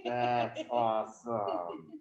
That's awesome.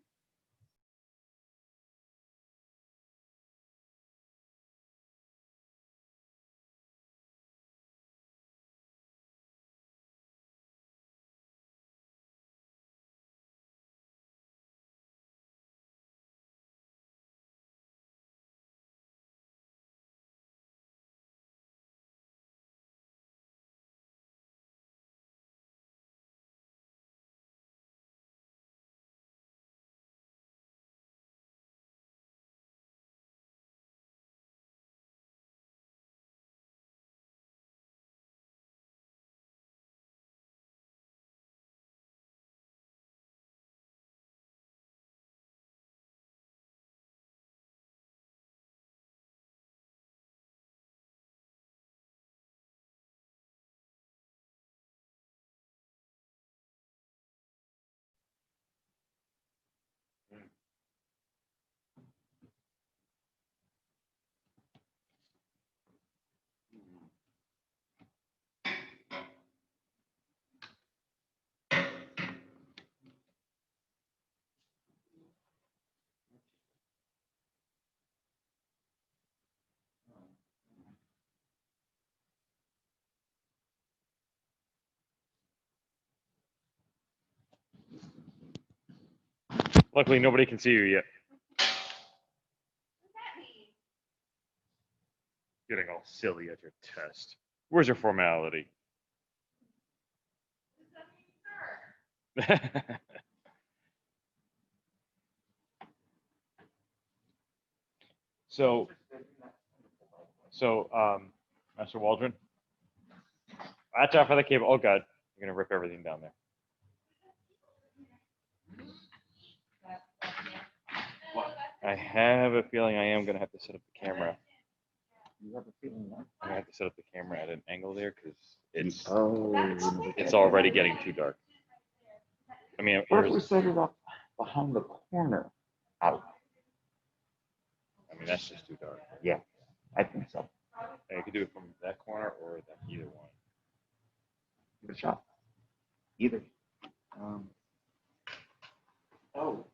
Luckily, nobody can see you yet. Getting all silly at your test. Where's your formality? So, Master Waldron, watch out for the cable. Oh God, you're gonna rip everything down there. I have a feeling I am gonna have to set up the camera. You have a feeling that? I'm gonna have to set up the camera at an angle there because it's it's already getting too dark. I mean, what if we set it up behind the corner out? I mean that's just too dark. Yeah, I think so. And you could do it from that corner or that either one. Give it a shot. Either. Oh.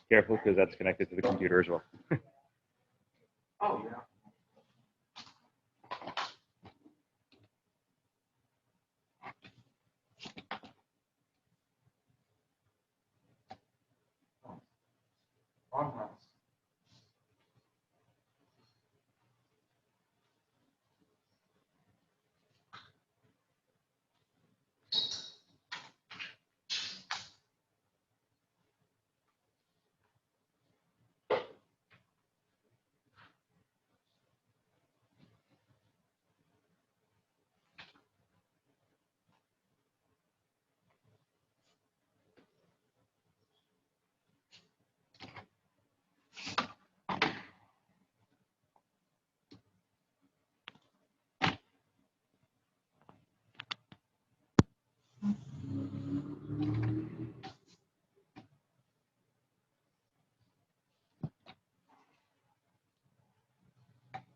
Careful because that's connected to the computer as well. Oh yeah. Farmhouse.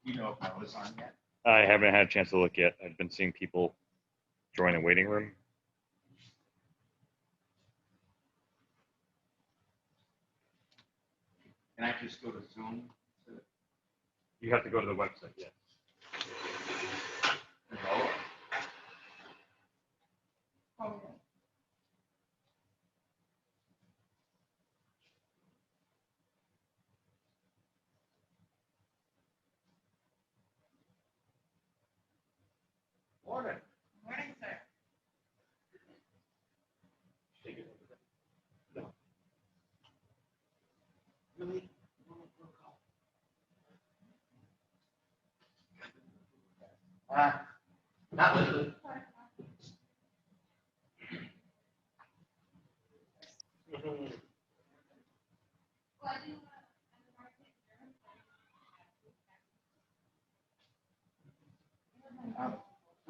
You know if Noah's on yet? I haven't had a chance to look yet. I've been seeing people join the waiting room. Can I just go to Zoom? You have to go to the website, yes. No. Oh, yeah. Morning. Morning, sir. No. Really? Not really.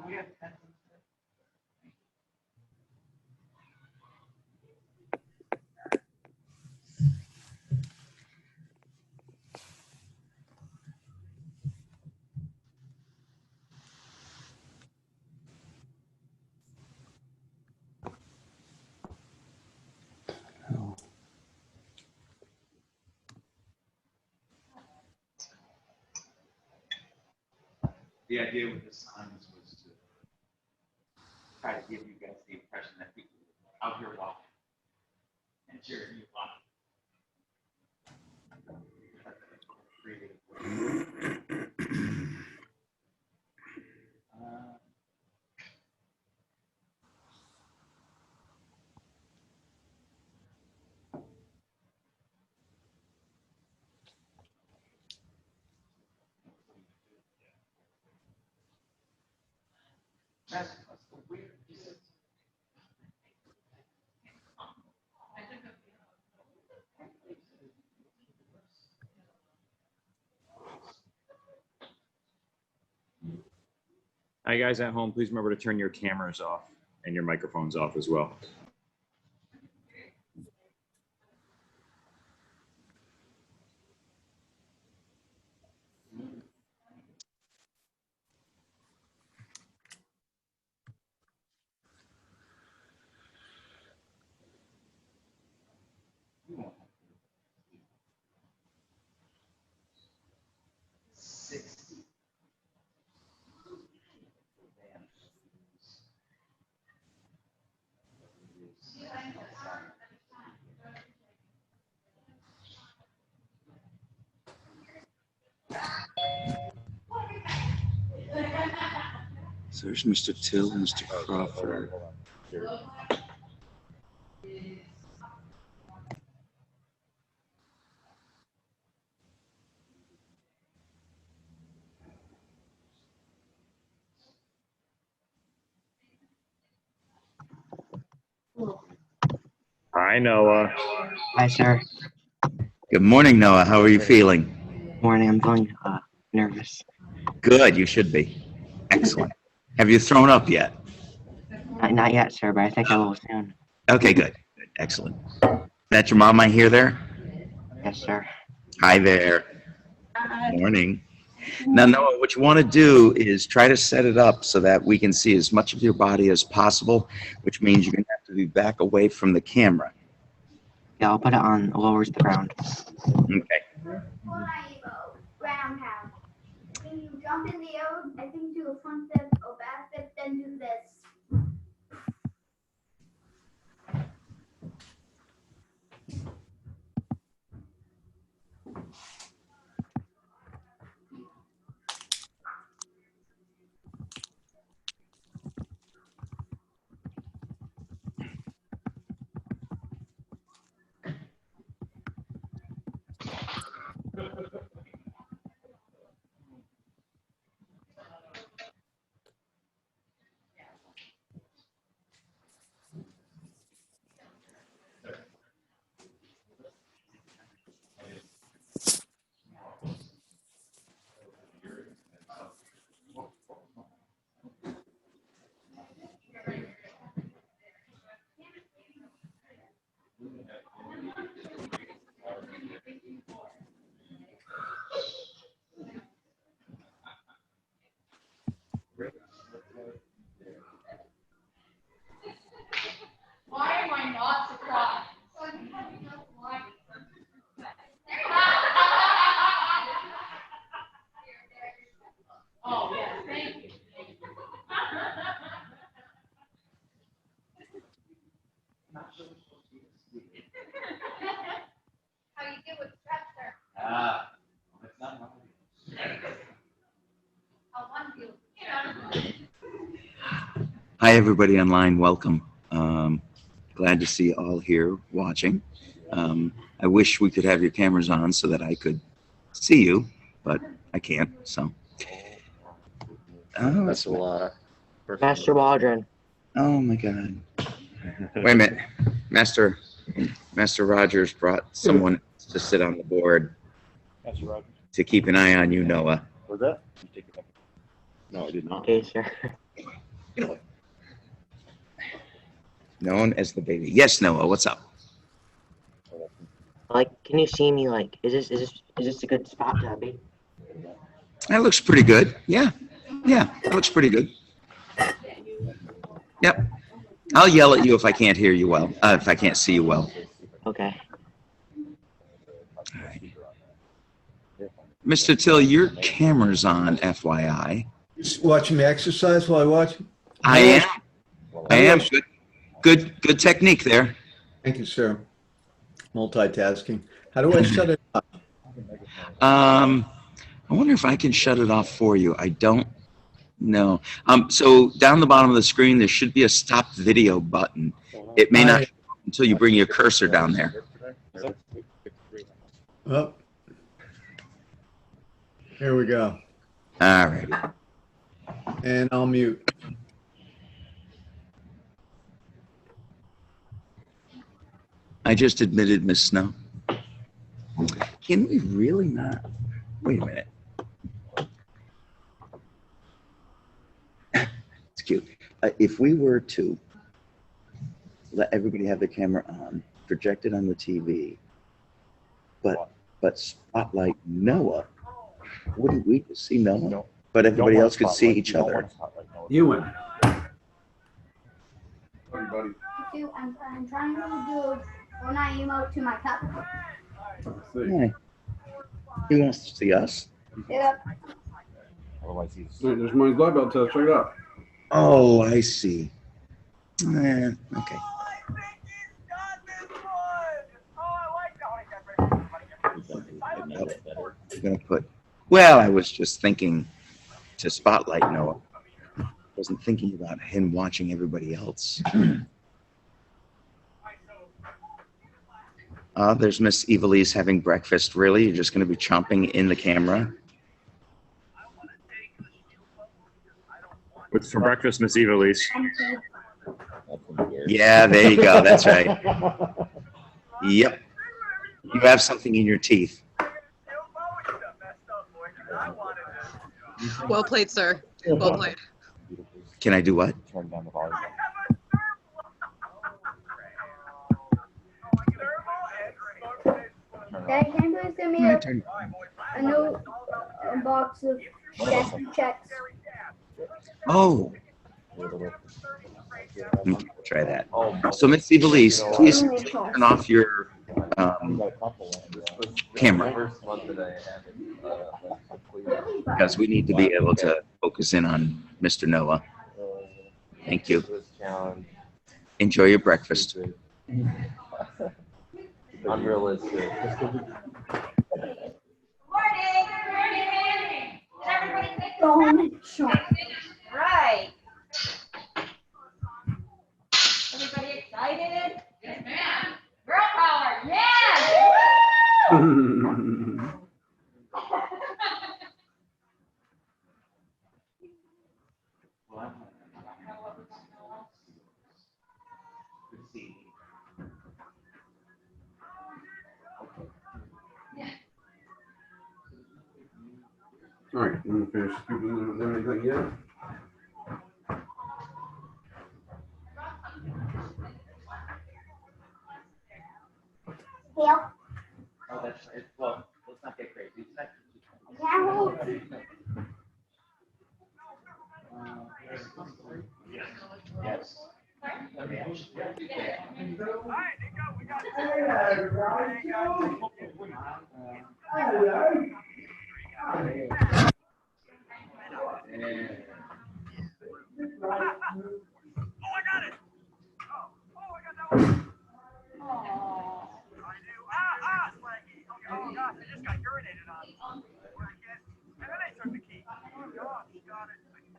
We have The idea with the signs was to try to give you guys the impression that people are out here walking and cheering you on. That's the weird. Hi, guys at home. Please remember to turn your cameras off and your microphones off as well. So there's Mr. Till, Mr. Crawford. Hi, Noah. Hi, sir. Good morning, Noah. How are you feeling? Morning. I'm feeling nervous. Good, you should be. Excellent. Have you thrown up yet? Not yet, sir, but I think I will soon. Okay, good. Good. Excellent. That's your mom I hear there? Yes, sir. Hi there. Morning. Now, Noah, what you want to do is try to set it up so that we can see as much of your body as possible, which means you're going to have to be back away from the camera. Yeah, I'll put it on lower to the ground. Okay. Roundhouse. When you jump in the air, I think do a front flip, a back flip, then do this. Why am I not surprised? Oh, yes, thank you. How you do with strep, sir? That's not my How one feels, you know. Hi, everybody online. Welcome. Glad to see you all here watching. I wish we could have your cameras on so that I could see you, but I can't. So. Oh, That's a lot. Master Waldron. Oh my God. Wait a minute. Master Rogers brought someone to sit on the board That's Roger. to keep an eye on you, Noah. Was that? No, I did not. Okay, sir. Known as the baby. Yes, Noah. What's up? Like, can you see me? Like, is this a good spot to be? That looks pretty good. Yeah. Yeah, that looks pretty good. Yep. I'll yell at you if I can't hear you well. If I can't see you well. Okay. All right. Mr. Till, your camera's on, FYI. Just watching me exercise while I watch? I am. I am. Good technique there. Thank you, sir. Multitasking. How do I shut it off? I wonder if I can shut it off for you. I don't know. So down the bottom of the screen, there should be a stop video button. It may not until you bring your cursor down there. Oh. Here we go. All right. And I'll mute. I just admitted, Miss Snow. Can we really not? Wait a minute. It's cute. If we were to let everybody have the camera on, project it on the TV, but spotlight Noah, wouldn't we just see Noah? No. But everybody else could see each other. You win. I'm trying to do when I emote to my cup. Yeah. He wants to see us. Yep. Otherwise, he's. There's my black belt test. Check it out. Oh, I see. Okay. I'm gonna put. Well, I was just thinking to spotlight Noah. Wasn't thinking about him watching everybody else. There's Miss Evilise having breakfast. Really? You're just going to be chomping in the camera? What's for breakfast, Miss Evilise? Yeah, there you go. That's right. Yep. You have something in your teeth. Well played, sir. Well played. Can I do what? Turn down the volume. Dad, can you please give me a new box of checks? Oh. Try that. So, Miss Evilise, please turn off your camera, because we need to be able to focus in on Mr. Noah. Thank you. Enjoy your breakfast. Unrealistic. Morning. Morning. Did everybody take their Right. Everybody excited? Yes, ma'am. Girl power. Yes. All right, I'm gonna finish scooping everything yet. Yep. Oh, that's right. Well, let's not get crazy. It's not- Yes.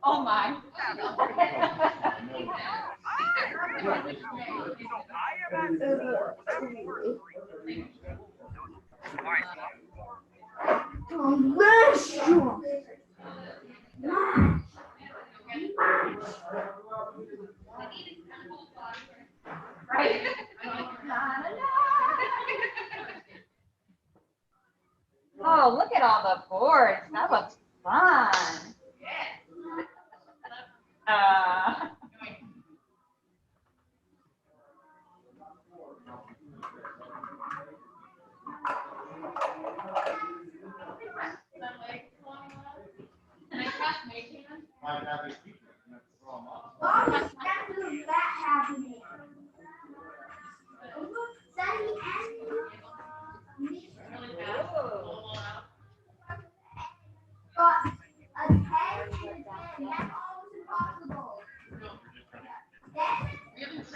Oh my. Delicious. Right. Oh, look at all the boards. That looks fun. Why is that happening? Sunny and me. Got a 10 and a 10.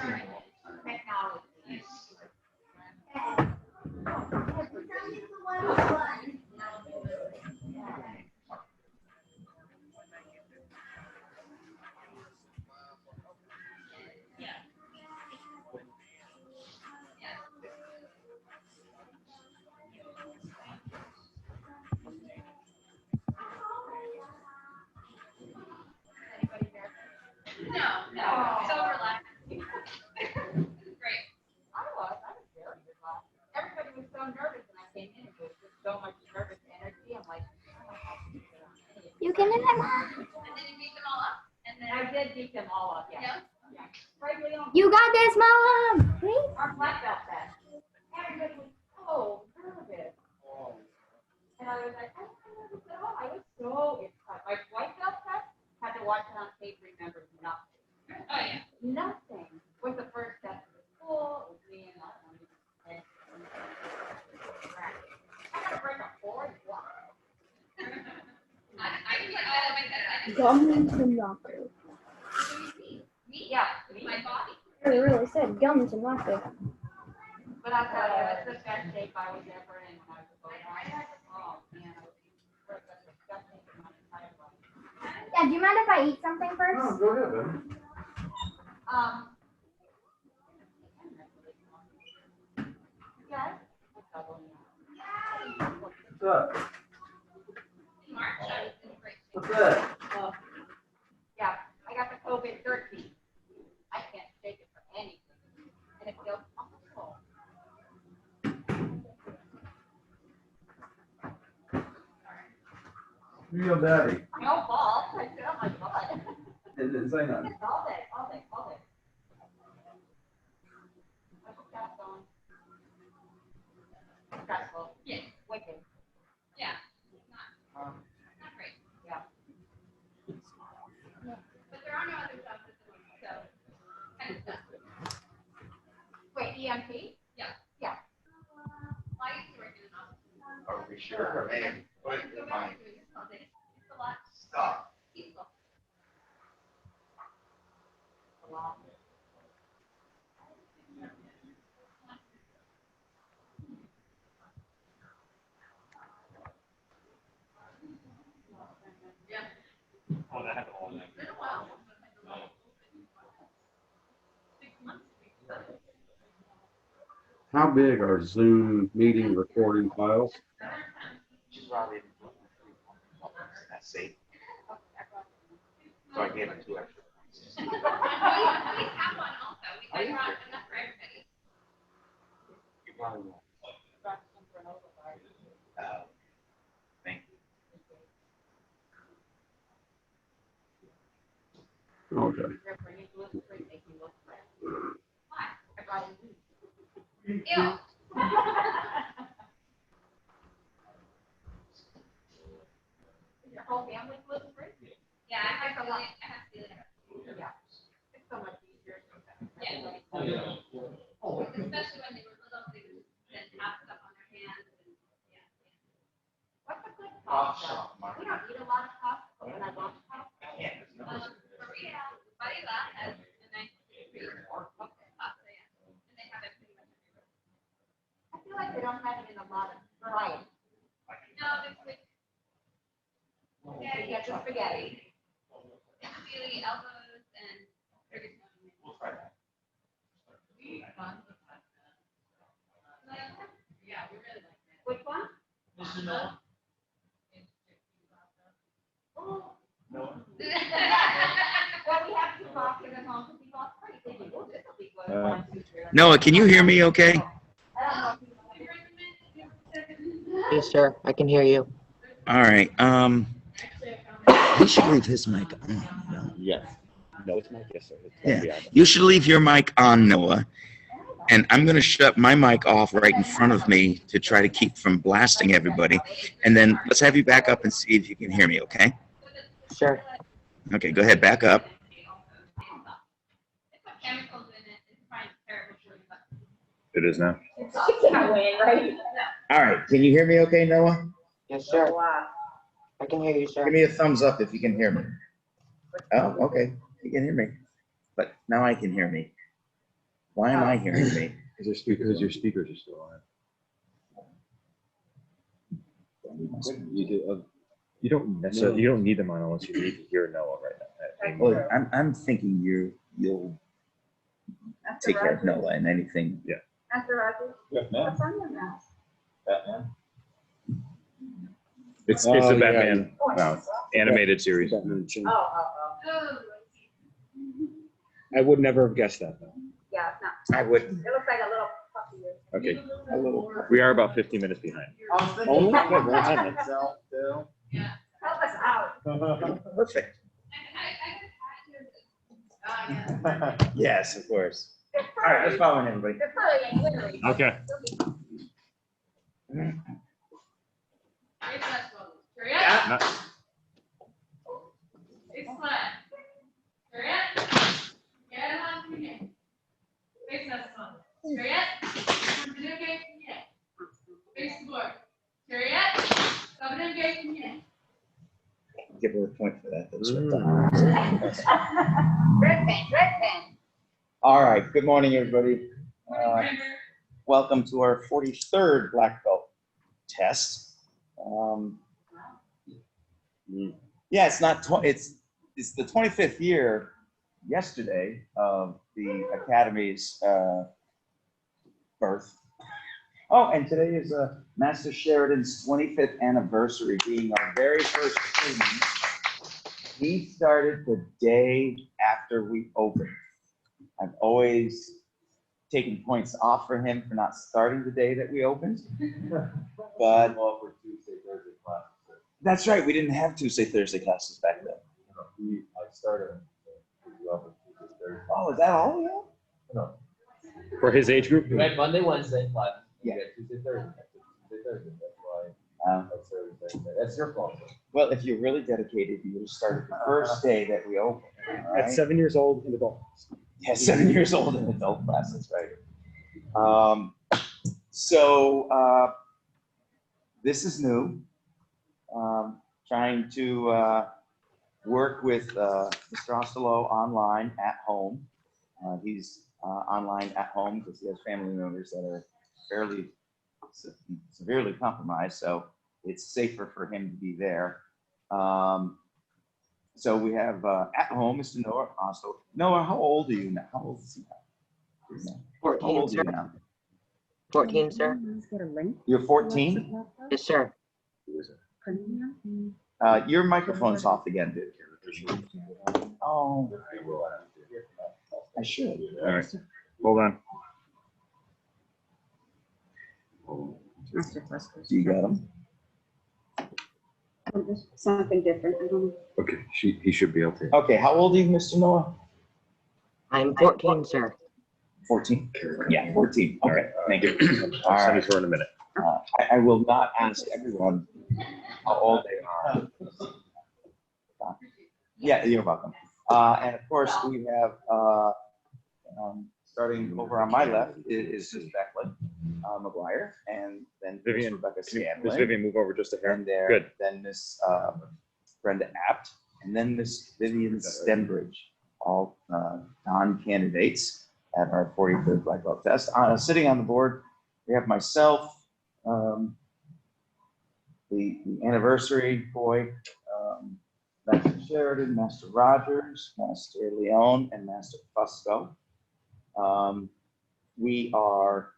Technology. No, so relaxing. Great. I was very relaxed. Everybody was so nervous when I came in. It was just so much nervous energy. I'm like, You can in my mom. And then you beat them all up. And then, I did beat them all up, yeah. yeah. Right, Leon? You got this, mom. Our black belt test. Everybody was so nervous. And I was like, I don't know nervous at all. I was so excited. My white belt test had to watch it on tape, remember nothing. Oh, yeah. Nothing. Was the first step to the school. It was me and I got to break a board. Wow. I can put all of my head. Gums and rocker. Me? Yeah. My body. I really said gums and rocker. But I'll tell you, it's the best shape I was ever in when I was a boy. Oh, man. I was the best shape in my entire life. Yeah, do you mind if I eat something Oh, first? go ahead, baby. Yes. What's up? March, I was in great shape. What's that? Yeah, I got the COVID-13. I can't shake it for anything. And it feels awful. You your daddy. No balls. I sit on my butt. It didn't say nothing. All day, all day, all day. What's the cast on? Stressful. Yeah. Wicked. Yeah. Not great. Yeah. But there are no other jobs at the moment, so kind of stuff. Wait, EMT? Yeah. Yeah. Well, I used to work in an office. Are we sure? Or maybe put it Go in back mind. to doing this all day. It's a lot. Stop. Peaceful. A lot. Oh, that happened all night. It's been a while. 6 months. How big are Zoom meeting recording files? She's probably that's safe. So I gave her 2 extra. We have one also. I brought enough for everybody. You probably won't. Thank you. Okay. They're bringing you a drink, make you look fresh. Why? I brought you. Ew. Your whole family gluten-free? Yeah, I have to leave. Yeah. It's so much easier. Yeah. Especially when they were little, they would then have stuff on their hands and, yeah. What's a good pasta? We don't eat a lot of pasta, but when I love pasta. Maria, Varela has a nice street pasta, yeah. And they have it pretty much everywhere. I feel like they don't have it in a lot of variety. No, it's like You get the spaghetti. really elbows and burgers. We'll try that. Yeah, we really like it. Which one? Mr. Noah? Oh. Noah? Well, we have 2 boxes at home because we bought 3. Thinking, oh, this will be good. 1, 2, 3. Noah, can you hear me okay? I don't know if you Yes, sir. I can hear you. All right. He should leave his mic on. No. Yes. No, it's my yes, sir. Yeah. You should leave your mic on, Noah. And I'm going to shut my mic off right in front of me to try to keep from blasting everybody. And then let's have you back up and see if you can hear me, okay? Sure. Okay, go ahead, back up. It's got chemicals in it. It's probably terrible for you, but It is now. right? All right. Can you hear me okay, Noah? Yes, sir. I can hear you, sir. Give me a thumbs up if you can hear me. Oh, okay. You can hear me. But now I can hear me. Why am I hearing me? Because your speakers are still on. You don't necessarily, you don't need them on unless you need to hear Noah right now. Well, I'm thinking you'll take care of Noah and anything. Yeah. After Roger. What's on your mask? It's Oh, a yeah, Batman animated series. Oh. I would never have guessed that though. Yeah, it's not. I wouldn't. It looks like a little puppy. Okay, A little. we are about 15 minutes behind. Only? Okay, well, then. Help us out. Perfect. Yes, of course. They're All right, let's furry. follow in, everybody. They're furry and glittery. Okay. Not- Give her a point for that. That's what Red pen. All right, good morning, everybody. Welcome to our 43rd black belt test. Yeah, it's not, it's the 25th year yesterday of the Academy's birth. Oh, and today is Master Sheridan's 25th anniversary, being our very first training. He started the day after we opened. I've always taken points off for him for not starting the day that we opened. But that's right, we didn't have Tuesday, Thursday classes back then. I started. Oh, is that all we have? For his age group? We had Monday, Wednesday, class. Yeah. Tuesday, Thursday. That's why I started Thursday. That's your fault. Well, if you're really dedicated, you would have started the first day that we opened. all At right? 7 years old in adult. Yeah, 7 years old in adult class, that's right. So this is new. Trying to work with Mr. Osterloh online at home. He's online at home because he has family members that are fairly severely compromised, so it's safer for him to be there. So we have at home Mr. Noah Osterloh. Noah, how old are you now? How old is he now? How 14, old are sir. you now? 14, sir. You're 14? Yes, sir. Your microphone's off again, dude. Oh, I should. All right, hold on. Do you got him? Something different. I don't know. Okay, he should be able to. Okay, how old are you, Mr. Noah? I'm 14, sir. 14? Yeah, 14. Okay, thank you. All I'll send right. it to her in a minute. I will not ask everyone how old they are. Yeah, you're welcome. And of course, we have, starting over on my left is Becklyn Maguire, and then Miss Vivien, Rebecca Miss Scanlon. Vivien, move over just a hair. And there, Good. then Miss Brenda Apt, and then Miss Vivien Stembridge, all non-candidates at our 43rd black belt test. Sitting on the board, we have myself, the anniversary boy, Master Sheridan, Master Rogers, Master Leone, and Master Fusco. We are,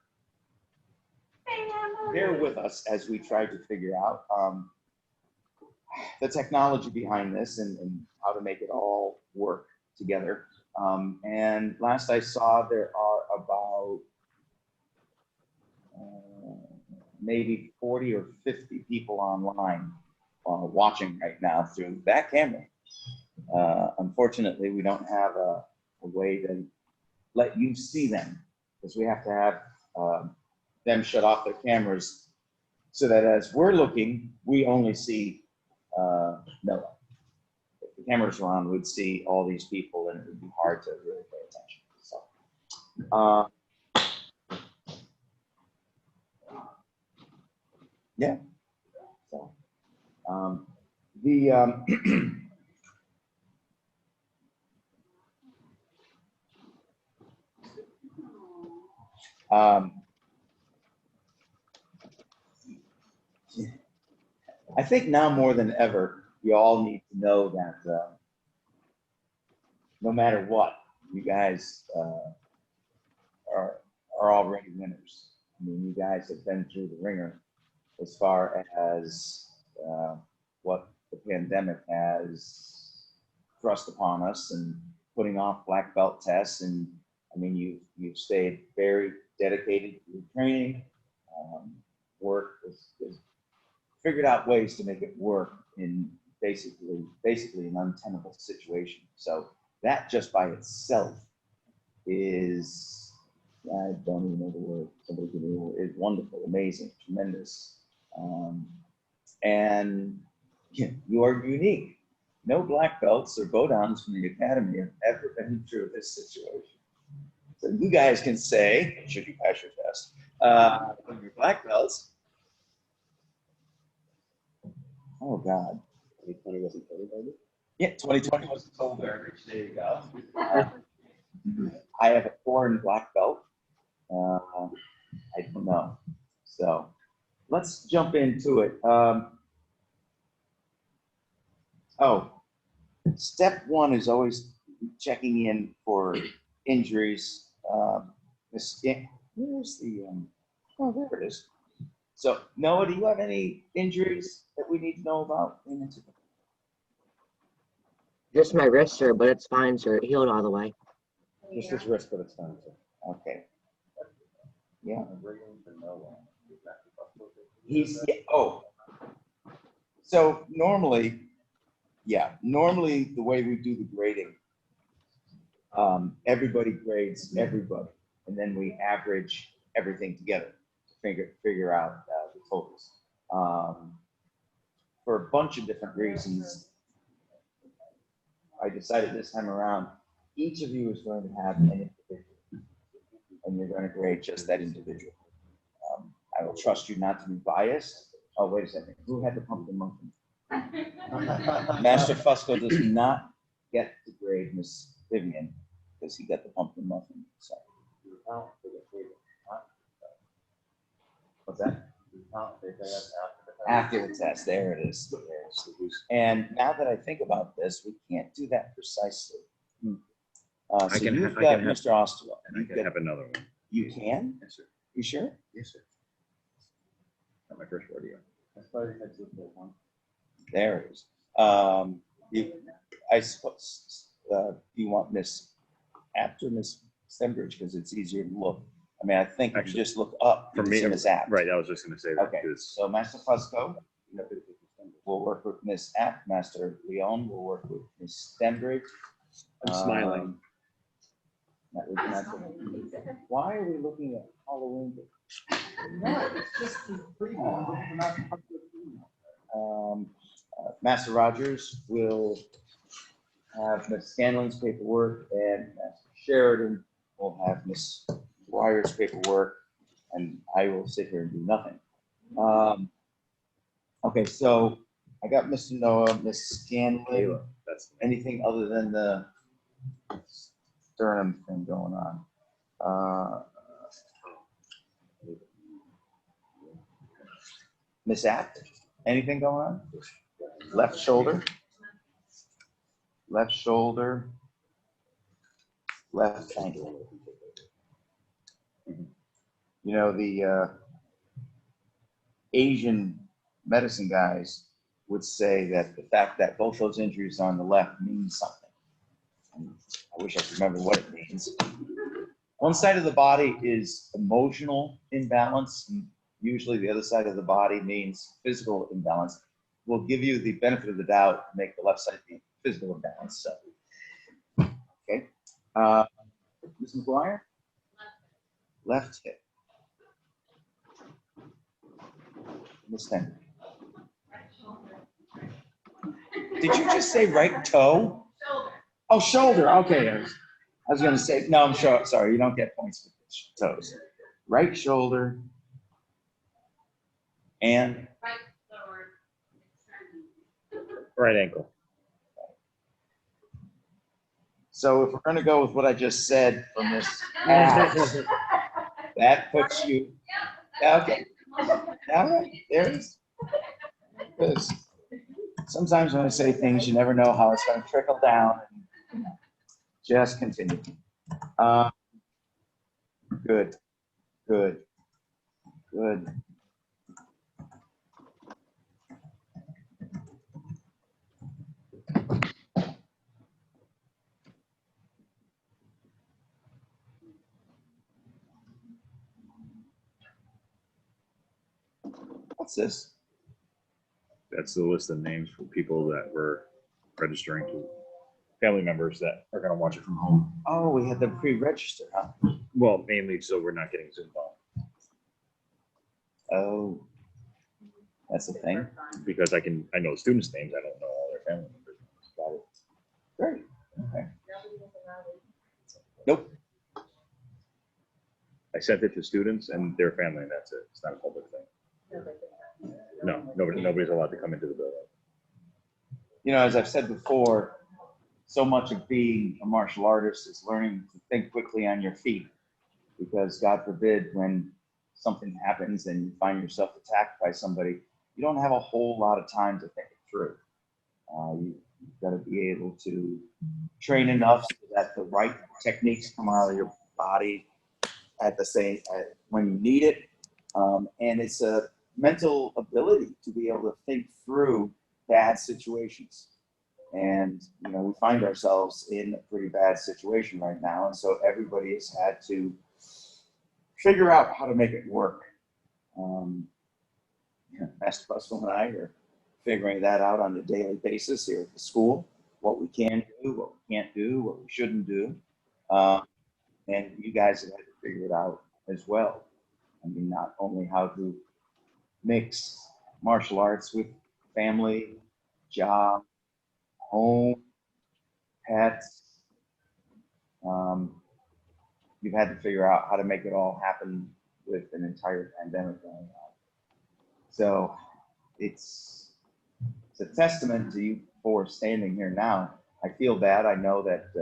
bear with us as we try to figure out the technology behind this and how to make it all work together. And last I saw, there are about maybe 40 or 50 people online watching right now through that camera. Unfortunately, we don't have a way to let you see them because we have to have them shut off their cameras so that as we're looking, we only see Noah. If the cameras were on, we'd see all these people and it would be hard to really pay attention. So, yeah. So, I think now more than ever, you all need to know that no matter what, you guys are already winners. I mean, you guys have been through the ringer as far as what the pandemic has thrust upon us and putting off black belt tests. And I mean, you've stayed very dedicated to your training. Work is figured out ways to make it work in basically an untenable situation. So that just by itself is, I don't even know the word, somebody give me the word, is wonderful, amazing, tremendous. And you are unique. No black belts or bodons from the academy have ever been through this situation. So you guys can say, should you pass your test, when you're black belts, oh God. 2020 wasn't total garbage? Yeah, 2020 wasn't total garbage. There you go. I have a foreign black belt. I don't know. So let's jump into it. Step one is always checking in for injuries. Where's the, oh, there it is. So, Noah, do you have any injuries that we need to know about? Just my wrist, sir, but it's fine, sir. It healed all the way. Just his wrist, but it's fine, sir. Okay. Yeah. So normally the way we do the grading, everybody grades everybody, and then we average everything together to figure out the totals. For a bunch of different reasons, I decided this time around, each of you is going to have an individual, and you're going to grade just that individual. I will trust you not to be biased. Oh, wait a second. Who had the pumpkin monkey? Master Fusco does not get to grade Miss Vivien because he got the pumpkin muffin. So. What's that? After the test, there it is. And now that I think about this, we can't do that precisely. So you've got Mr. Osterloh. And I can have another one. You can? Yes, sir. You sure? Yes, sir. Not my first rodeo. There it is. I suppose you want Miss Apt or Miss Stembridge because it's easier to look. I mean, I think if you just look up For me, Miss Apt. right, I was just going to say that. Okay, because- so Master Fusco will work with Miss Apt. Master Leon will work with Miss Stembridge. I'm smiling. Why are we looking at Halloween? No, it's just pretty Master Rogers will have Miss Scanlon's paperwork, and Master Sheridan will have Miss Maguire's paperwork, and I will sit here and do nothing. Okay, so I got Mr. Noah, Miss Scanlon. Anything other than the sternum thing going on? Miss Apt, anything going on? Left shoulder, left ankle. You know, the Asian medicine guys would say that the fact that both those injuries are on the left means something. And I wish I could remember what it means. One side of the body is emotional imbalance, and usually the other side of the body means physical imbalance. We'll give you the benefit of the doubt to make the left side be physical imbalance. So, okay. Ms. Maguire? Left hip. Miss Stembridge. Did you just say right toe? Shoulder. Oh, shoulder. Okay. I was going to say, no, I'm sure. Sorry, you don't get points for toes. Right shoulder and Right lower extremity. Right ankle. so if we're going to go with what I just said from this, That puts you, okay. All right, there it is. Because sometimes when I say things, you never know how it's going to trickle down. Just continue. Good, good, good. What's this? That's the list of names for people that were registering to family members that are gonna watch it from home. Oh, we had them pre-register, huh? Well, mainly so we're not getting zoomed on, Oh, that's a thing. because I know students' names, I don't know all their family members' names. Got it. Great. Okay. Nope. I sent it to students and their family, and that's it. It's not a public thing. No, nobody's allowed to come into the building. You know, as I've said before, so much of being a martial artist is learning to think quickly on your feet, because God forbid when something happens and you find yourself attacked by somebody, you don't have a whole lot of time to think it through. You've got to be able to train enough so that the right techniques come out of your body at the same when you need it, and it's a mental ability to be able to think through bad situations. And you know, we find ourselves in a pretty bad situation right now, and so everybody has had to figure out how to make it work. Master Bustle and I are figuring that out on a daily basis here at the school, what we can do, what we can't do, what we shouldn't do. And you guys have had to figure it out as well. I mean, not only how to mix martial arts with family, job, home, pets. You've had to figure out how to make it all happen with an entire pandemic going on. So it's a testament to you for standing here now. I feel bad. I know that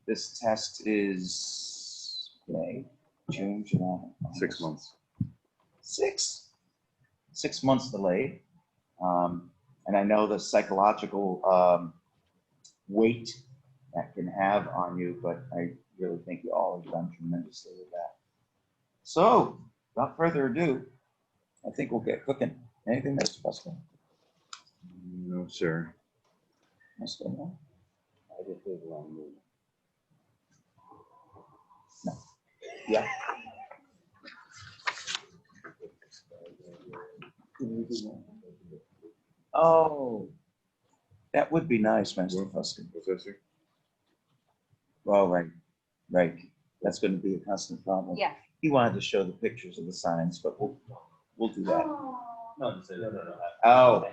this test is May, June, July. 6 months. 6 months delayed. And I know the psychological weight that can have on you, but I really think you all have done tremendously with that. So, without further ado, I think we'll get cooking. Anything that's possible? No, sir. Let's go now. I just did the wrong move. No. Yeah. Oh, that would be nice, Master Fuskin. What's that, sir? Well, right. That's going to be a constant problem. Yeah. He wanted to show the pictures of the signs, but we'll do that. No, just say no. Oh,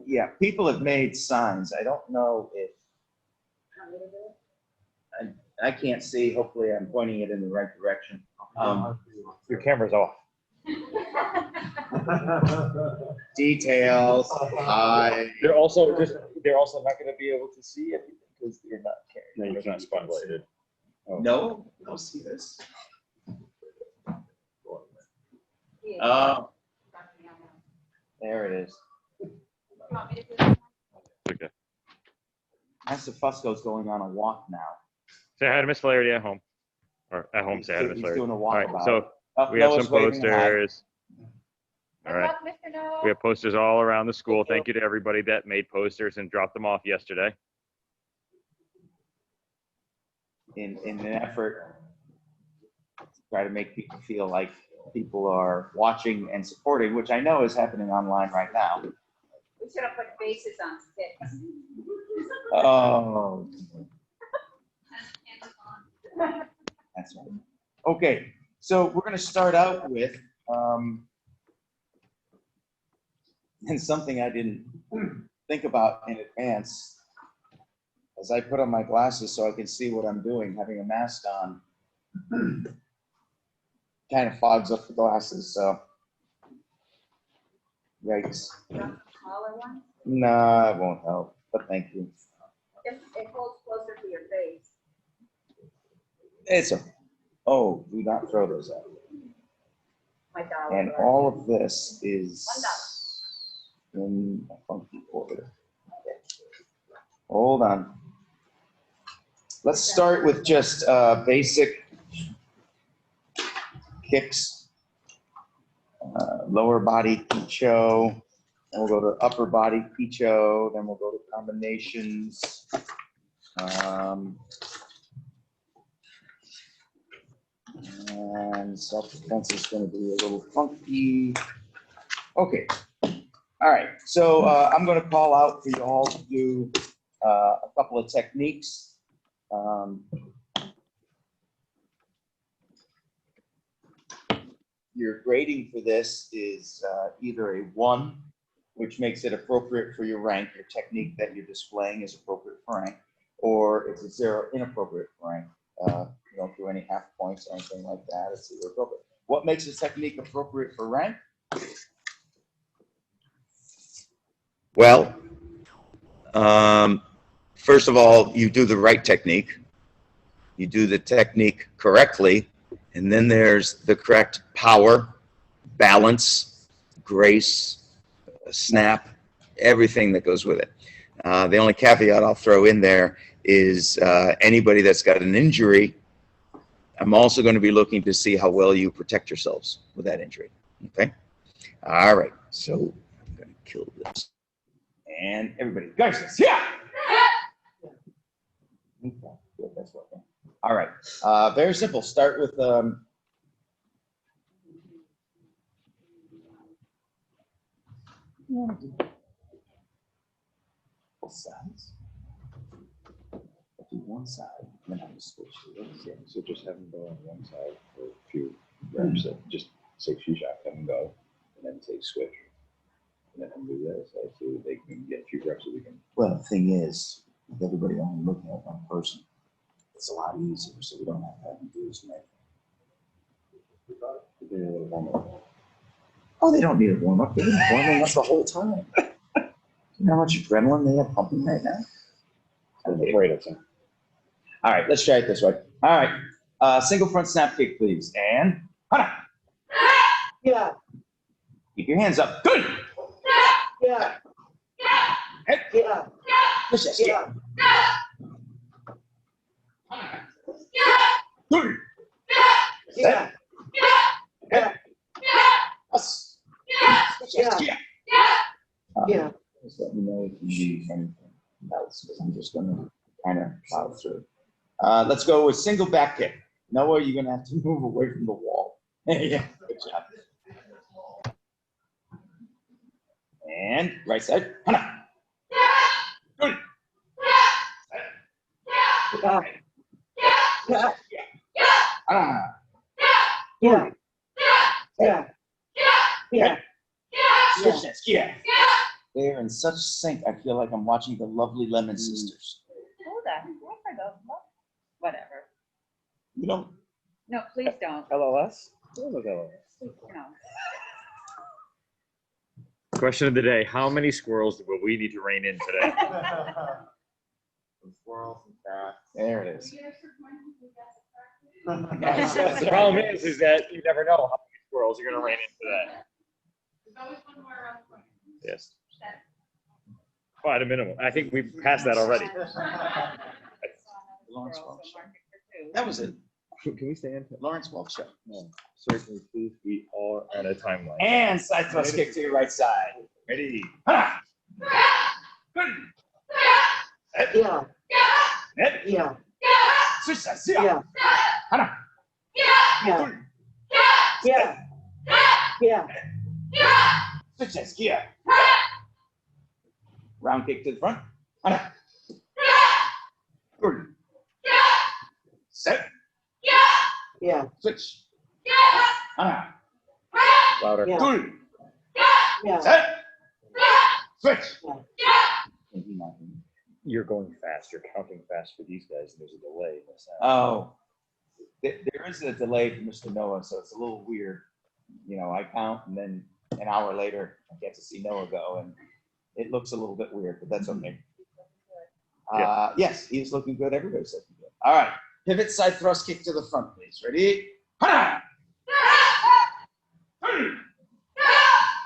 yeah. People have made signs. I don't know if I can't see. Hopefully, I'm pointing it in the right direction. Your camera's off. Details. They're also not going to be able to see it because they're not spotlighted. Oh. No, you don't see this. Oh, there it is. Okay. Master Fusco's going on a walk now. Say hi to Miss Flaherty at home. Or at home, say hi to Miss He's Flaherty. doing a All right, walkabout. so Oh, we have Noah's some waving hi. posters. All right. Mr. Noah. We have posters all around the school. Thank you to everybody that made posters and dropped them off yesterday. In an effort to try to make people feel like people are watching and supporting, which I know is happening online right now. We should have put faces on sticks. Oh, that's right. Okay, so we're going to start out with and something I didn't think about in advance. As I put on my glasses so I can see what I'm doing, having a mask on kind of fogs up the glasses, so yikes. Smaller one? Nah, it won't help, but thank you. It holds closer to your face. It's okay. Oh, do not throw those out. My dog. And all of this is in a funky order. Hold on. Let's start with just basic kicks. Lower body picho. Then we'll go to upper body picho. Then we'll go to combinations. And self-defense is going to be a little funky. Okay. All right. So I'm going to call out for you all to do a couple of techniques. Your grading for this is either a 1, which makes it appropriate for your rank. Your technique that you're displaying is appropriate for rank, or it's a 0, inappropriate for rank. You don't do any half points or anything like that. It's either appropriate. What makes a technique appropriate for rank? Well, first of all, you do the right technique. You do the technique correctly, and then there's the correct power, balance, grace, snap, everything that goes with it. The only caveat I'll throw in there is anybody that's got an injury, I'm also going to be looking to see how well you protect yourselves with that injury. Okay? All right. So I'm going to kill this. And everybody, guys, yeah! Okay, good, that's working. All right. Very simple. Start with both sides. Do one side, then I'm switch to this. Yeah, so just have them go on one side for a few reps. Just say few shots, have them go, and then say switch. And then do this, so they can get a few reps so we can. Well, the thing is, with everybody only looking at one person, it's a lot easier, so we don't have to have them do as many. Oh, they don't need a warm up. They've been warming up the whole time. You know how much adrenaline they have pumping right now? Right, that's it. All right, let's try it this way. All right, single front snap kick, please. And, hana. Yeah. Keep your hands up. Good. Yeah. Head. Yeah. Push this. Yeah. Good. Yeah. Head. Us. Yeah. Yeah. Just let me know if you need anything else, because I'm just going to kind of plow through. Let's go with single back kick. Noah, you're going to have to move away from the wall. Yeah, good job. And right side. Hana. Good. Yeah. Yeah. Ah. Yeah. Yeah. Yeah. Switch that. Yeah. They're in such sync. I feel like I'm watching the lovely Lemon Sisters. Hold on. What are those? Whatever. You don't. No, please don't. LLS? What was LLS? No. Question of the day, how many squirrels will we need to rein in today? Some squirrels, some cats. There it is. The problem is that you never know how many squirrels you're gonna rein in today. There's always one more around the corner. Yes. Well, at a minimum. I think we've passed that already. Lawrence Welk Show. That was it. Can we stand? Lawrence Welk Show. No. Certainly, please. We are on a timeline. And side thrust kick to your right side. Ready? Ha! Good. Yeah. Head. Yeah. Switch sides. Yeah. Hana. Yeah. Good. Yeah. Yeah. Switch sides. Yeah. Round kick to the front. Hana. Good. Set. Yeah. Switch. Hana. Louder. Yeah. Good. Yeah. Set. Switch. You're going fast. You're counting fast for these guys. There's a delay in the sound. Oh, there is a delay for Mr. Noah, so it's a little weird. You know, I count and then an hour later I get to see Noah go, and it looks a little bit weird, but that's okay. Yes, he's looking good. Everybody's looking good. All right, Pivot side thrust kick to the front, please. Ready? Hana!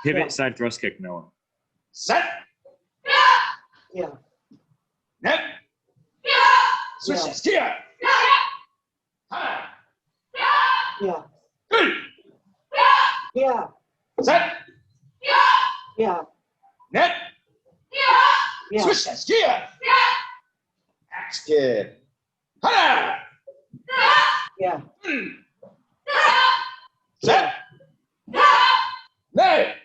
Pivot side thrust kick, Noah. Set. Yeah. Net. Switch hands. Kia. Hana. Yeah. Good. Yeah. Set. Yeah. Net. Yeah. Switch hands. Kia. Axe kick. Hana. Yeah. Set. Net.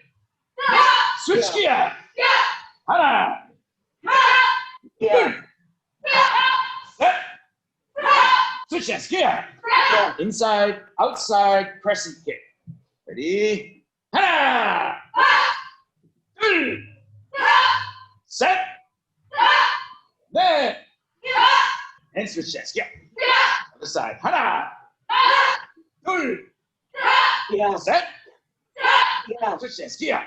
Switch Yeah. gear. Hana. Yeah. Set. Switch hands. Gear. Yeah. Inside, outside, crescent kick. Ready? Hana. Set. Net. And switch hands. Gear. Other side. Hana. Yeah. Set. Yeah. Switch hands. Gear.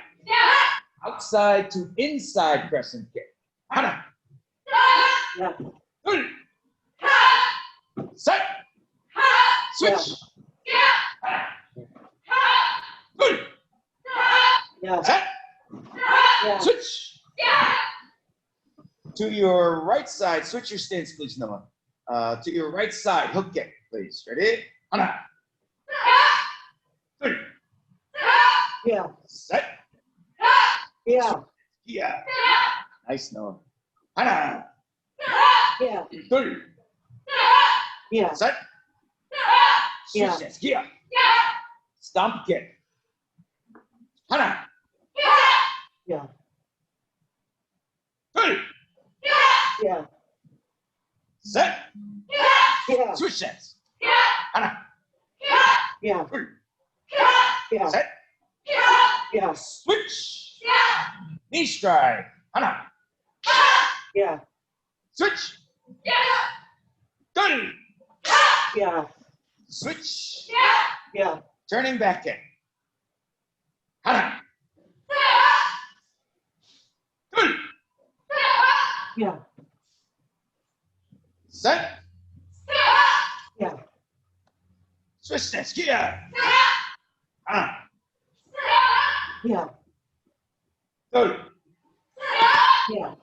Outside to inside crescent kick. Hana. Yeah. Set. Switch. Yeah. Set. Yeah. Switch. To your right side. Switch your stance, please, Noah. To your right side. Hook kick, please. Ready? Hana. Yeah. Set. Yeah. Yeah. Nice, Noah. Hana. Yeah. Yeah. Set. Switch Yeah. stance. Gear. Stomp kick. Hana. Yeah. Yeah. Set. Yeah. Switch stance. Hana. Yeah. Yeah. Set. Yeah. Switch. Knee strike. Hana. Yeah. Switch. Good. Yeah. Switch. Yeah. Turning back kick. Hana. Good. Yeah. Set. Yeah. Switch stance. Gear. Hana. Yeah. Good. Yeah.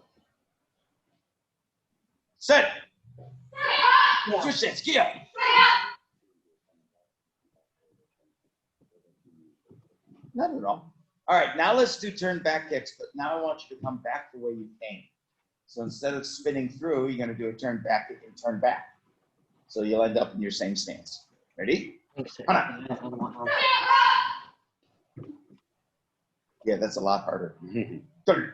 Set. Yeah. Switch stance. Gear. Not at all. All right, now let's do turn back kicks, but now I want you to come back the way you came. So instead of spinning through, you're going to do a turn back kick and turn back. So you'll end up in your same stance. Ready? Thanks, sir. Hana. I don't want help. Yeah, that's a lot harder. Turn.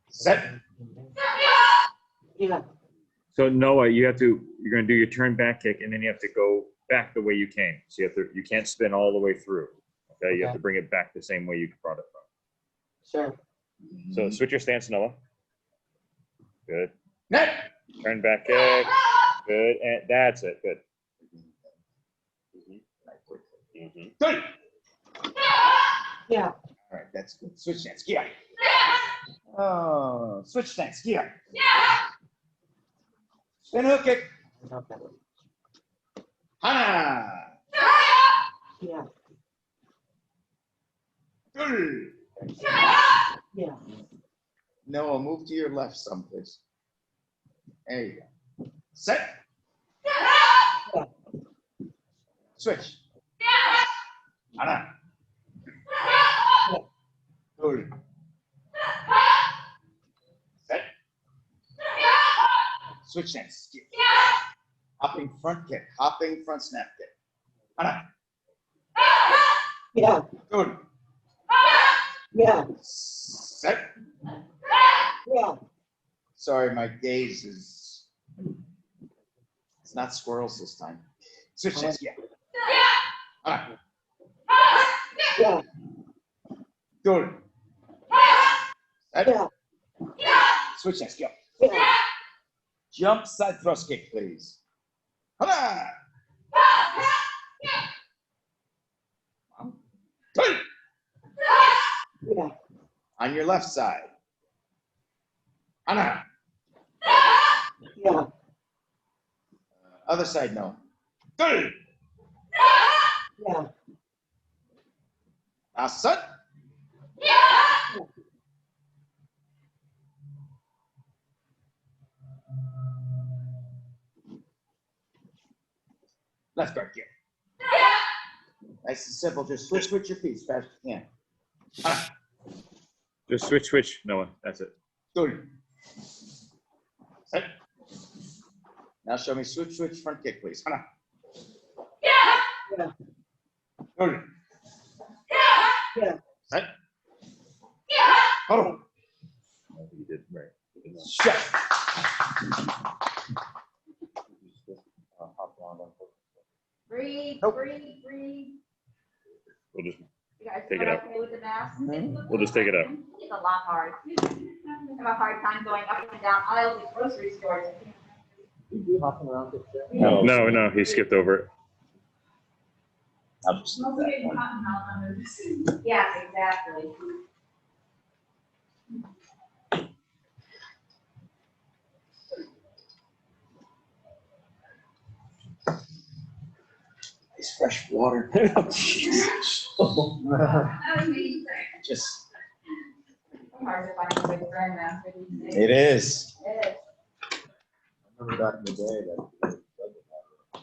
Set. Yeah. So Noah, you're gonna do your turn back kick, and then you have to go back the way you came. So you can't spin all the way through. Okay, you have Okay. to bring it back the same way you brought it from. Sure. So switch your stance, Noah. Good. Net. Turn back kick. Good, and that's it. Good. Good. Yeah. All right, that's good. Switch stance. Gear. Oh, switch stance. Gear. Spin hook kick. Hana. Yeah. Good. Yeah. Noah, move to your left some, please. There you go. Set. Yeah. Switch. Hana. Good. Set. Switch stance. Hopping front kick. Hopping front snap kick. Hana. Yeah. Good. Yeah. Set. Yeah. Sorry, my gaze is. It's not squirrels this time. Switch stance. Yeah. Hana. Yeah. Good. Set. Yeah. Switch stance. Go. Yeah. Jump side thrust kick, please. Hana. Good. Yeah. On your left side. Hana. Yeah. Other side, no. Good. Yeah. Asat. Left guard kick. Nice and simple. Just switch your feet as fast as you can. Just switch, Noah. That's it. Good. Set. Now show me switch front kick, please. Hana. Yeah. Good. Yeah. Set. Hold. You did right. Shut. Breathe, Nope. breathe. We'll just You guys Take doing it out. okay with the mask? we'll just take it out. It's a lot hard. I have a hard time going up and down aisles at grocery stores. Hopping around the chair. No, he skipped over it. I'll just leave that one. Yeah, exactly. It's fresh water. Just. Hard to find a good grandmaster these days. It is. It is. I remember back in the day that.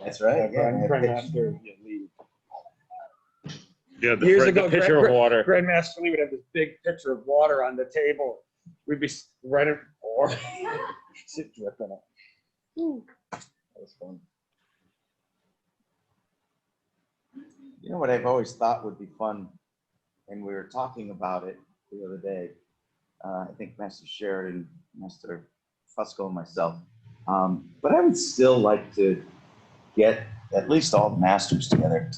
That's right. Yeah. Yeah, Years the ago, pitcher of water. Grandmaster Lee would have this big pitcher of water on the table. We'd be right at or sit dripping it. That was fun. You know what I've always thought would be fun, and we were talking about it the other day. I think Master Sheridan, Master Fusco, and myself. But I would still like to get at least all the masters together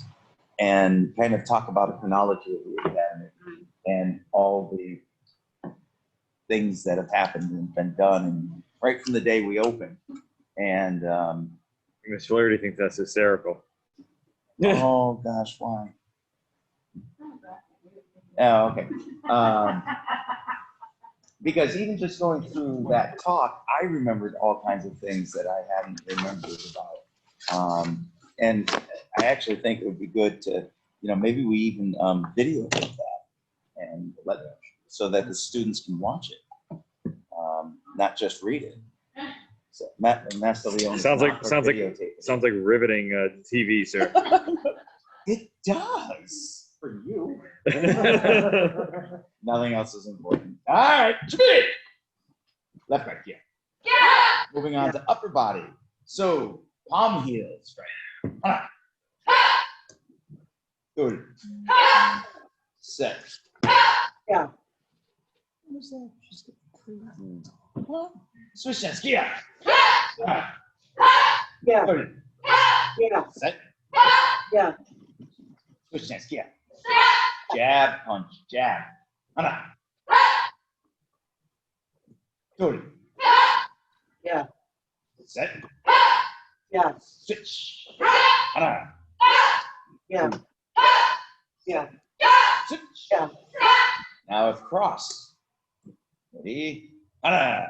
and kind of talk about a chronology of the academy and all the things that have happened and been done, and right from the day we opened. And Miss Flaherty thinks that's hysterical. oh gosh, why? Oh, okay. Because even just going through that talk, I remembered all kinds of things that I hadn't remembered about. And I actually think it would be good to, maybe we even videotape that and so that the students can watch it, not just read it. So Master Leon Sounds like riveting TV, sir. It does for you. Nothing else is important. All right, left right here. Moving on to upper body. So palm heels, right? Good. Set. Yeah. What was that? She's getting crazy. Switch hands. Yeah. Yeah. Good. Yeah. Set. Yeah. Switch hands. Yeah. Jab, punch, jab. Hana. Good. Yeah. Set. Yeah. Switch. Hana. Yeah. Yeah. Switch. Yeah. Now with cross. Ready? Hana.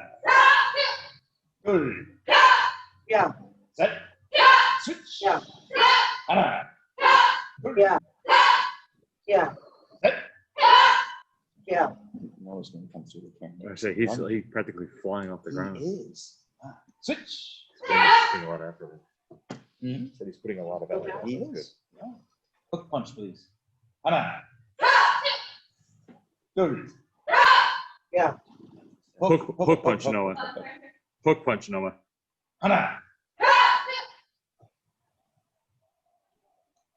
Good. Yeah. Set. Switch. Yeah. Hana. Good. Yeah. Yeah. Set. Yeah. Noah's going to come through the camera. I say he's practically flying off the ground. He is. Switch. Putting a lot of effort in. Mhm. Said he's putting a lot of effort in. He That's is. Yeah. Hook punch, please. Hana. Good. Yeah. Hook punch, Noah. Hook punch, Noah. Hana.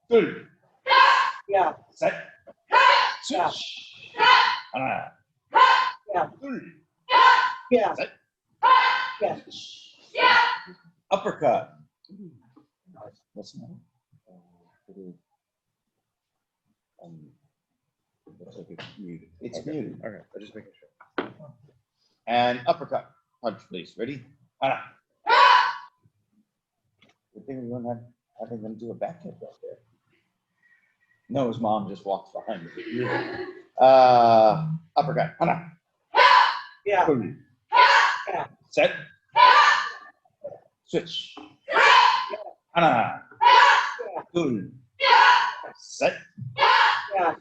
Good. Yeah. Set. Yeah. Switch. Hana. Yeah. Good. Yeah. Set. Yeah. Uppercut. What's the matter? Looks like it's muted. It's Okay. muted. Okay, I'm just making sure. And uppercut. Punch, please. Ready? Hana. Good thing we don't have having them do a back kick right there. No, his mom just walked behind me. Uppercut. Hana. Yeah. Good. Yeah. Set. switch. 하나, 둘, set,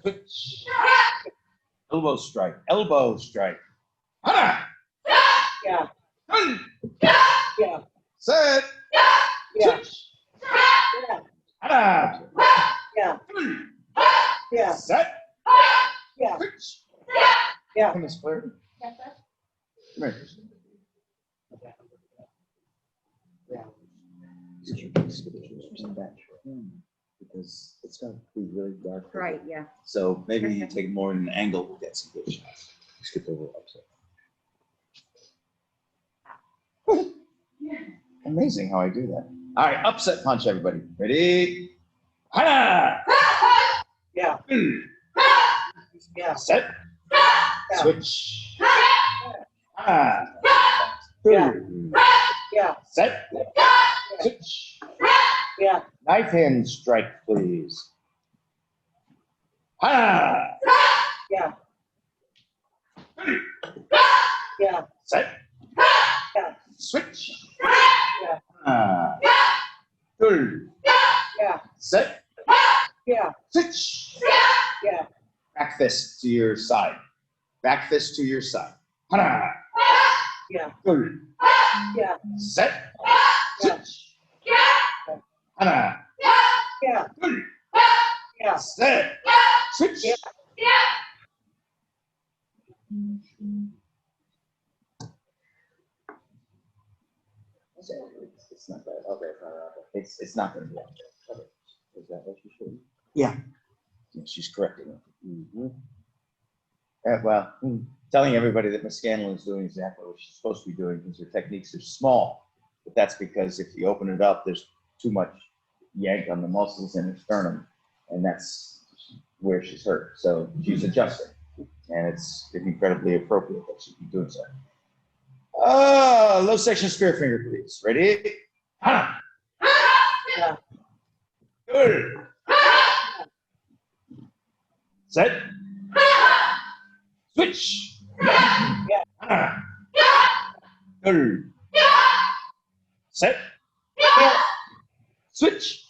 switch. Elbow strike, elbow strike. 하나, 둘, set, switch. 하나, 둘, set, switch. Come, Miss Claire. Yes, sir. Come here. Because it's gonna be really dark. Right, yeah. So maybe you take more in an angle, we'll get some good shots. Skip over upset. Amazing how I do that. All right, upset punch, everybody. Ready? Hana! Yeah. Yeah. Set. Switch. Hana! Yeah. Yeah. Set. Switch. Yeah. Knife hand strike, please. Hana! Yeah. Yeah. Set. Yeah. Switch. Yeah. 하나, 둘, Yeah. set, Yeah. switch. Yeah. Back fist to your side. Back fist to your side. 하나, Yeah. 둘, Yeah. set, Yeah. switch. 하나, Yeah. 둘, Yeah. set, switch. It's not bad. Okay, it's not going to be. Okay. Is that what you should? Yeah. She's correcting it. Well, telling everybody that Miss Scanlon is doing exactly what she's supposed to be doing because her techniques are small. But that's because if you open it up, there's too much yank on the muscles in her sternum, and that's where she's hurt. So she's adjusting, and it's incredibly appropriate that she'd be doing so. Low section spear finger, please. Ready? Ha! Yeah. Good. Set. Switch. Yeah. Good. Set. Switch.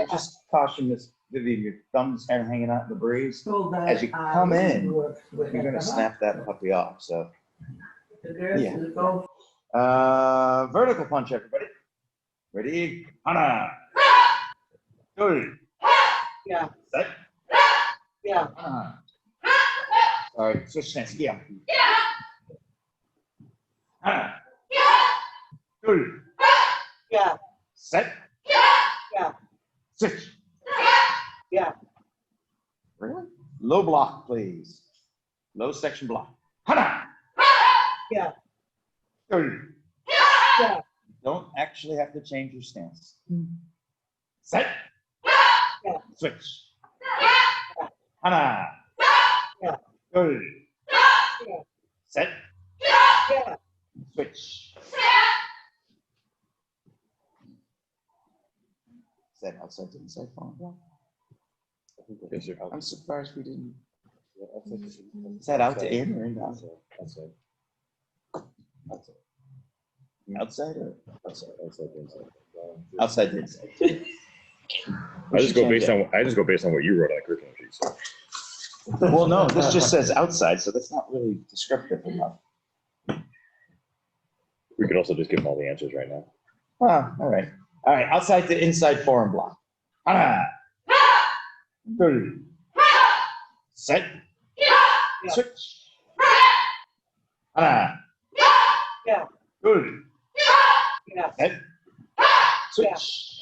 Just caution, Miss Vivien, your thumb's kind of hanging out in the breeze. As you come in, you're gonna snap that puppy off, so. Yeah. Vertical punch, everybody. Ready? Hana. Good. Yeah. Set. Yeah. Hana. All right, switch stance. Yeah. Hana. Good. Yeah. Set. Yeah. Switch. Yeah. Really? Low block, please. Low section block. Hana. Yeah. Good. Yeah. Don't actually have to change your stance. Set. Yeah. Switch. Hana. Yeah. Good. Yeah. Set. Yeah. Switch. Set outside to inside form block. I'm surprised we didn't. Is that out to in or in to out? Outside. Outside or Outside, inside. outside to inside? I just go based on what you wrote on the curriculum sheet. So. Well, no, this just says outside, so that's not really descriptive enough. We could also just give them all the answers right now. Ah, all right. All right, outside to inside foreign block. Ah. Good. Set. Switch. Ah. Yeah. Good. Yeah. Set. Switch.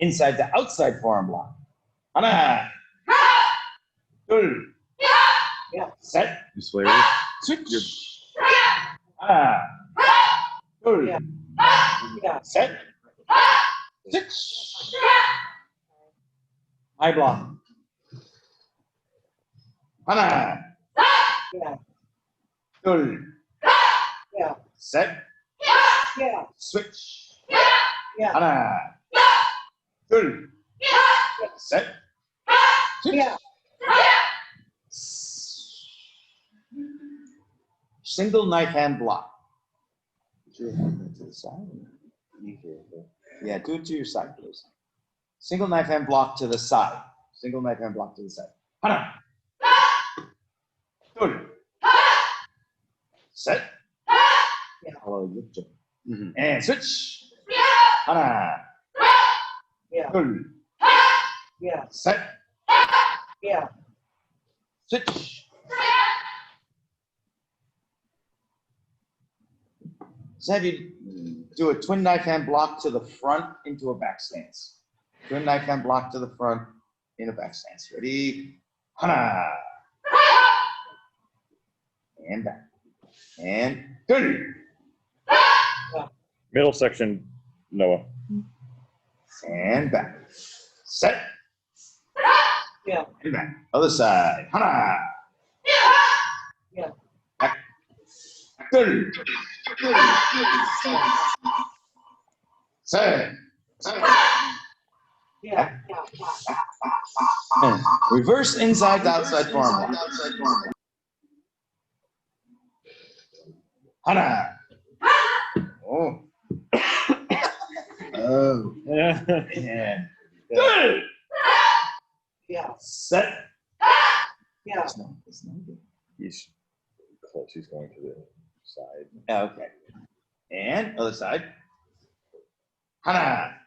Inside to outside foreign block. Ah. Good. Yeah. Set. Ms. Flavor? Switch. Ah. Good. Yeah. Yeah. Set. Switch. High block. Hana. Yeah. Good. Yeah. Set. Yeah. Switch. Yeah. Hana. Good. Set. Switch. Yeah. Single knife hand block. Put your hand to the side. Yeah, do it to your side, please. Single knife hand block to the side. Single knife hand block to the side. Hana. Good. Set. Hello, good job. And switch. Hana. Good. Set. Switch. So have you do a twin knife hand block to the front into a back stance. Twin knife hand block to the front in a back stance. Ready? Hana. And back. And good. Middle section, Noah. And back. Set. And back. Other side. Hana. Back. Good. Set. And reverse inside to outside form. Hana. Oh. Oh. And good. Set. It's not good. He's close. He's going to the side. Okay. And other side. Hana.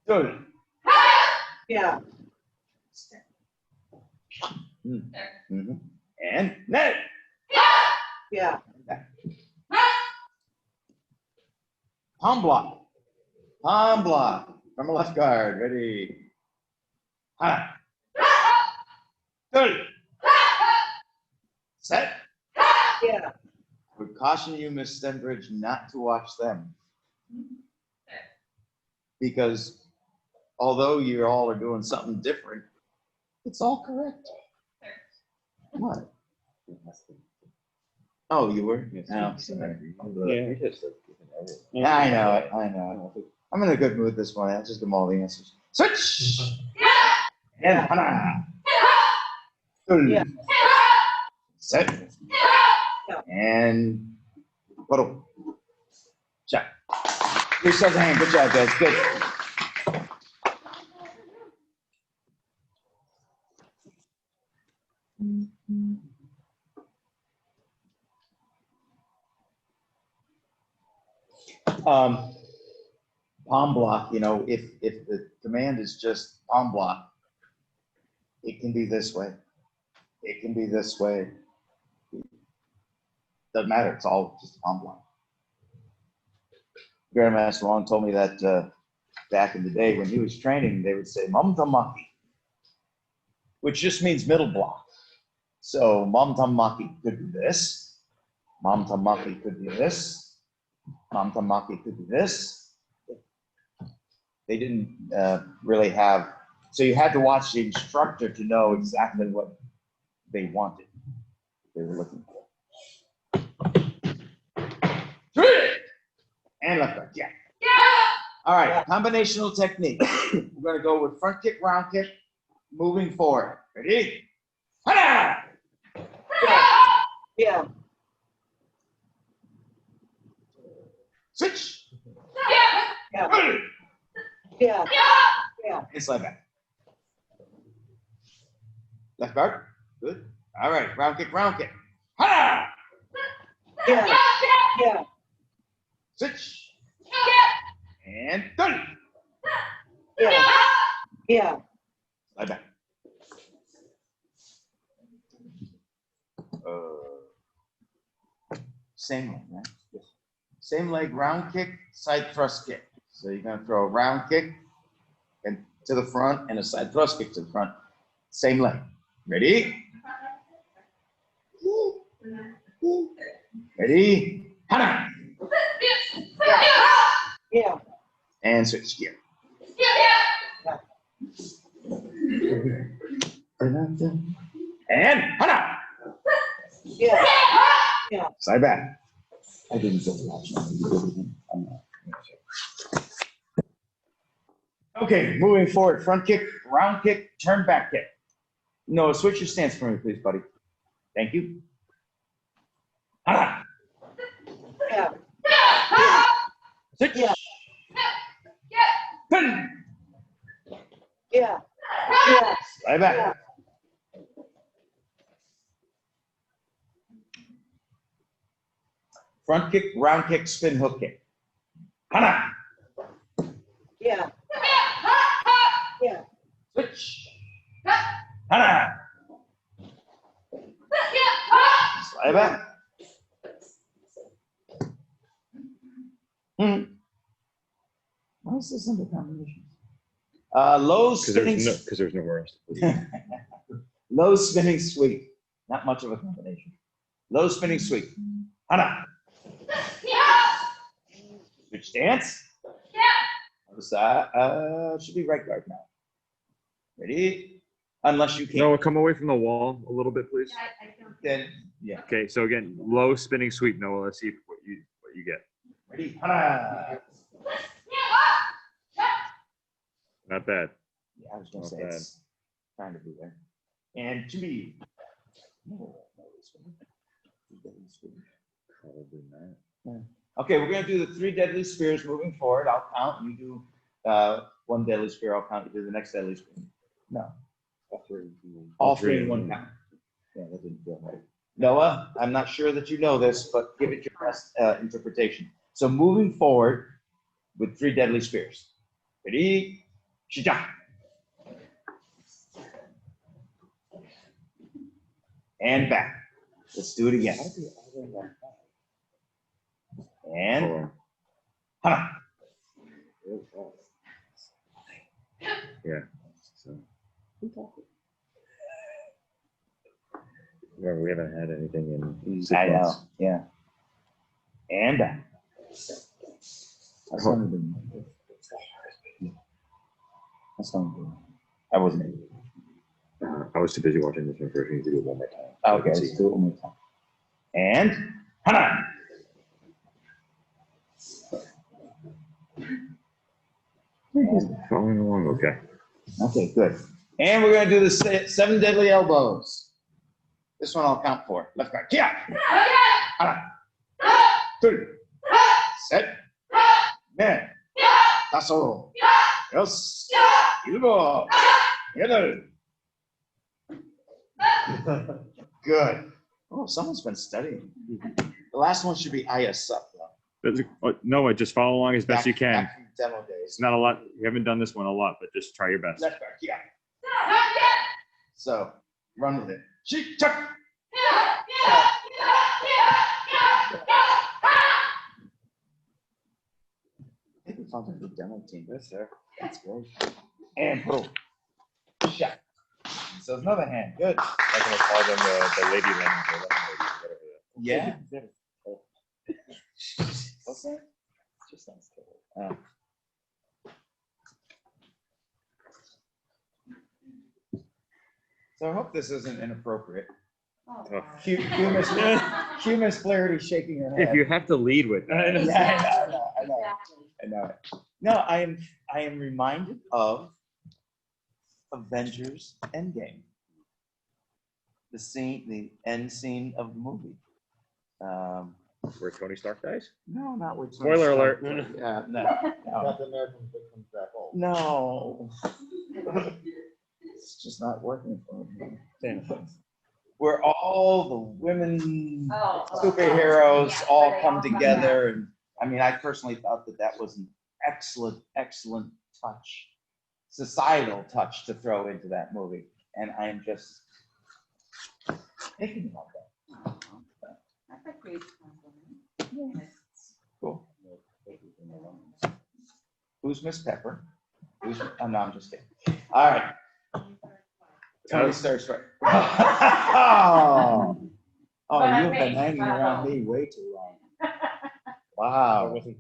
Good. And net. Palm block. Palm block. From the left guard. Ready. Hana. Good. Set. I would caution you, Miss Stembridge, not to watch them. Because although you all are doing something different, it's all correct. What? Oh, you were? No, sorry. Yeah, I know it. I know it. I'm in a good mood this morning. I'll just give them all the answers. Switch! And hana. Good. Set. And photo. Check. Give yourselves a hand. Good job, guys. Good. Palm block, you know, if the command is just palm block, it can be this way. It can be this way. Doesn't matter. It's all just palm block. Grandmaster Long told me that back in the day when he was training, they would say mamtamaki, which just means middle block. So mamtamaki could be this. Mamtamaki could be this. Mamtamaki could be this. They didn't really have, so you had to watch the instructor to know exactly what they wanted, they were looking for. And left guard, yeah. All right, combinational technique. We're gonna go with front kick, round kick, moving forward. Ready? Hana! Switch! And slide back. Left guard. Good. All right. Round kick, round kick. Ha! Switch. And done. Slide back. Same leg, right? Yes. Same leg, round kick, side thrust kick. So you're going to throw a round kick and to the front and a side thrust kick to the front. Same leg. Ready? Ready? Hana! And switch gear. And Hana! Side back. I didn't get the option. Okay, moving forward. Front kick, round kick, turn back kick. Noah, switch your stance for me, please, buddy. Thank you. Hana. Switch. Yeah. Pin. Yeah. Yeah. Slide back. Front kick, round kick, spin, hook kick. Hana. Yeah. Yeah. Switch. Hana. Slide back. Why is this under combinations? Low spinning. Because there's nowhere else to put it. Low spinning sweep. Not much of a combination. Low spinning sweep. Hana. Switch stance. Other side. Should be right guard now. Ready? Unless you can't. Noah, come away from the wall a little bit, please. Then yeah. Okay, so again, low spinning sweep, Noah. Let's see what you get. Ready? Hana. Not bad. Yeah, I was gonna Not say bad. it's trying to be there. And to be. Probably not. Okay, we're gonna do the 3 deadly spears moving forward. I'll count. You do 1 deadly spear. I'll count. You do the next deadly spear. No. All three in one count. Yeah, that didn't feel right. Noah, I'm not sure that you know this, but give it your best interpretation. So moving forward with 3 deadly spears. Ready? Shija. And back. Let's do it again. And Hana. Yeah. So. Remember, we haven't had anything in 6 I know. months. Yeah. And back. That's not even. That's not good. I wasn't able. I was too busy watching this one first. We need to do it one more time. So I Okay, can let's see. do it one more time. And Hana. Following along, okay. Okay, good. And we're gonna do the 7 deadly elbows. This one I'll count for. Left guard. Kia. Hana. 3. Set. Man. Tasso. Yes. Ilbo. Yedel. Good. Oh, someone's been studying. The last one should be IS up though. Noah, just follow along as best you can. Back from demo days. It's not a lot. You haven't done this one a lot, but just try your best. Left guard. Yeah. So run with it. Sheep chuck. I think we found a good demo team. Yes, sir. That's great. And boom. Shot. So it's another hand. Good. I'm gonna call them the lady lemons or lemon ladies, whatever. Yeah. What's that? Just sounds cool. So I hope this isn't inappropriate. Hugh Miss Flaherty shaking her head. If you have to lead with that. Yeah, I know it. No, I am reminded of Avengers Endgame. The end scene of the movie. Where Tony Stark dies? No, not with. Spoiler alert. Yeah, no. Captain America comes back home. No. It's just not working for me. Where all the women superheroes all come together, and I mean, I personally thought that was an excellent touch, societal touch to throw into that movie, and I am just thinking about that. That's a great compliment. Cool. Who's Miss Pepper? Oh, no, I'm just kidding. All right. Tony starts right. Oh, you've been hanging around me way too long. Wow. That was good.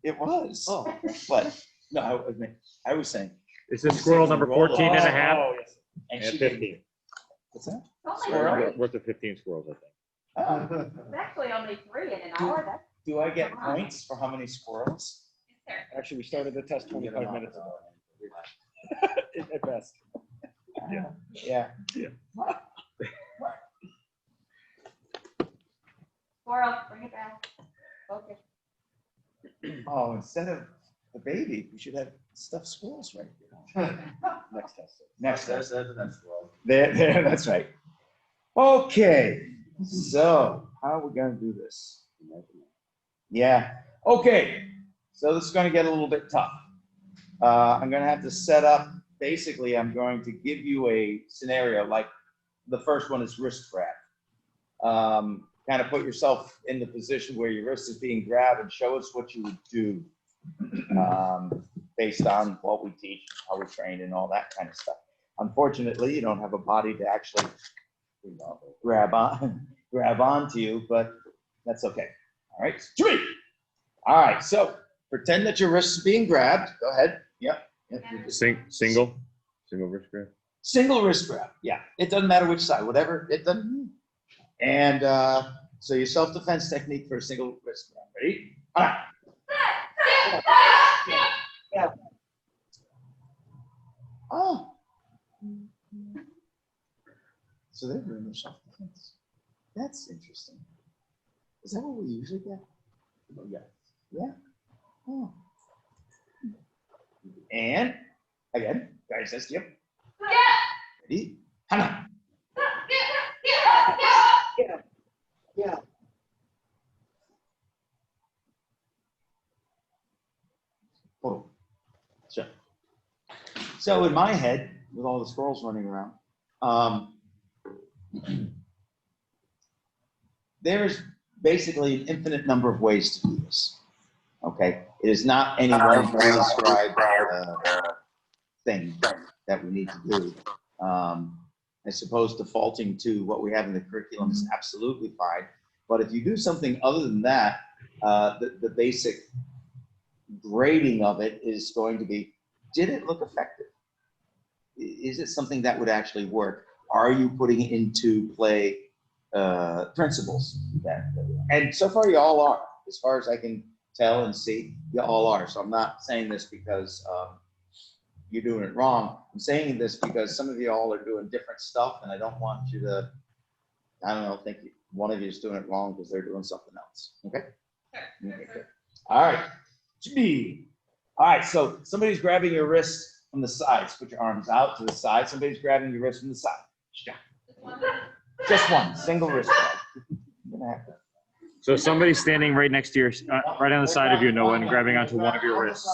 It was. Oh, but no, I was saying. Is this squirrel number 14 and a half? And And she 15. gave- What's that? Only Worth of 15 squirrels, I think. Oh, It's actually only 3 in an hour. That's do I get points for how many squirrels? Actually, we started the test 25 minutes ago. At best. Yeah. squirrel. Bring it back. Okay. Oh, instead of the baby, we should have stuffed squirrels right here. Next test. Next That's the next one. There, that's right. Okay, so how are we gonna do this? Yeah, okay, so this is gonna get a little bit tough. I'm gonna have to set up, basically, I'm going to give you a scenario, like the first one is wrist grab. Kind of put yourself in the position where your wrist is being grabbed and show us what you would do based on what we teach, how we train, and all that kind of stuff. Unfortunately, you don't have a body to actually grab onto you, but that's okay. All right, three. All right, so pretend that your wrist is being grabbed. Go ahead. Yep. Single wrist grab. Single wrist grab. Yeah, it doesn't matter which side, whatever it doesn't. And so your self-defense technique for a single wrist grab. Ready? All right. Yeah. Oh. So they're doing their self-defense. That's interesting. Is that what we usually get? Oh, yeah. Yeah. Oh. And again, guys, that's yep. Ready? Hana. Yeah. Oh. Sure. So in my head, with all the squirrels running around, there's basically an infinite number of ways to do this. Okay, it is not any one prescribed thing that we need to do. I suppose defaulting to what we have in the curriculum is absolutely fine. But if you do something other than that, the basic grading of it is going to be, did it look effective? Is it something that would actually work? Are you putting into play principles? And so far you all are, as far as I can tell and see, you all are. So I'm not saying this because you're doing it wrong. I'm saying this because some of you all are doing different stuff, and I don't want you to, I don't know, think one of you is doing it wrong because they're doing something else. Okay? Okay, good. All right. All right, so somebody's grabbing your wrist from the sides. Put your arms out to the side. Somebody's grabbing your wrist from the side. Just one, single wrist grab. So somebody's standing right next to your, right on the side of you, Noah, and grabbing onto one of your wrists.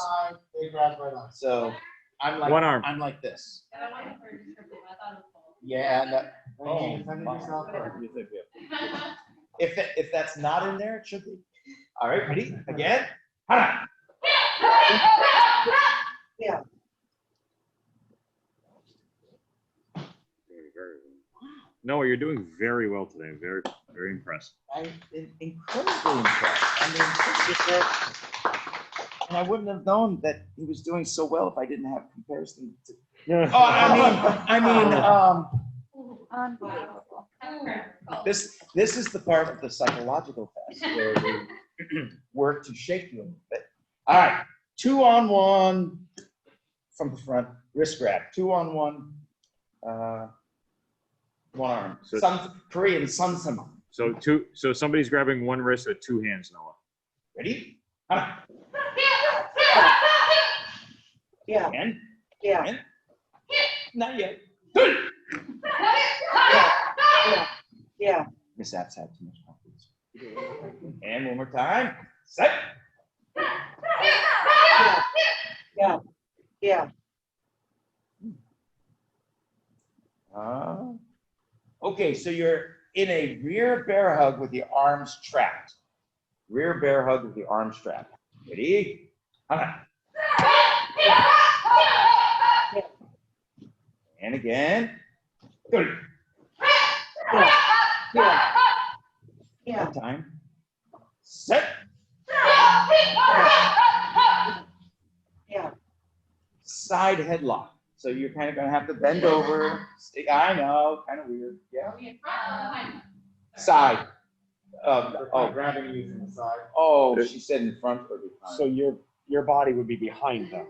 They grab right on. So I'm like, One arm. I'm like this. I wanted for a descriptive, I thought it was Yeah. And, Oh, defending yourself. if that's not in there, it should be. All right, ready? Again. Hana. Yeah. Noah, you're doing very well today. Very, very impressed. I'm incredibly impressed. I mean, and I wouldn't have known that he was doing so well if I didn't have comparison to. Oh, Unbelievable. This is the part of the psychological test where we work to shake you a little bit. All right, 2-on-1 from the front, wrist grab. 2-on-1, one arm. So- Korean sun sama. So somebody's grabbing one wrist with two hands, Noah. Ready? Yeah. And Yeah. and not yet. Yeah. Miss Apps had too much confidence. And one more time. Set. Yeah. Yeah. Okay, so you're in a rear bear hug with your arms trapped. Rear bear hug with your arms trapped. Ready? And again. Good. Yeah. One time. Set. Yeah. Side headlock. So you're kind of going to have to bend over. I know, kind of weird. Yeah. Side. Grabbing you from the side. Oh, she said in front or behind. So your body would be behind them.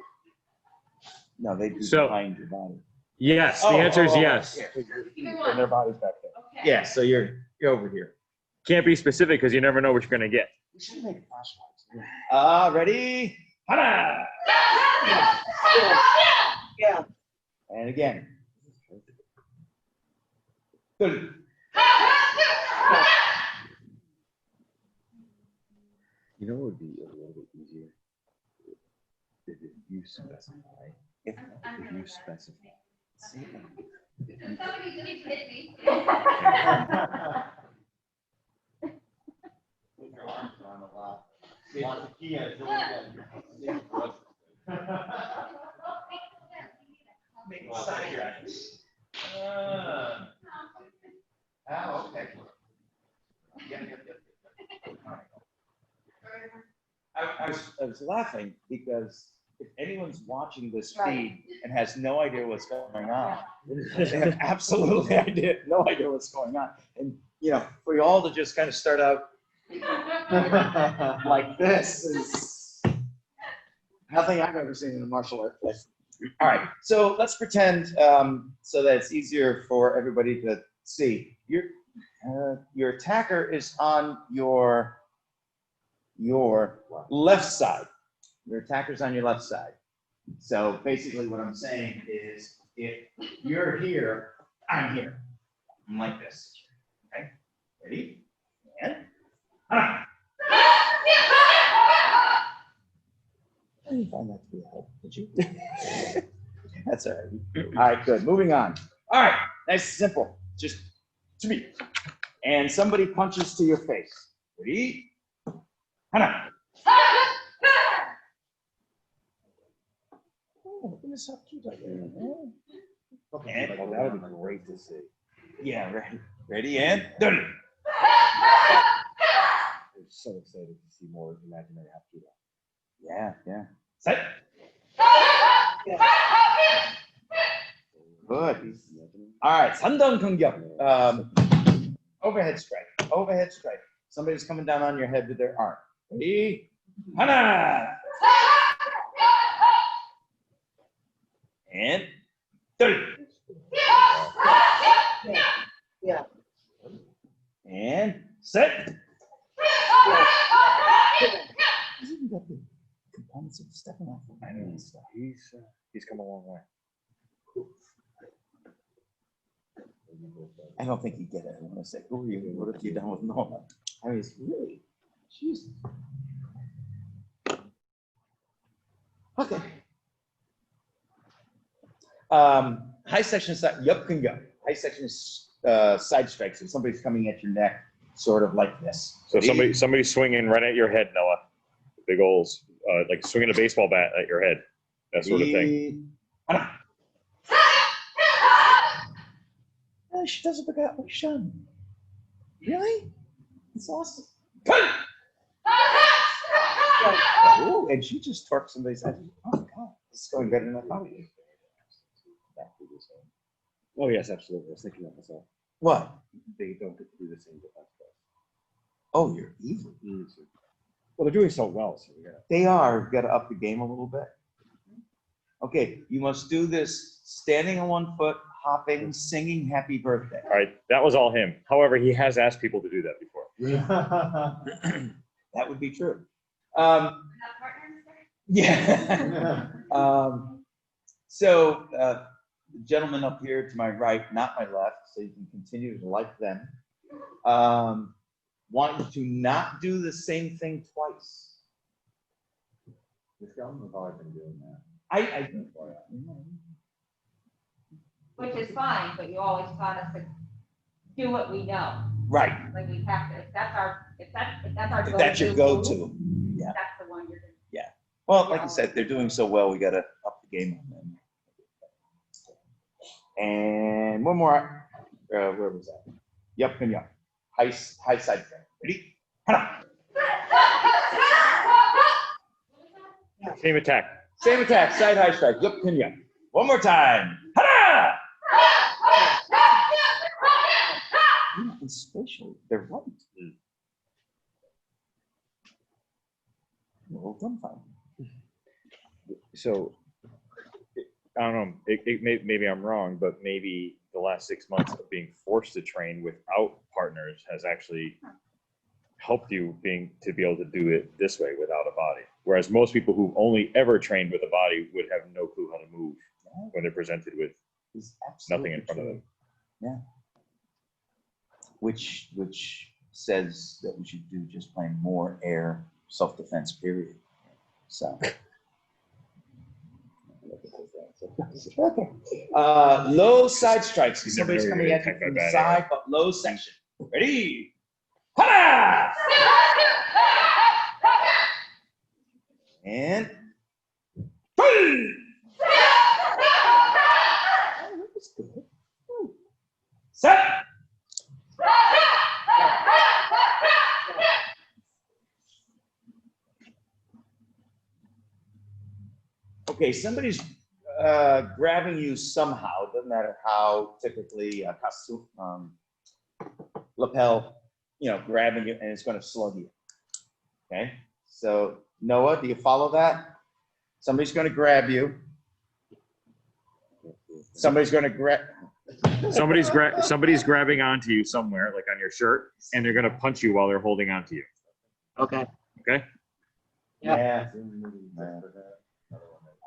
No, they'd be So- behind your body. Yes, the answer is yes. And their body's back there. Yeah, so you're over here. Can't be specific because you never know what you're gonna get. We should make flashlights. Ready? Hana! Yeah. And again. Good. You know what would be a little bit easier? If you specify. If you specify. Say it like, if you- Somebody just hit me. Put your arms around a lot. Want the key and fill it in. Make side eyes. Oh, okay. Yep. I was laughing because if anyone's watching this feed and has no idea what's going on, they have absolutely no idea what's going on. And, you know, for you all to just kind of start out like this is nothing I've ever seen in a martial art place. All right, so let's pretend so that it's easier for everybody to see. Your attacker is on your left side. Your attacker's on your left side. So basically what I'm saying is if you're here, I'm here. I'm like this. Okay? Ready? And I didn't find that to be a help, did you? That's all right. All right, good. Moving on. All right, nice and simple. Just to me. And somebody punches to your face. Ready? Hana. Oh, look at this how cute I am. Okay. Oh, that would be great to see. Yeah, right. Ready and done. I'm so excited to see more imaginary Hapkido. Yeah. Set. Good. All right, Sandong Kungyuk. Overhead strike. Overhead strike. Somebody's coming down on your head with their arm. Ready? Hana. And 30. Yeah. And set. Isn't that the components of stepping off the ladder and stuff? He's come a long way. I don't think you get it. I want to say, who are you? What have you done with Noah? I mean, it's really, jeez. Okay. High section side, yup can go. High section is side strikes. So somebody's coming at your neck, sort of like this. So somebody's swinging right at your head, Noah. Big old, like swinging a baseball bat at your head, that sort of thing. She doesn't pick out my son. Really? It's awesome. Ooh, and she just torqued somebody's head. Oh God, it's going better than I thought it would. Oh, yes, absolutely. I was thinking that myself. What? They don't get to do the same defense. Oh, you're evil. Well, they're doing so well, so we gotta. They are. We've got to up the game a little bit. Okay, you must do this standing on one foot, hopping, singing happy birthday. All right, that was all him. However, he has asked people to do that before. That would be true. So the gentleman up here to my right, not my left, so you can continue to like them. Want you to not do the same thing twice. This gum has always been doing that. Which is fine, but you always taught us to do what we know. Right. Like we have to, if that's our go-to. That's your go-to. Yeah. That's the one you're gonna. Yeah. Well, like you said, they're doing so well, we gotta up the game on them. And one more. Where was that? Yup and yup. High side frame. Ready? Same attack. Same attack. Side high strike. Yup and yup. One more time. Hana! And spatially, they're right. Well done, fine. So, I don't know, maybe I'm wrong, but maybe the last 6 months of being forced to train without partners has actually helped you to be able to do it this way without a body. Whereas most people who've only ever trained with a body would have no clue how to move when they're presented with nothing in front of them. Yeah. Which says that we should do just plain more air self-defense, period. So. Okay. Low side strikes. You never Somebody's know coming you're at you gonna get from the attacked by side, but low section. Ready? Ha! And set. Okay, somebody's grabbing you somehow. Doesn't matter how. Typically, lapel, grabbing you, and it's going to slug you. Okay. So Noah, do you follow that? Somebody's going to grab you. Somebody's going to grab. Somebody's grabbing onto you somewhere, like on your shirt, and they're gonna punch you while they're holding onto you. Okay. Okay. Yeah.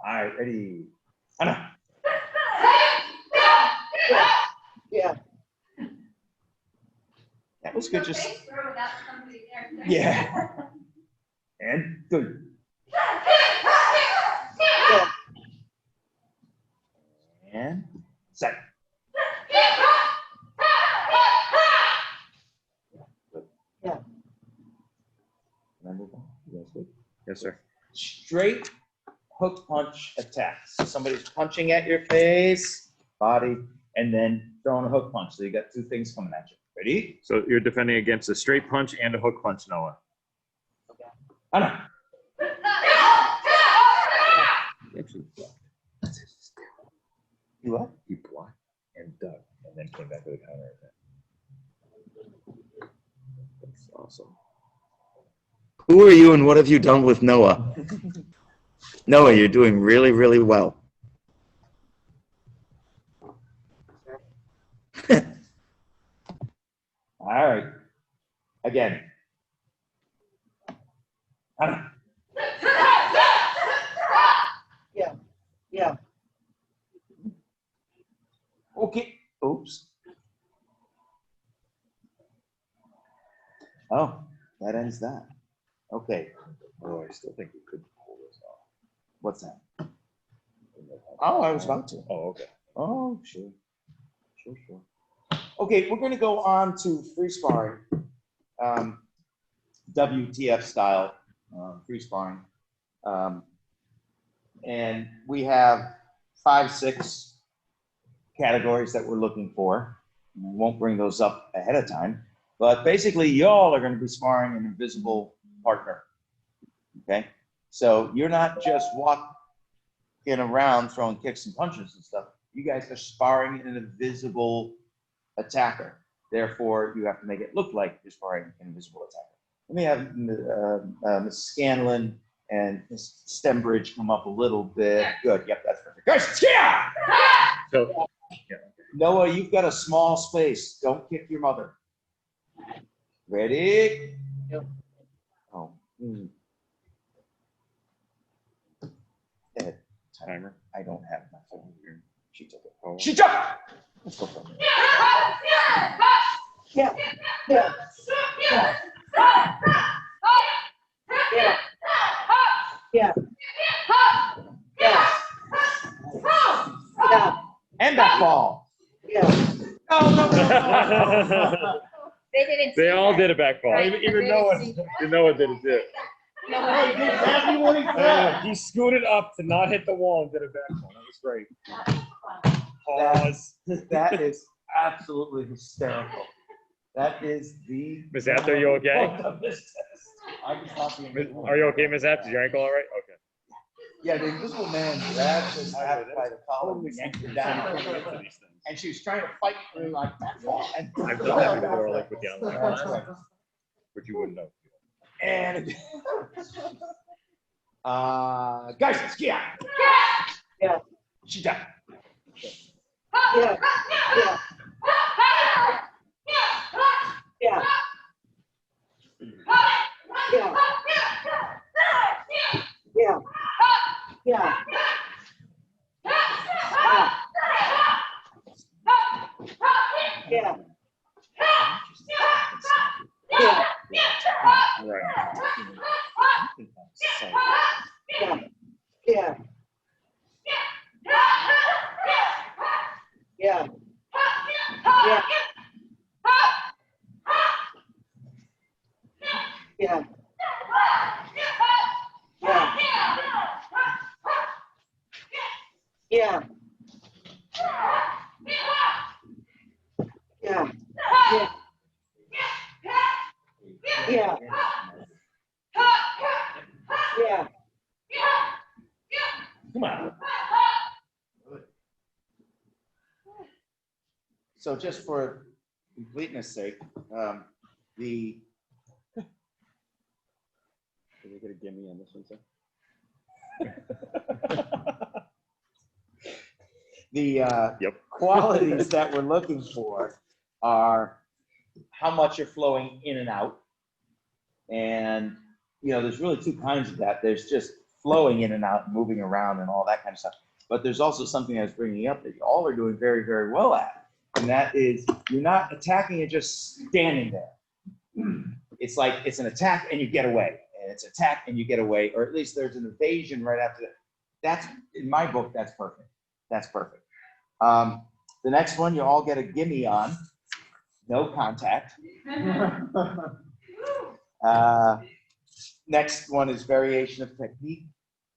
All right, ready. Anna. Yeah. That was good. Just Throw without somebody there. yeah. And good. And set. Yeah. Remember that? You guys good? Yes, sir. Straight hook punch attacks. So somebody's punching at your face, body, and then throwing a hook punch. So you got two things coming at you. Ready? So you're defending against a straight punch and a hook punch, Noah. Anna. Actually, You what? he blocked and dug, and then came back with a counter attack. That's awesome. Who are you and what have you done with Noah? Noah, you're doing really, really well. All right. Again. Anna. Yeah. Yeah. Okay. Oops. Oh, that ends that. Okay. Oh, I still think we could pull this off. What's that? Oh, I was about to. Oh, okay. Oh, sure. Sure. Okay, we're going to go on to free sparring, WTF style free sparring. And we have 5, 6 categories that we're looking for. We won't bring those up ahead of time, but basically y'all are going to be sparring an invisible partner. Okay, so you're not just walking around throwing kicks and punches and stuff. You guys are sparring an invisible attacker. Therefore, you have to make it look like you're sparring an invisible attacker. Let me have Ms. Scanlon and Ms. Stembridge come up a little bit. Good. Yep, that's perfect. Guys, yeah! So, Noah, you've got a small space. Don't kick your mother. Ready? Yep. Oh. Timer. I don't have my phone here. She took it. Oh. She took it! Let's go for it. Yeah. Yeah. Yeah. Yeah. Yeah. Yeah. Yeah. And that ball. Yeah. Oh, no. They didn't. they all did a back fall. Right, Even they Noah, didn't Noah did it too. He scooted up to not hit the wall and did a back fall. That was great. Pause. That is absolutely hysterical. That is the. Miss Apt, are you okay? of this test. I was not the invisible Are you okay, Miss Apt? Is your ankle all right? Okay. Yeah, the invisible man grabbed his Apt by the collar and yanked her down. And she was trying to fight for him like that. And I've done that before, like with the online That's right. class, but you wouldn't know. And guys, yeah. Yeah. She died. Yeah. Yeah. Yeah. Yeah. Yeah. Yeah. Yeah. Yeah. Right. Yeah. Yeah. Yeah. Yeah. Yeah. Yeah. Yeah. Yeah. Yeah. Yeah. Yeah. Come on. So just for completeness sake, the Can we get a gimme on this one, sir? the qualities that we're looking for are how much you're flowing in and out. And, you know, there's really two kinds of that. There's just flowing in and out, moving around and all that kind of stuff. But there's also something I was bringing up that you all are doing very, very well at. And that is you're not attacking and just standing there. It's like it's an attack and you get away. And it's attack and you get away. Or at least there's an evasion right after that. That's, in my book, that's perfect. That's perfect. The next one, you all get a gimme on. No contact. Next one is variation of technique.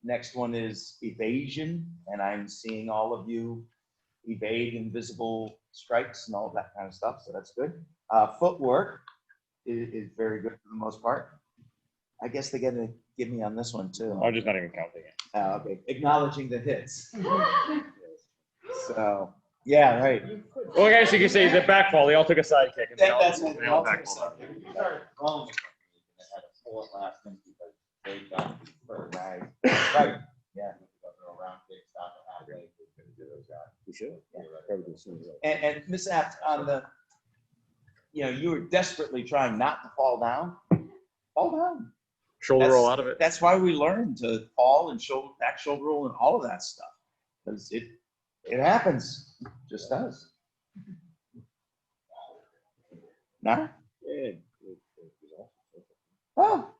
Next one is evasion. And I'm seeing all of you evade invisible strikes and all of that kind of stuff. So that's good. Footwork is very good for the most part. I guess they get a gimme on this one too. I'm just not even counting it. Okay. Acknowledging the hits. So, yeah, right. Well, I guess you could say the back fall. They all took a side kick. And That's they all back fall. Right. Right. Yeah. We should. And Miss Apt, on the, you know, you were desperately trying not to fall down. Fall down. Shoulder roll out of it. That's why we learned to fall and back shoulder roll and all of that stuff. Because it happens. Just does. Nah? Oh.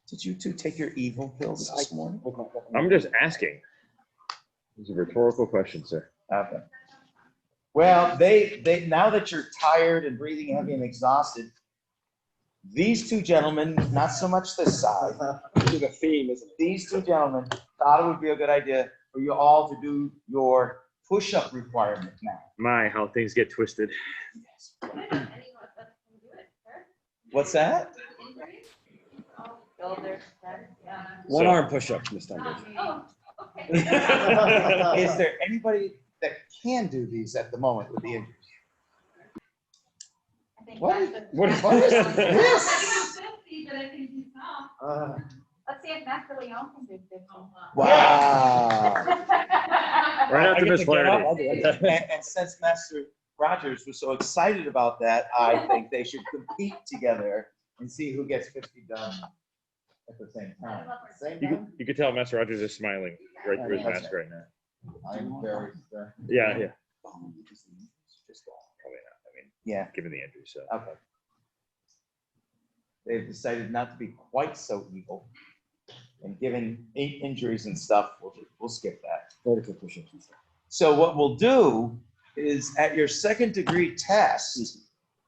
Did you two take your evil pills this morning? I'm just asking. It's a rhetorical question, sir. Okay. Well, they now that you're tired and breathing heavy and exhausted, these two gentlemen, not so much this side, The theme is these two gentlemen thought it would be a good idea for you all to do your push-up requirement now. My, how things get twisted. What's that? one arm push-up, Miss Stembridge. Oh, okay. Is there anybody that can do these at the moment with the injuries? I think What? that's the- What is this? But I think he's not. Let's see if Master Leon can do 50. Wow. Right after Miss Flaherty. And since Master Rogers was so excited about that, I think they should compete together and see who gets 50 done at the same time. You could tell Master Rogers is smiling right through his mask right now. I'm very. Yeah, yeah. Probably not. I mean, Yeah. given the injury, so. Okay. They've decided not to be quite so evil. And given 8 injuries and stuff, we'll skip that. Vertical push-ups and stuff. So what we'll do is at your second degree test,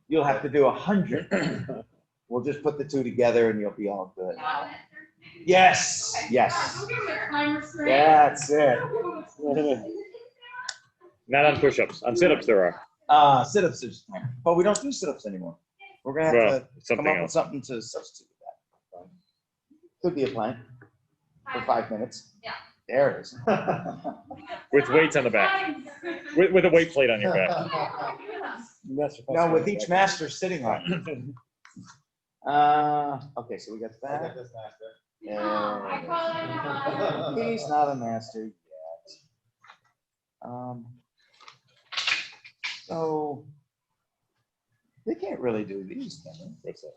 you'll have to do 100. We'll just put the two together and you'll be all good. Yes, yes. That's it. Not on push-ups. On sit-ups there are. Sit-ups, but we don't do sit-ups anymore. We're gonna have Well, to something come up with else. something to substitute that. Could be a plank for 5 minutes. Yeah. There it is. With weights on the back. With a weight plate on your back. No, with each master sitting on it. Okay, so we got that. He's not a master yet. So They can't really do these, can they? What's that?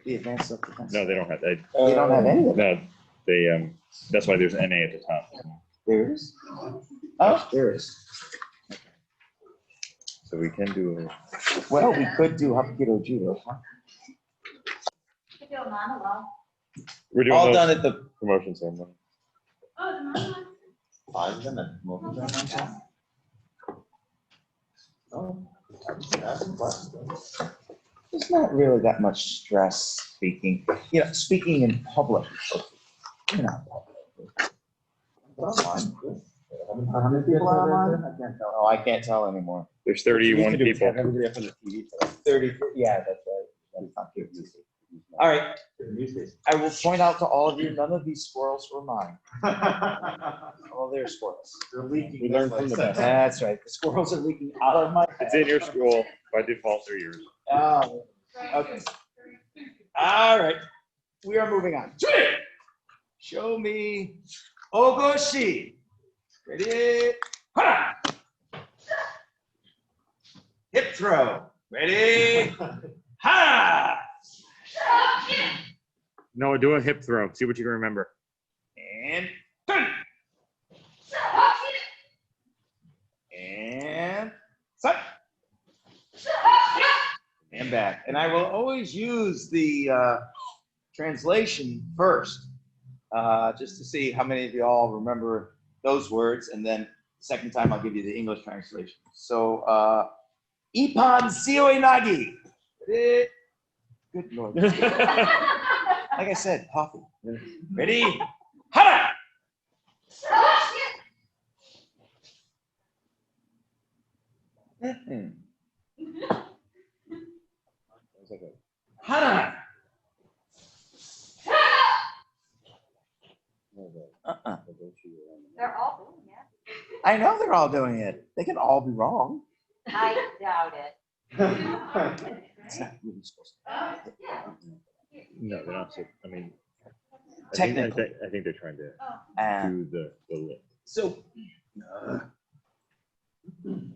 The advanced self-defense. No, they don't have that. They don't have any of it. No, they, that's why there's NA at the top. There is? Oh, there is. So we can do, Well, we could do Hapkido Judo. Huh? Could do a monologue. we're doing All those done at the promotion ceremony. Oh, the monologue. 5 of them at Movement. Oh, there's not really that much stress speaking, speaking in public. You're not public. That's fine. How many people are online? I can't tell. Oh, I can't tell anymore. There's 31 people. 30, yeah, that's right. That's not good. All right. I will point out to all of you, none of these squirrels were mine. All they're squirrels. They're leaking. We learned from the best. That's right. The squirrels are leaking out of my It's in your school. By default, they're yours. Oh, okay. All right. We are moving on. Show me Ogoshi. Ready? Ha! Hip throw. Ready? Ha! Noah, do a hip throw. See what you can remember. And turn. And set. And back. And I will always use the translation first, just to see how many of you all remember those words. And then the second time I'll give you the English translation. So, Ipan Sioinagi. Good Lord. Like I said, coffee. Ready? Hara! Hara! They're all doing it. I know they're all doing it. They can all be wrong. I doubt it. It's not really supposed to. No, they're not. I mean, Technically. I think they're trying to Uh, do the lift. So,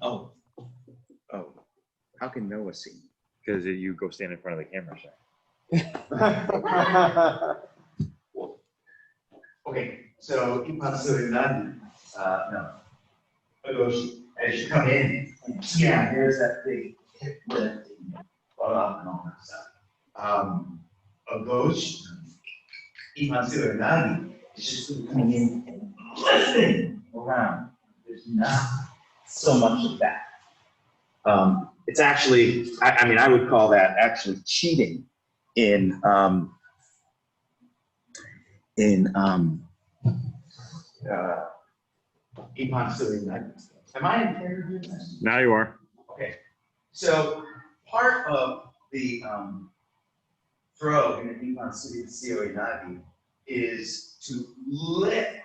oh, how can Noah see? Because you go stand in front of the camera, sir. Okay, so Ipan no. Ogoshi, as you come in, yeah, there's that big hip lift and all that stuff. Ogoshi, Ipan is just coming in and lifting around. There's not so much of that. It's actually, I mean, I would call that actually cheating in Ipan Suriname. Am I in character doing this? Now you are. Okay. So part of the throw in the Ipan Suriname is to lift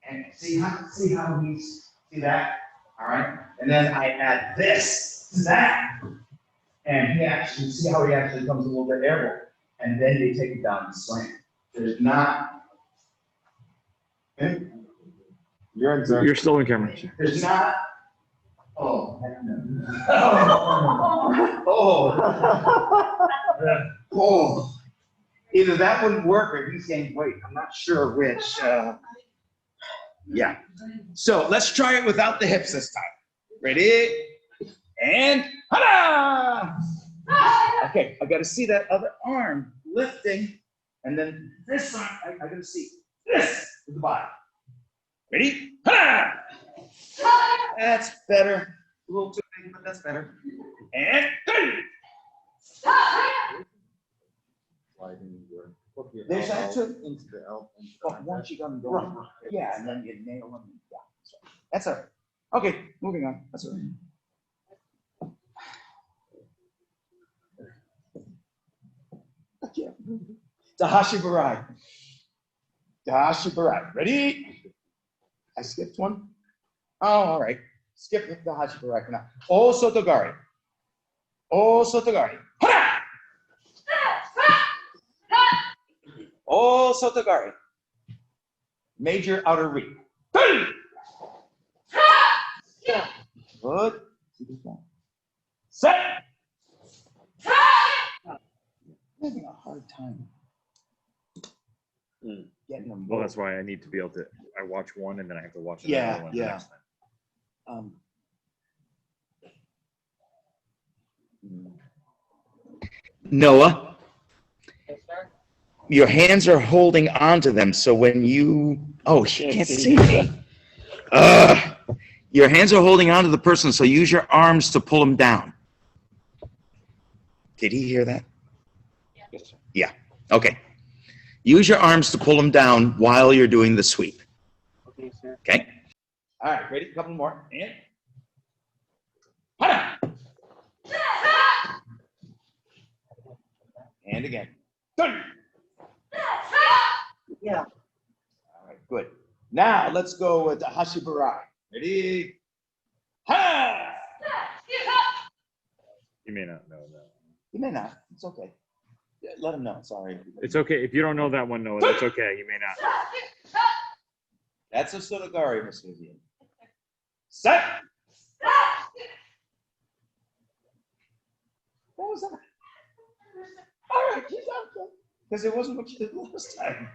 and see how we see that. All right. And then I add this to that. And he actually, see how he actually comes a little bit airborne. And then you take it down and slam. There's not. You're still in camera. Sir. There's not. Oh, heck no. Oh. Oh. Either that wouldn't work or he's saying, wait, I'm not sure which. Yeah. So let's try it without the hips this time. Ready? And hada! Okay, I gotta see that other arm lifting, and then this arm, I gotta see this with the body. Ready? Hada! That's better. A little too big, but that's better. And there's actually into the elbow. But once you got them going, yeah, and then you nail them. Yeah, that's all right. Okay, moving on. That's all right. Dahashi Barai. Dahashi Barai. Ready? I skipped one. Oh, all right. Skip the Dahashi Barai for now. O Sotogari. O Sotogari. Hara! O Sotogari. Major outer reach. Good. Set. having a hard time getting them Well, both. that's why I need to be able to, I watch one and then I have to watch Yeah, another one the yeah. next time. Noah, Yes, sir. your hands are holding onto them, so when you, oh, she can't see me. Your hands are holding onto the person, so use your arms to pull them down. Did he hear that? Yes, sir. Yeah, okay. Use your arms to pull them down while you're doing the sweep, Okay, sir. okay? All right, ready? A couple more. And. Hana! And again. Done. Yeah. All right, good. Now let's go with the Hashibarai. Ready? Ha! You may not know that. You may not. It's okay. Yeah, let him know. It's all right. It's okay. If you don't know that one, Noah, that's okay. You may not. That's a Sotogari, Miss Vivien. Set! What was that? All right, she's out there. Because it wasn't what you did last time.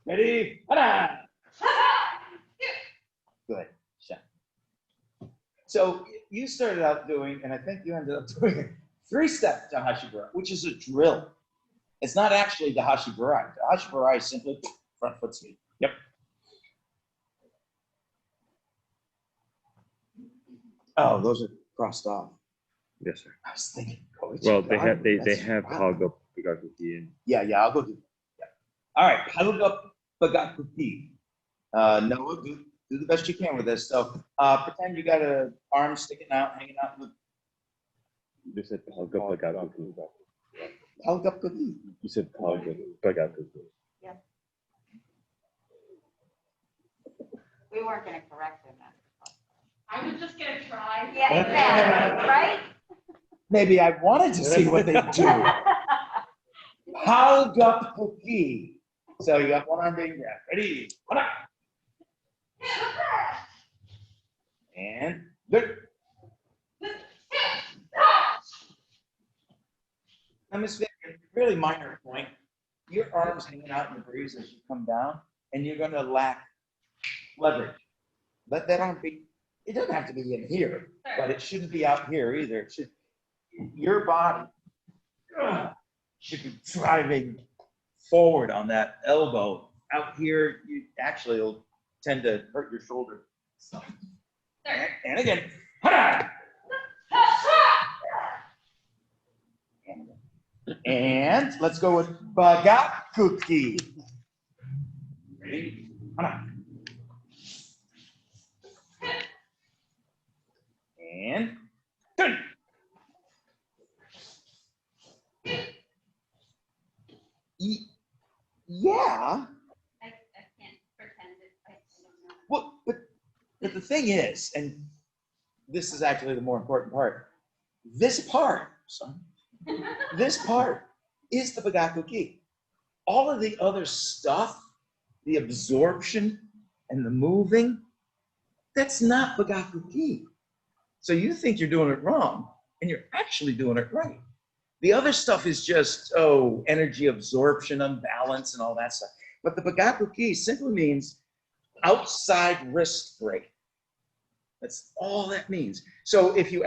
Ready? Hana! Good. Shot. So you started out doing, and I think you ended up doing a 3-step Hashibara, which is a drill. It's not actually the Hashibara. The Hashibara is simply front foot sweep. Yep. Oh, those are crossed off. Yes, sir. I was thinking, Coach. Well, they have that's wow. Haga Bagakuki in. Yeah, I'll go do that. Yeah. All right, Haluga Bagakuki. Noah, do the best you can with this. So pretend you got a arm sticking out, hanging out in the You said Haga Bagakuki. Haluga Bagakuki. You said Haga Bagakuki. We weren't gonna correct him. I was just gonna try. Yeah, exactly, right? Maybe I wanted to see what they do. Haluga Bagakuki. So you got one arm being grabbed. Ready? One up. And good. Now, Miss Vivien, really minor point. Your arms hanging out in the breeze as you come down, and you're going to lack leverage. Let that arm be. It doesn't have to be in here, but it shouldn't be out here either. It should. Your body should be driving forward on that elbow. Out here, you actually will tend to hurt your shoulder. So. And again. And let's go with Bagakuki. Ready? And turn. Yeah. I can't pretend it. I don't know. Well, but the thing is, and this is actually the more important part, this part, son, this part is the Bagakuki. All of the other stuff, the absorption and the moving, that's not Bagakuki. So you think you're doing it wrong, and you're actually doing it right. The other stuff is just, energy absorption, unbalance, and all that stuff. But the Bagakuki simply means outside wrist break. That's all that means. So if you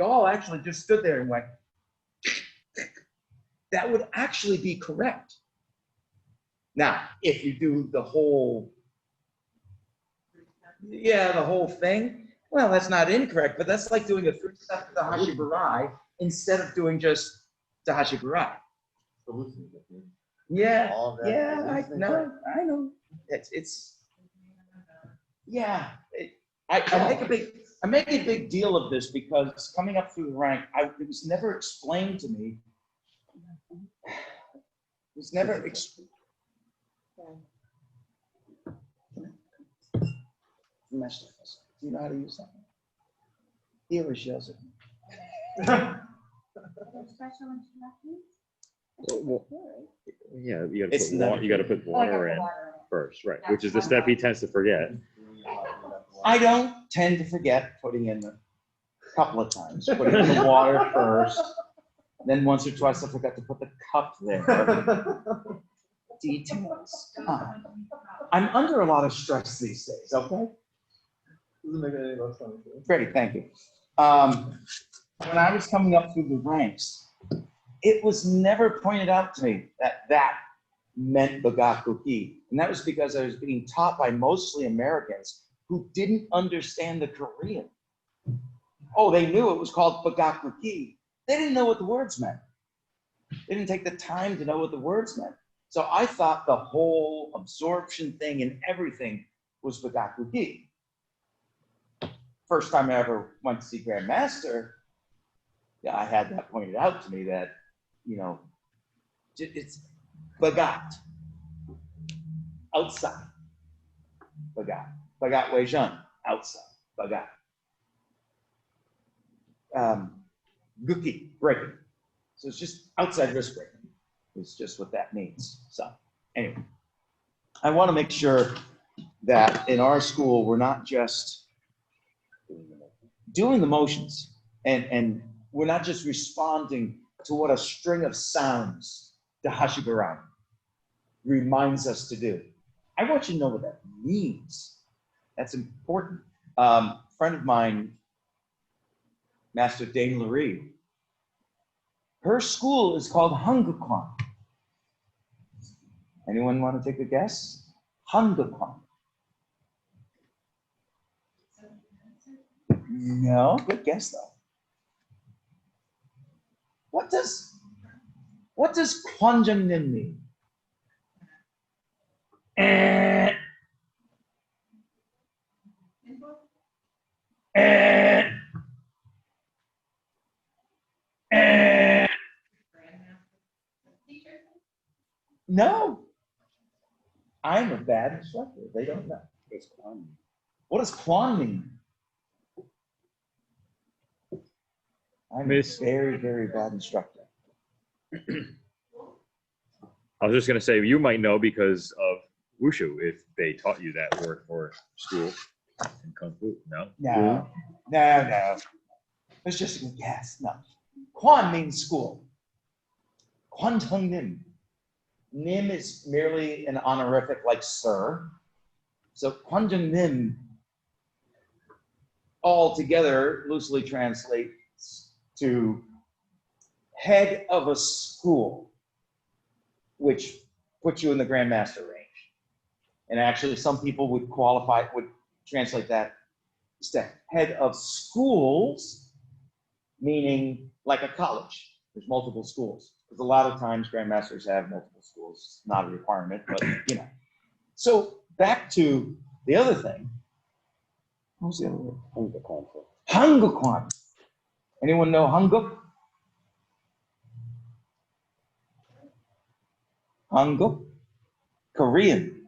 all actually just stood there and went, that would actually be correct. Now, if you do the whole thing, well, that's not incorrect, but that's like doing a 3-step to the Hashibarai instead of doing just the Hashibarai. Yeah, I know. I make a big deal of this because coming up through the rank, it was never explained to me. It was never explained. Do you know how to use that? He always yells at me. Special instructions? Well, yeah, you It's gotta never- put water in first, right? Which is the step he tends to forget. I don't tend to forget putting in a couple of times, putting in the water first, Then once or twice I forgot to put the cup there. Details. Come on. I'm under a lot of stress these days, okay? Doesn't make any less sense. Freddie, thank you. When I was coming up through the ranks, it was never pointed out to me that that meant bagakuki. And that was because I was being taught by mostly Americans who didn't understand the Korean. Oh, they knew it was called bagakuki. They didn't know what the words meant. They didn't take the time to know what the words meant. So I thought the whole absorption thing and everything was bagakuki. First time I ever went to see Grandmaster, yeah, I had that pointed out to me that, you know, it's bagat, outside, bagat, bagat weijan, outside, bagat. Guki, breaking. So it's just outside risk breaking. It's just what that means. So anyway, I want to make sure that in our school, we're not just doing the motions and we're not just responding to what a string of sounds the Hashigaran reminds us to do. I want you to know what that means. That's important. Friend of mine, Master Dane Lurie, her school is called Hangukwan. Anyone want to take a guess? Hangukwan. No, good guess though. What does Kwanjangnim mean? No. I'm a bad instructor. They don't know. It's Kwan. What does Kwan mean? I'm Miss- a very, very bad instructor. I was just gonna say, you might know because of wushu, if they taught you that word for school in Kung Fu, no? No. It's just a guess. No. Kwan means school. Kwantung Nim. Nim is merely an honorific like sir. So Kwantung Nim altogether loosely translates to head of a school, which puts you in the Grandmaster range. And actually some people would translate that as head of schools, meaning like a college. There's multiple schools. Because a lot of times Grandmasters have multiple schools. It's not a requirement, but you know. So back to the other thing. What was the other word? Hangukwan. Anyone know Hanguk? Hanguk? Korean.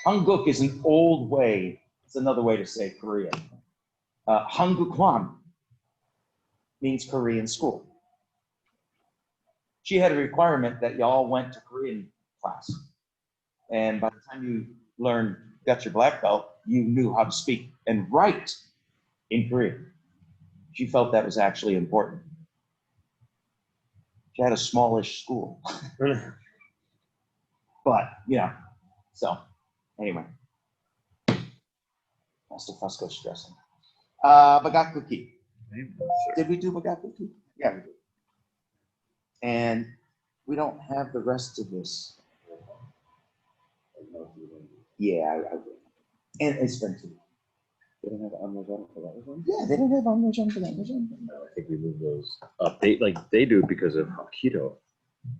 Hanguk is an old way. It's another way to say Korean. Hangukwan means Korean school. She had a requirement that y'all went to Korean class. And by the time you got your black belt, you knew how to speak and write in Korean. She felt that was actually important. She had a smallish school. But, yeah, so anyway. Master Fusco stressing. Bagakuki. Did we do Bagakuki? Yeah, we did. And we don't have the rest of this. Yeah, I will. And it's been too. They don't have Anmojan for that one? Yeah, they don't have Anmojan for that one. No, I think we moved those up. They do because of keto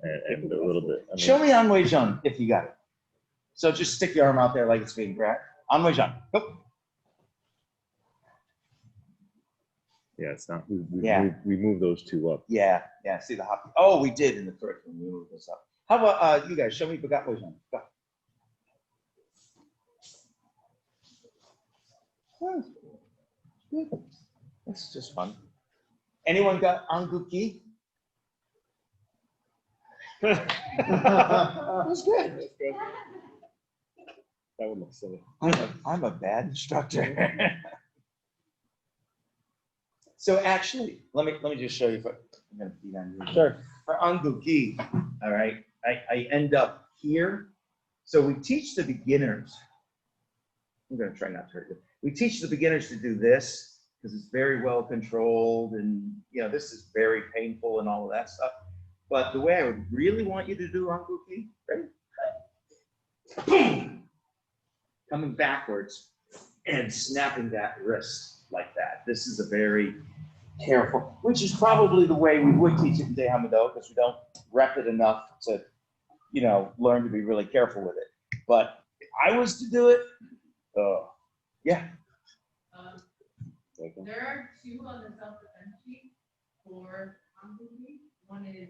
and a little bit. I mean, Show me Anmojan if you got it. So just stick your arm out there like it's being grabbed. Anmojan, go. yeah, it's not. Yeah. We moved those two up. Yeah, see the hockey. Oh, we did in the curriculum. We moved this up. How about you guys? Show me Bagat Mojan. Go. Good. That's just fun. Anyone got Anguki? That's good. That would look silly. I'm a bad instructor. So actually, let me just show you. I'm gonna feed on you. Sure. For Anguki, all right, I end up here. So we teach the beginners. I'm gonna try not to hurt you. We teach the beginners to do this because it's very well controlled, and you know this is very painful and all of that stuff. But the way I would really want you to do Anguki, ready? Boom! Coming backwards and snapping that wrist like that. This is a very careful, which is probably the way we would teach it in Dehamido because we don't rep it enough to, you know, learn to be really careful with it. But if I was to do it, yeah. There are two on the self-defense sheet for Anguki. One is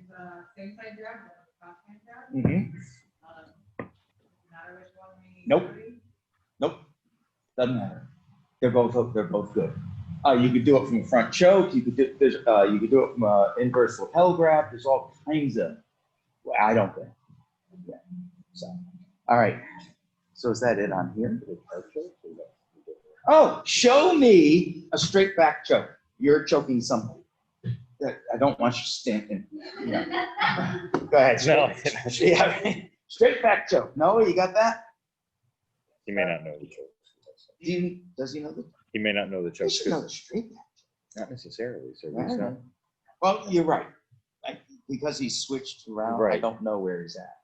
same side grab, one is top hand grab. Mm-hmm. Matter which one we Nope. Nope. Doesn't matter. They're both good. You could do it from a front choke. You could do it from an inverse lapel grab. There's all kinds of. Well, I don't think. Yeah. So, all right. So is that it on here? Oh, show me a straight back choke. You're choking something. I don't want you standing. You know. Go ahead. No. Yeah. Straight back choke. No, you got that? He may not know the choke. Does he know the? He may not know the choke. He should know the straight back. Not necessarily. So I he's know. not. Well, you're right. Because he switched around, I Right. don't know where he's at.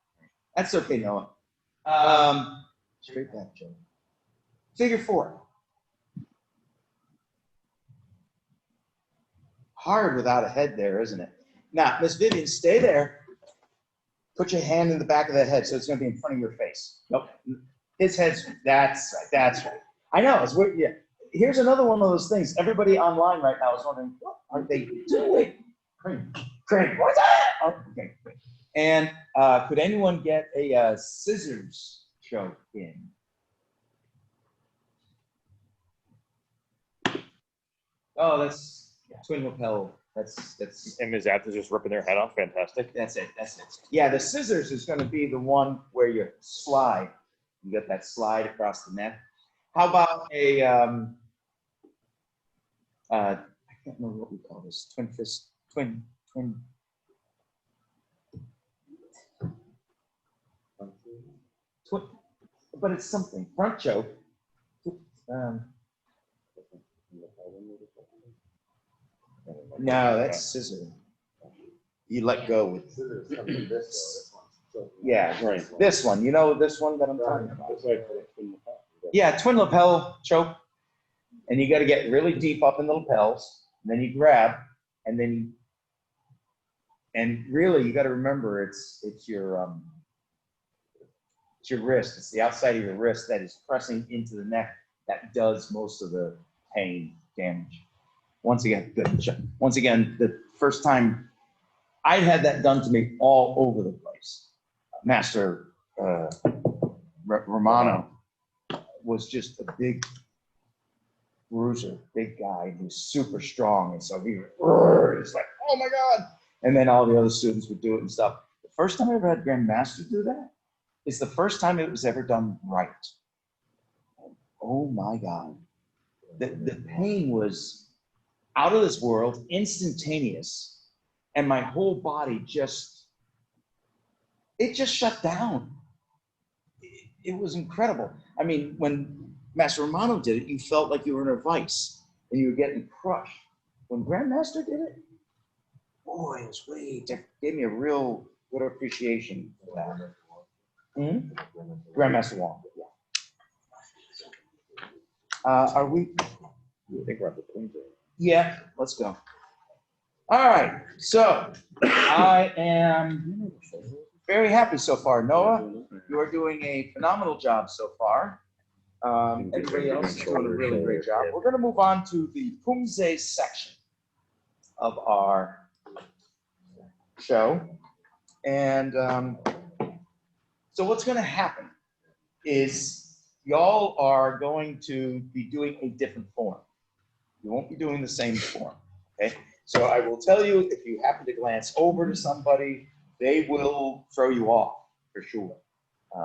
That's okay, Noah. Straight back choke. Figure 4. Hard without a head there, isn't it? Now, Miss Vivien, stay there. Put your hand in the back of the head so it's going to be in front of your face. Nope. His head's, that's right, that's right. I know, it's weird, yeah. Here's another one of those things. Everybody online right now is wondering, what are they doing? Crane, what's that? Oh, okay. And could anyone get a scissors choke in? Oh, that's twin lapel. That's. And Ms. Apt is just ripping their head off. Fantastic. That's it. That's it. Yeah, the scissors is going to be the one where you slide. You got that slide across the neck. How about a? I can't remember what we call this. Twin fist. Twin. But it's something. Front choke. No, that's scissor. You let go with. Yeah, right. This one. You know this one that I'm talking about. Yeah, twin lapel choke. And you got to get really deep up in the lapels. And then you grab, and then and really you got to remember it's your wrist. It's the outside of your wrist that is pressing into the neck that does most of the pain damage. Once again, good. Once again, the first time I had that done to me all over the place. Master Romano was just a big bruiser, big guy. He was super strong, and so he was like, "Oh my God!" And then all the other students would do it and stuff. The first time I ever had Grandmaster do that is the first time it was ever done right. Oh my God, the pain was out of this world, instantaneous, and my whole body just shut down. It was incredible. I mean, when Master Romano did it, you felt like you were in a vice and you were getting crushed. When Grandmaster did it, boy, it was way different. Gave me a real good appreciation for that. Grandmaster Wong, yeah. Are we? I think we're at the point there. Yeah, let's go. All right, so I am very happy so far. Noah, you are doing a phenomenal job so far. Everybody else is doing a really great job. We're going to move on to the Pumse section of our show. And so what's going to happen is y'all are going to be doing a different form. You won't be doing the same form, okay? So I will tell you, if you happen to glance over to somebody, they will throw you off for sure.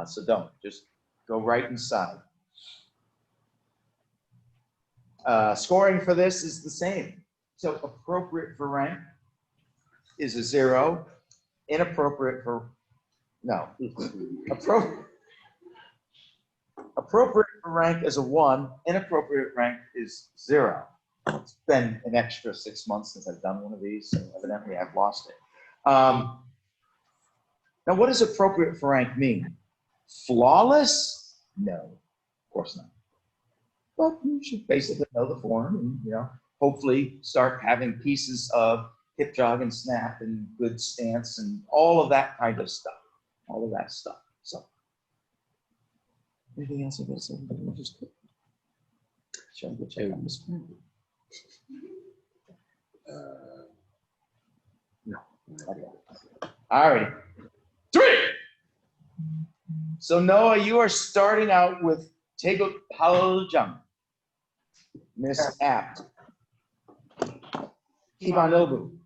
So don't, just go right inside. Scoring for this is the same. So appropriate for rank, is a 0. Inappropriate for, no. Appropriate for rank is a 1. Inappropriate rank is 0. It's been an extra 6 months since I've done one of these, so evidently I've lost it. Now, what does appropriate for rank mean? Flawless? No, of course not. But you should basically know the form and, hopefully start having pieces of hip jog and snap and good stance and all of that kind of stuff. All of that stuff. So, anything else I gotta say? Shall I go check on this one? No. All right. 3. So Noah, you are starting out with Teguk Paljang, Ms. Apt, Kibanobu,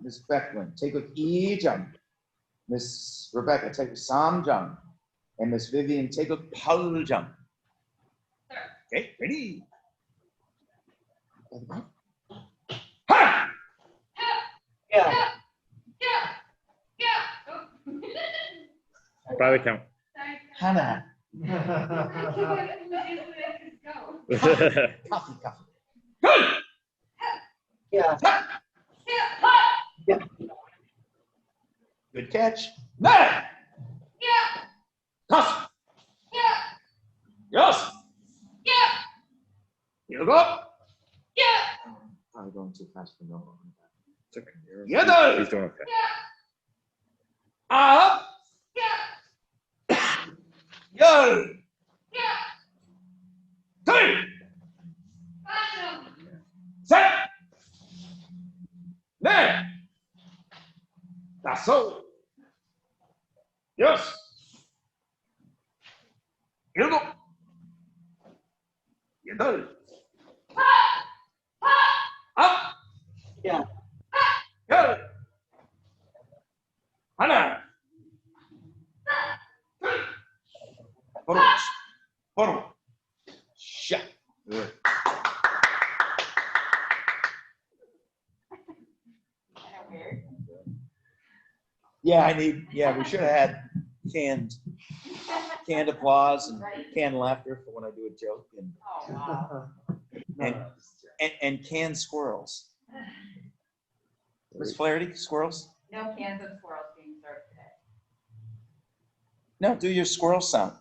Ms. Becklyn, Teguk Ijang, Ms. Rebecca, Teguk Samjang, and Ms. Vivien, Teguk Paljang. Okay, ready? Ha! Yeah. By the count. Hannah. Coffee. Good. Yeah. Good catch. Nine. Toss. Yes. You go. Probably going too fast for Noah. It's okay. Yeah, He's doing okay. Up. Yo. Three. Set. Nine. That's so. Yes. You go. You do. Up. Yeah. Go. Hannah. Forward. Shot. Good. Yeah, we should have had canned applause and canned laughter for when I do a joke and canned squirrels. Miss Flaherty, squirrels? No cans of squirrels being served today. No, do your squirrel sound.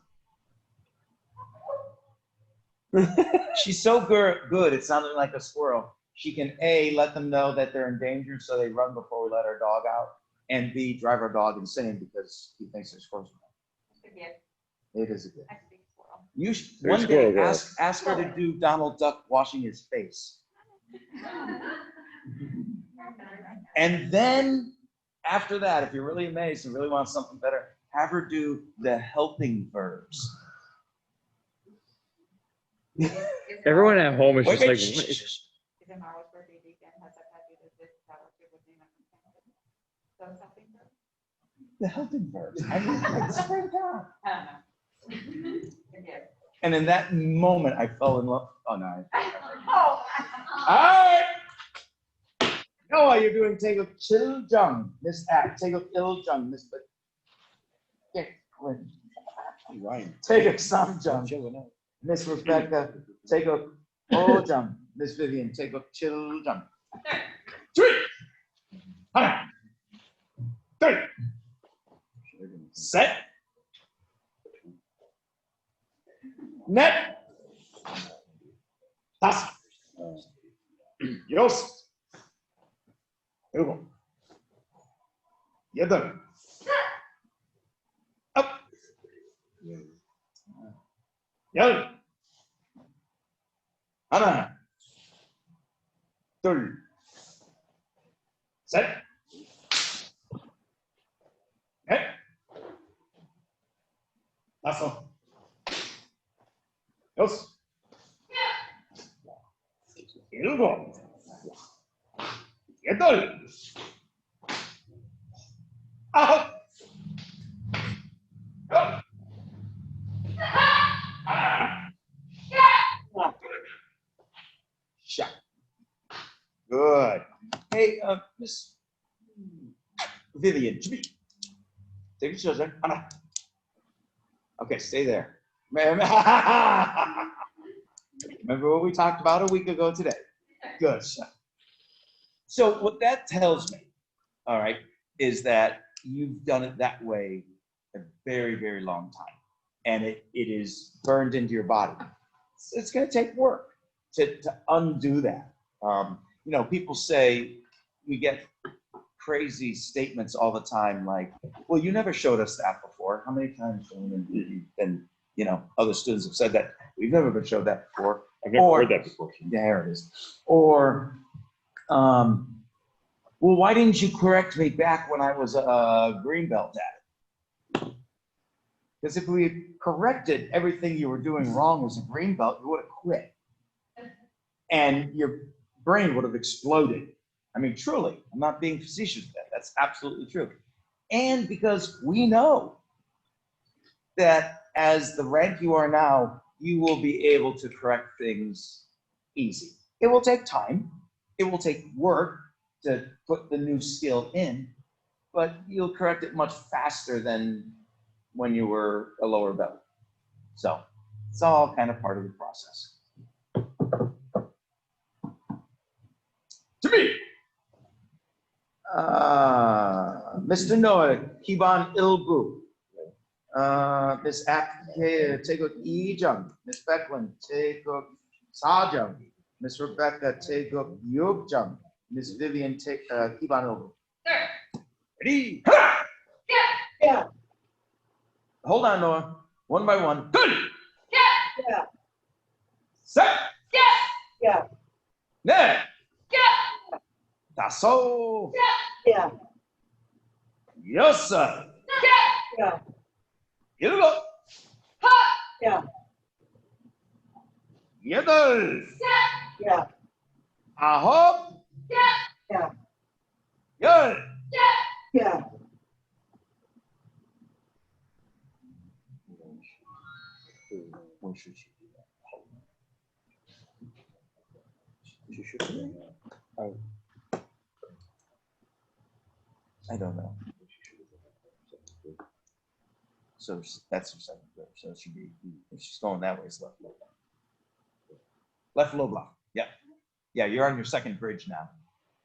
She's so good at sounding like a squirrel. She can A, let them know that they're in danger so they run before we let our dog out, and B, drive our dog insane because he thinks they're squirrels. It's a gift. It is a gift. I speak squirrel. You should, There's one day squirrel ask her to do Donald Duck washing his face. And then after that, if you're really amazed and really want something better, have her do the helping verbs. Everyone at home is Wait, just like, shh, what shh, is shh. Is it Marlo's birthday weekend? Has that had to do this? That was your name of those helping verbs? The helping verbs. I mean, I swear to God. I don't know. A gift. And in that moment, I fell in love. Oh, no. Oh. All right. Noah, you're doing take a chill jung, Miss Apt. Take a ill jung, Miss. Take a some jung, Miss Rebecca. Take a oh jung, Miss Vivien. Take a chill jung. 3. 3. Set. Net. Pass. Yos. Hugo. Jeden. Up. 열. 하나. 둘. 셋. 넷. 다섯. 여섯. 일곱. 여덟. 아홉. 열. Shot. Good. Hey, Miss Vivien, take your children. Okay, stay there. Remember what we talked about a week ago today? Good. So what that tells me, all right, is that you've done it that way a very, very long time. And it is burned into your body. It's going to take work to undo that. You know, people say, we get crazy statements all the time like, well, you never showed us that before. How many times, and you know, other students have said that, we've never been showed that before. I've never heard that before. Yeah, there it is. Or, well, why didn't you correct me back when I was a green belt at it? Because if we corrected everything you were doing wrong as a green belt, you would have quit. And your brain would have exploded. I mean, truly, I'm not being facetious with that. That's absolutely true. And because we know that as the rank you are now, you will be able to correct things easy. It will take time. It will take work to put the new skill in, but you'll correct it much faster than when you were a lower belt. So it's all kind of part of the process. To me, Mr. Noah, Kiban Ilbu, Miss Apt, take up Ejung, Miss Becklyn, take up Sajung, Miss Rebecca, take up Yubjung, Miss Vivien, take Kiban Ilbu. Ready? Yeah. Hold on, Noah. One by one. Good. Yeah. Set. Yeah. Net. Yeah. That's so. Yeah. Yes, sir. Yeah. Here we go. Yeah. Yedel. Yeah. Aho. Yeah. Yel. Yeah. When should she do that? She should do that. I don't know. So that's her second grade. So it should be, if she's going that way, it's left low block. Left low block. Yeah. Yeah, you're on your second bridge now.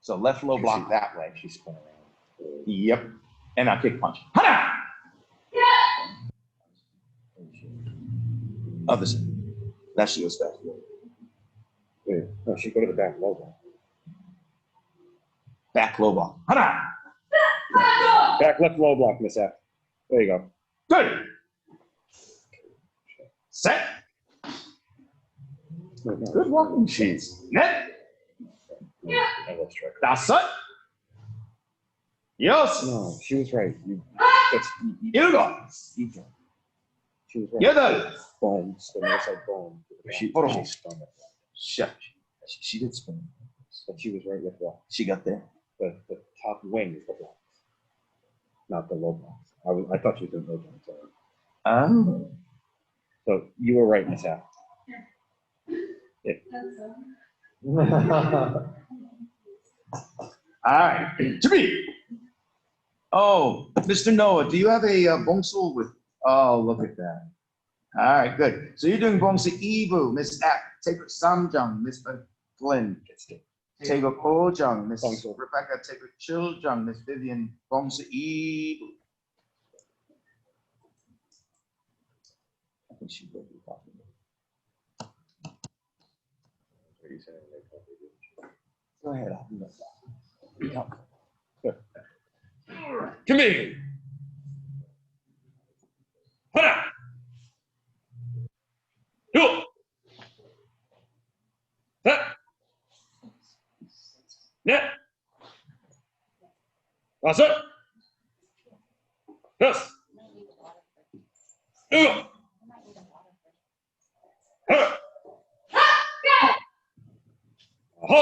So left low block that way. She spun around. Yep. And now kick punch. Hana! Other side. Now she goes back. Wait, no, she go to the back low block. Back low block. Hana! Back left low block, Miss Apt. There you go. Good. Set. Good walking cheese. Net. Yeah. Let's try. That's it. Yes. No, she was right. You go. She was right. Yedel. Boom. So it's like boom. She spun it. Shut. She did spin. But she was right with block. She got there. The top wing is the block, not the low blocks. I thought she was doing low blocks. Oh. So you were right, Miss Apt. Yeah. All right. To me. Oh, Mr. Noah, do you have a bongsul with? Oh, look at that. All right, good. So you're doing bongsul Ibu, Miss Apt. Take Samjung, Miss Becklyn. Take a Ojung, Miss Rebecca. Take a Chiljung, Miss Vivien. Bongsul Ibu. I think she will be talking. Go ahead. I'll do that. Come here. Hana. Yo. Set. Net. That's it. Yes. Yo. Hana. Aha.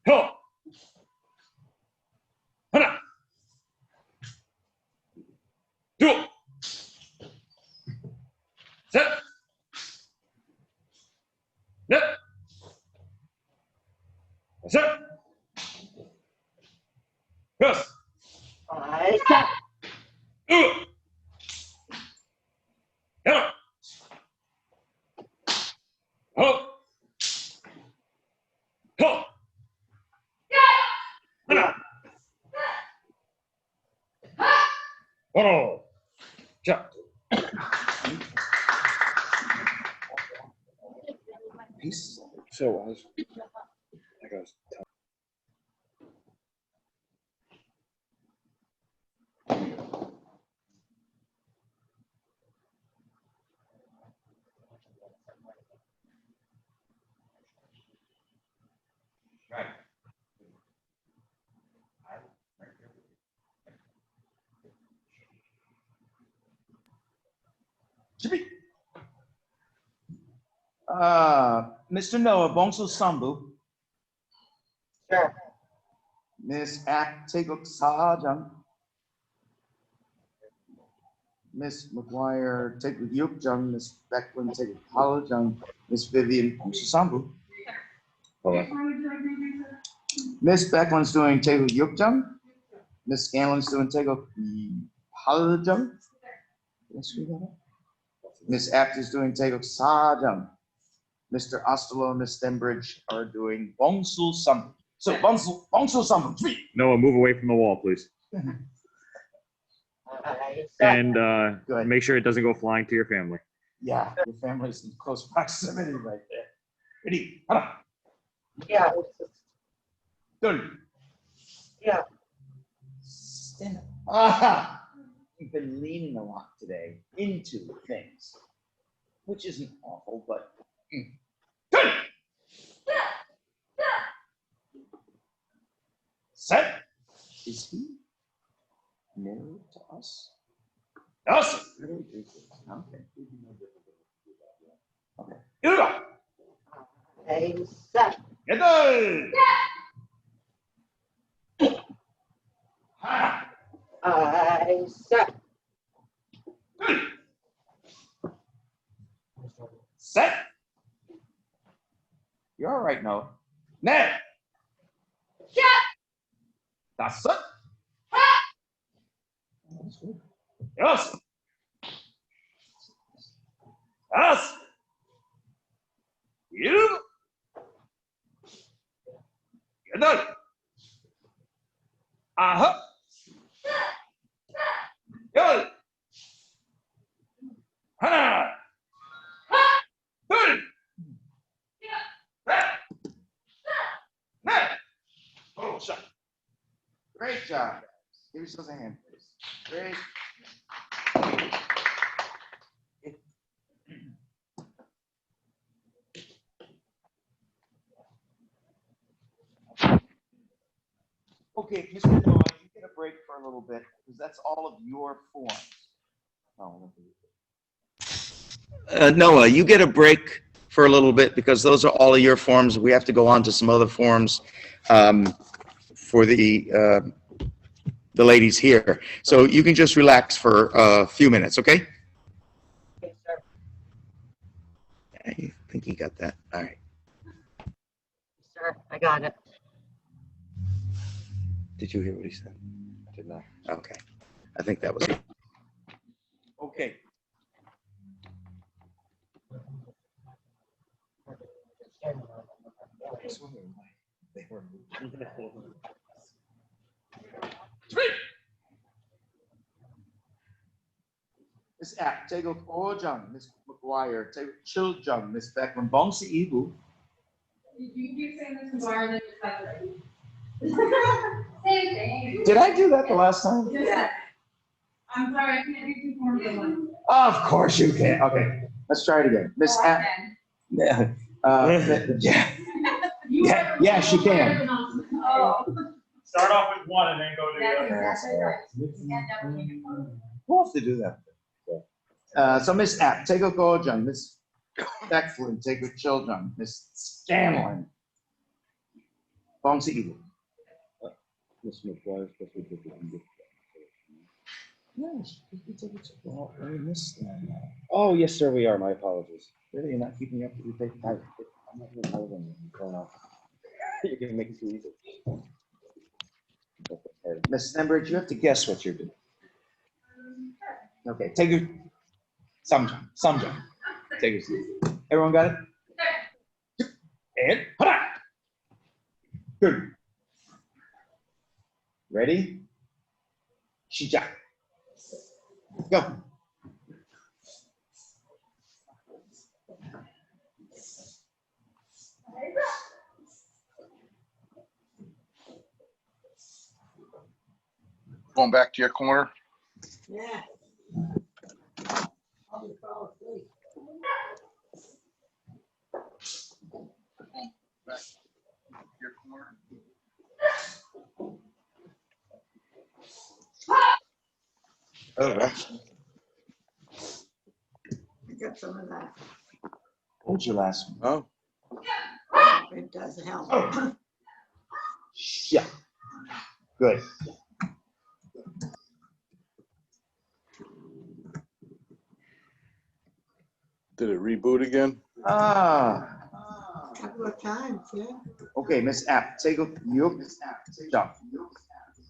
Yo. Hana. Yo. Set. Net. That's it. set. So I was. Right. Mr. Noah, Bongso Sambu. Sure. Miss Apt, Teguk Sajang. Miss Maguire, Teguk Yukjung. Miss Becklyn, Teguk Halajung. Miss Vivien Bongso Sambu. Miss Becklyn's doing Teguk Yukjung. Miss Scanlon's doing Teguk Halajung. Miss Apt is doing Teguk Sajang. Mr. Osterloh and Ms. Stembridge are doing Bongsul Sambu. So Bongsul Sambu. Noah, move away from the wall, please. And make sure it doesn't go flying to your family. Yeah, your family's in close proximity right there. Ready? Yeah. Good. Yeah. Stand up. Aha! You've been leaning a lot today into things, which isn't awful, but good. Set. Is he married to us? Yes. Okay. Okay. Here we go. Hey, set. Get done. Ha. I set. Set. You're all right, Noah. Ned. That's it. That's good. Yes. Yes. You. You're done. Uh-huh. Good. Ha. Good. Ned. Oh, shot. Great job. Give yourselves a hand, please. Great. Okay, Mr. Noah, you get a break for a little bit because that's all of your forms. Oh, Noah, you get a break for a little bit because those are all of your forms. We have to go on to some other forms for the ladies here. So you can just relax for a few minutes, okay? Yes, sir. I think you got that. All right. Sir, I got it. Did you hear what he said? Did not. Okay. I think that was it. okay. They were Miss Apt, Teguk Ojung, Miss Maguire, Teguk Chiljung, Miss Becklyn, Bongsi Ibu. You keep saying this Maguire, then just like same thing. Did I do that the last time? Yeah. I'm sorry, I can't do two forms at once. Of course you can. Okay, let's try it again. Miss Oh, I Apt. can. Yeah. Yeah, she can. Oh. Start off with one and then go to the That's other. exactly right. Stand up when you can. We'll have to do that. So Miss Apt, Teguk Ojung, Miss Becklyn, Teguk Chiljung, Miss Scanlon, Bongsi Ibu. Miss McGuire, especially if we can get. Yes, we missed that. Oh, yes, sir, we are. My apologies. Really, you're not keeping up with your paper. I'm not even holding you. You're going off. You're going to make it too easy. Miss Stembridge, you have to guess what you're doing. Okay, take your some jump. Take your seat. Everyone got it? And hurrah! Good. Ready? Shija. Go. Going back to your corner. Yeah. Your corner. Okay. I got some of that. Hold your last one. Oh. It does help. Oh. Yeah. Good. Did it reboot again? Ah. A couple of times, yeah. Okay, Miss Apt, take a jump.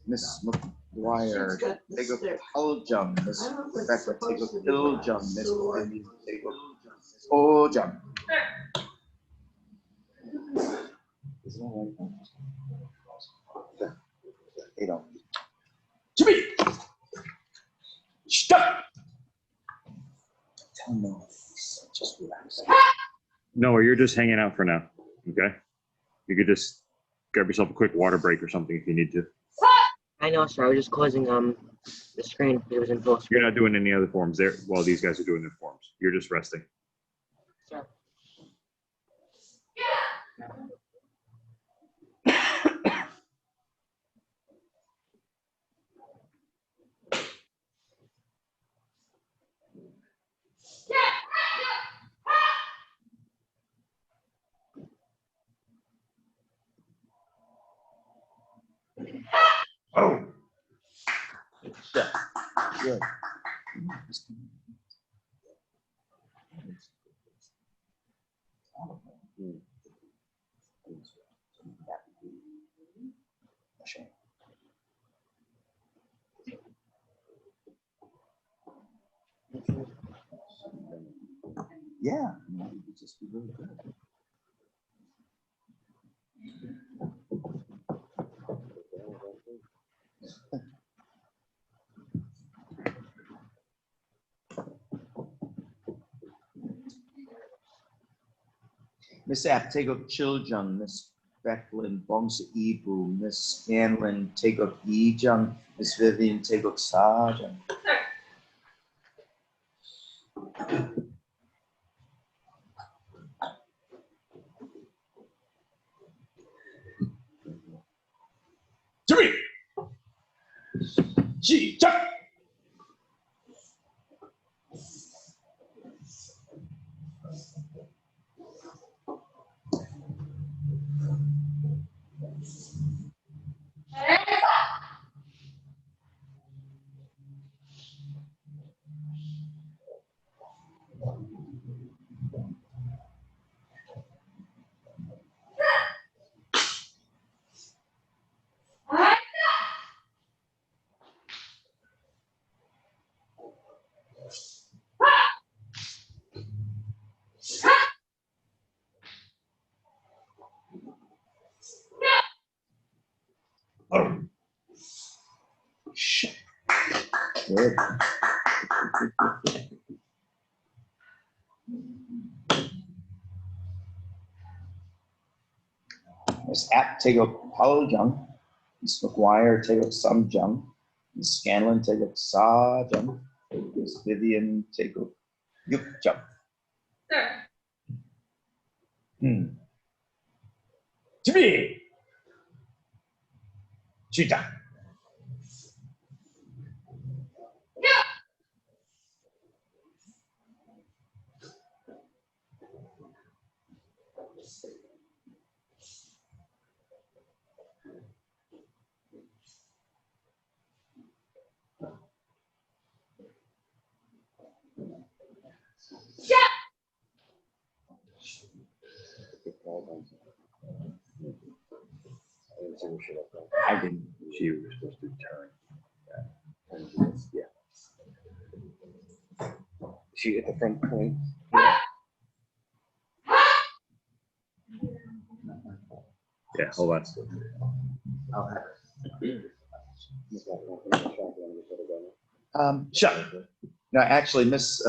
Miss Maguire, She's got the take a stick. pull jump. Miss I don't know if it's Becklyn, take supposed to a be pill like jump. Miss sword. Vivien, take a pull jump. Is it all right? They don't. Jimmy! Stop! Tell no. Just relax. No, you're just hanging out for now, okay? You could just grab yourself a quick water break or something if you need to. I know, sir. I was just closing the screen. It was in full You're screen. not doing any other forms there while these guys are doing their forms. You're just resting. Sir. Oh. Yeah. Good. Yeah. It'd just be really good. Miss Apt, take up Chiljung. Miss Becklyn, Bongsa Ibu. Miss Scanlon, take up Yijung. Miss Vivien, take up Sajung. Three. Ji, jump. Oh. Shit. Good. Miss Apt, take up Hollow Jung. Miss Maguire, take up Some Jung. Miss Scanlon, take up Sa Jung. Miss Vivien, take up Yuk Jung. Jimmy! Cheetah. I didn't. She was supposed to turn. Yeah. She at the front point. Yeah, hold on. I'll have it. Um, Chuck. No, actually, Miss.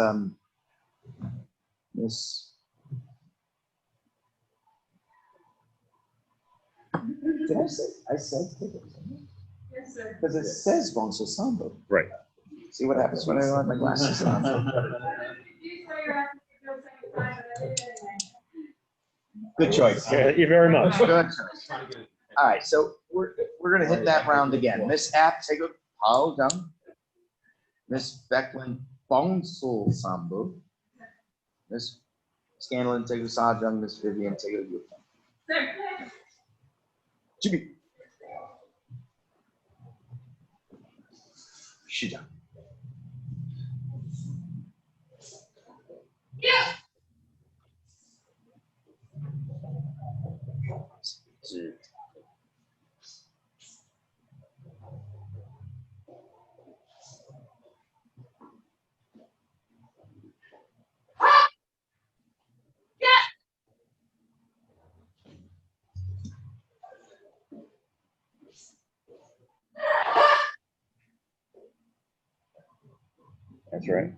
Did I say? I said tickets. Yes, sir. Because it says Bon Samba. Right. See what happens when I don't have my glasses on. You saw your ass go second time, but I did it anyway. Good choice. Yeah, thank you very much. Good choice. All right, so we're gonna hit that round again. Miss Apt, take a Pao down. Miss Becklyn Bongsul Sambu. Miss Scanlon, take a Sajang. Miss Vivien, take a Yukon. Sir. Jimmy. Shida. Yeah. That's right.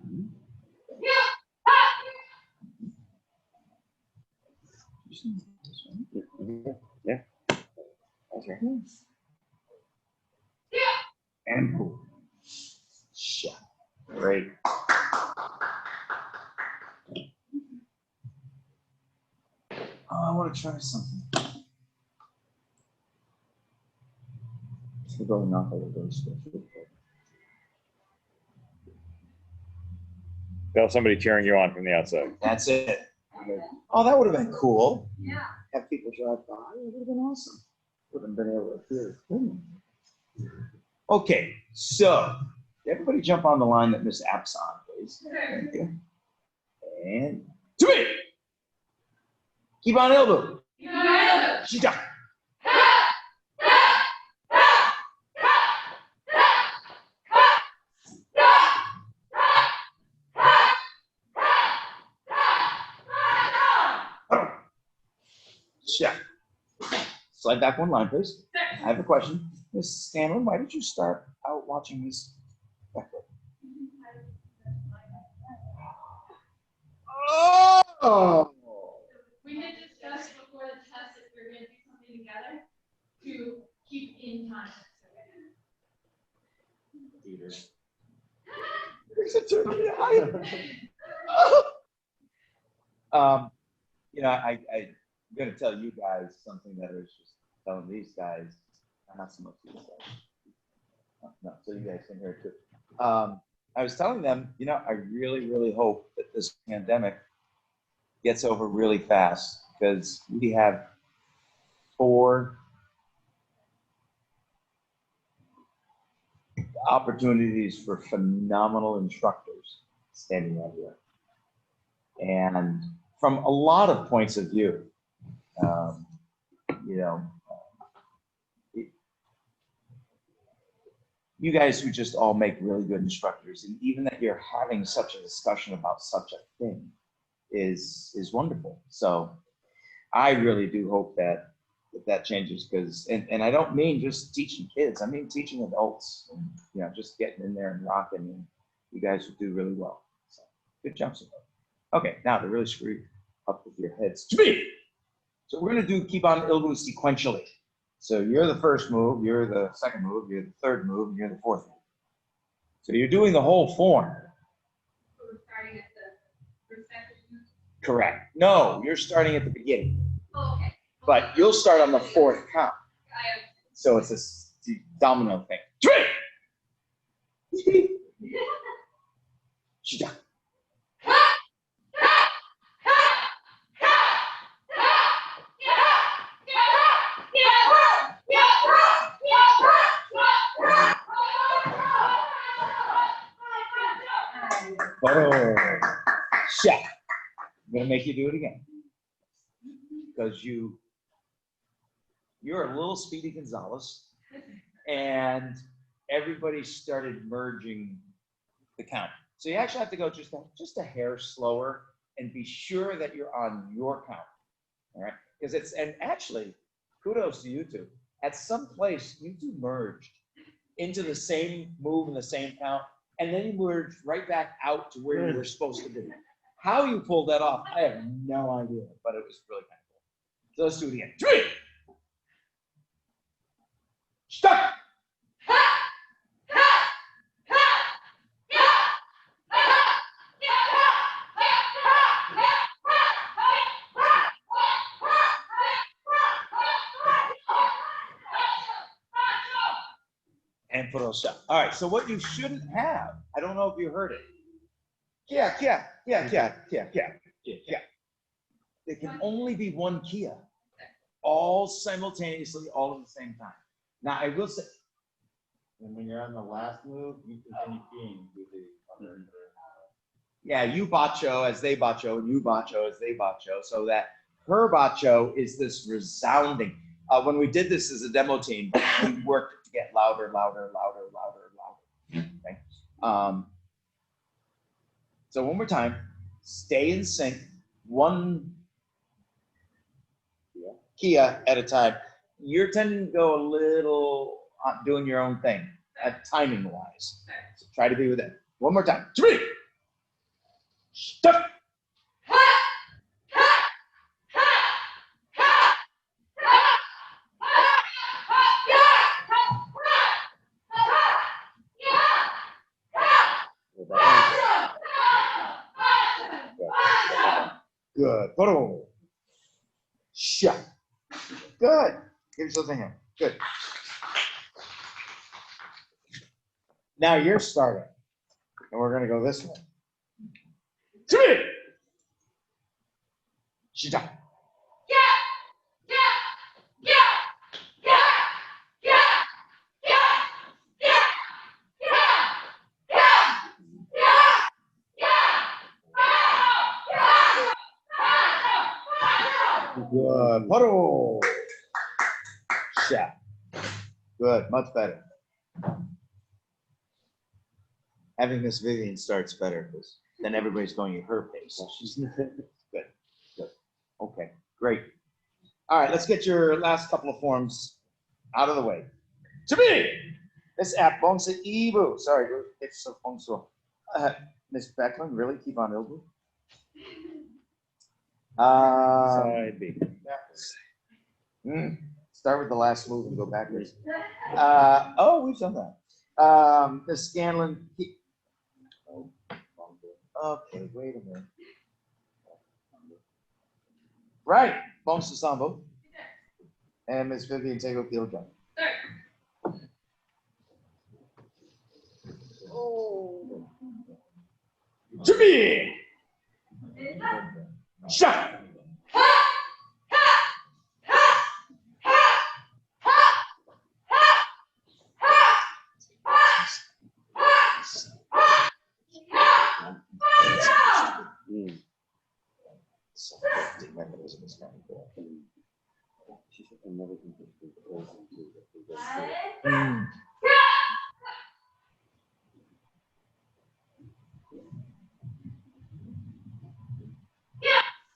Yeah. That's right. And cool. Shot. Great. Oh, I want to try something. We're going off of those. Got somebody cheering you on from the outside. That's it. Oh, that would have been cool. Yeah. Have people drive by. It would have been awesome. Would have been able to hear. Okay, so everybody jump on the line that Miss Apt's on, please. Thank you. And to me. Keep on elbow. Keep on elbow. Shida. Shot. Slide back one line, please. I have a question. Miss Scanlon, why did you start out watching this? Oh! We had discussed before the test if we were going to do something together to keep in time. There's a turkey you know, I'm going to tell you guys something that I was just telling these guys. Not so much these guys. No, so you guys can hear it too. I was telling them, you know, I really, really hope that this pandemic gets over really fast because we have 4 opportunities for phenomenal instructors standing out here. And from a lot of points of view, you know, you guys who just all make really good instructors, and even that you're having such a discussion about such a thing is wonderful. So I really do hope that changes, because, and I don't mean just teaching kids, I mean teaching adults, and, you know, just getting in there and rocking, and you guys will do really well. So good job. Okay, now to really screw up with your heads. To me. So we're gonna do keep on ilgu sequentially. So you're the first move, you're the second move, you're the third move, and you're the fourth move. So you're doing the whole form. So we're starting at the second. Correct. No, you're starting at the beginning. Oh, okay. But you'll start on the 4th count. So it's a domino thing. Shida. Oh, shit. I'm gonna make you do it again. Because you're a little Speedy Gonzalez, and everybody started merging the count. So you actually have to go just a hair slower and be sure that you're on your count. All right, because and actually, kudos to you two. At some place, you two merged into the same move and the same count, and then you merged right back out to where you were supposed to be. How you pulled that off, I have no idea, but it was really kind of cool. So let's do it again. 3. Stop. And put a shot. All right, so what you shouldn't have, I don't know if you heard it. Yeah. There can only be one Kia, all simultaneously, all at the same time. Now, I will say. And when you're on the last move, you continue keying with the other. Yeah, you bacho as they bacho, and you bacho as they bacho, so that her bacho is this resounding. When we did this as a demo team, we worked to get louder. Okay? So one more time, stay in sync, one Kia at a time. You're tending to go a little doing your own thing, timing wise. So try to be with it. One more time. 3. Stop. Good. Photo. Shut. Good. Give yourself a hand. Good. Now you're starting. And we're going to go this way. 3. Shut. Good. Photo. Shut. Good. Much better. Having Miss Vivien starts better because then everybody's going at her pace. Good. Good. Okay. Great. All right. Let's get your last couple of forms out of the way. To me, Miss Apt, Bongsa Ibu. Sorry, it's so Bongsa. Miss Becklyn, really? Keep on Ilbu? Side B. Start with the last move and go backwards. We've done that. The Scanlon. Okay, wait a minute. Right, Bongsa Sambo. And Miss Vivien Tego Giljan. To me. Shut.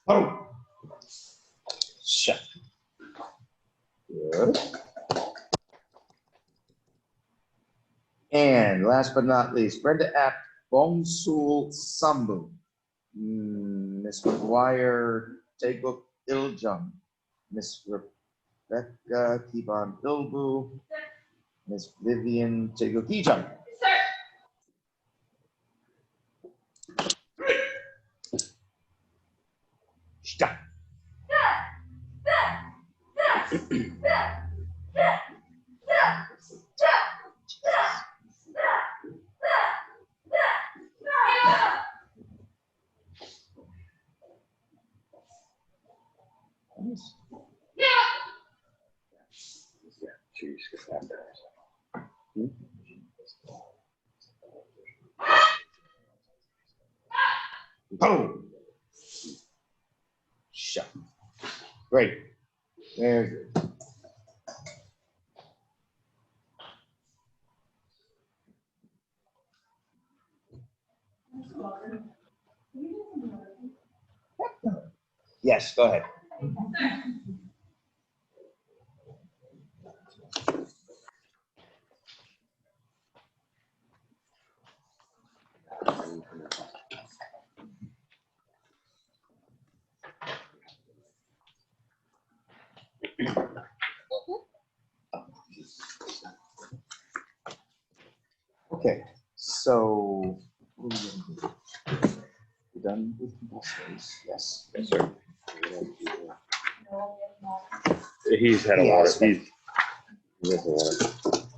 Oh. Shut. Good. And last but not least, Brenda Apt, Bongsul Sambu. Miss Maguire, Teguk Iljung. Miss Rebecca Kiban Ilbu. Miss Vivien Teguk Ijung. Stop. Boom. Shut. Great. Very good. Yes, go ahead. Okay, so what are we gonna do? We're done with compulsories, yes. Yes, sir. He's had a lot of, he's had a lot of.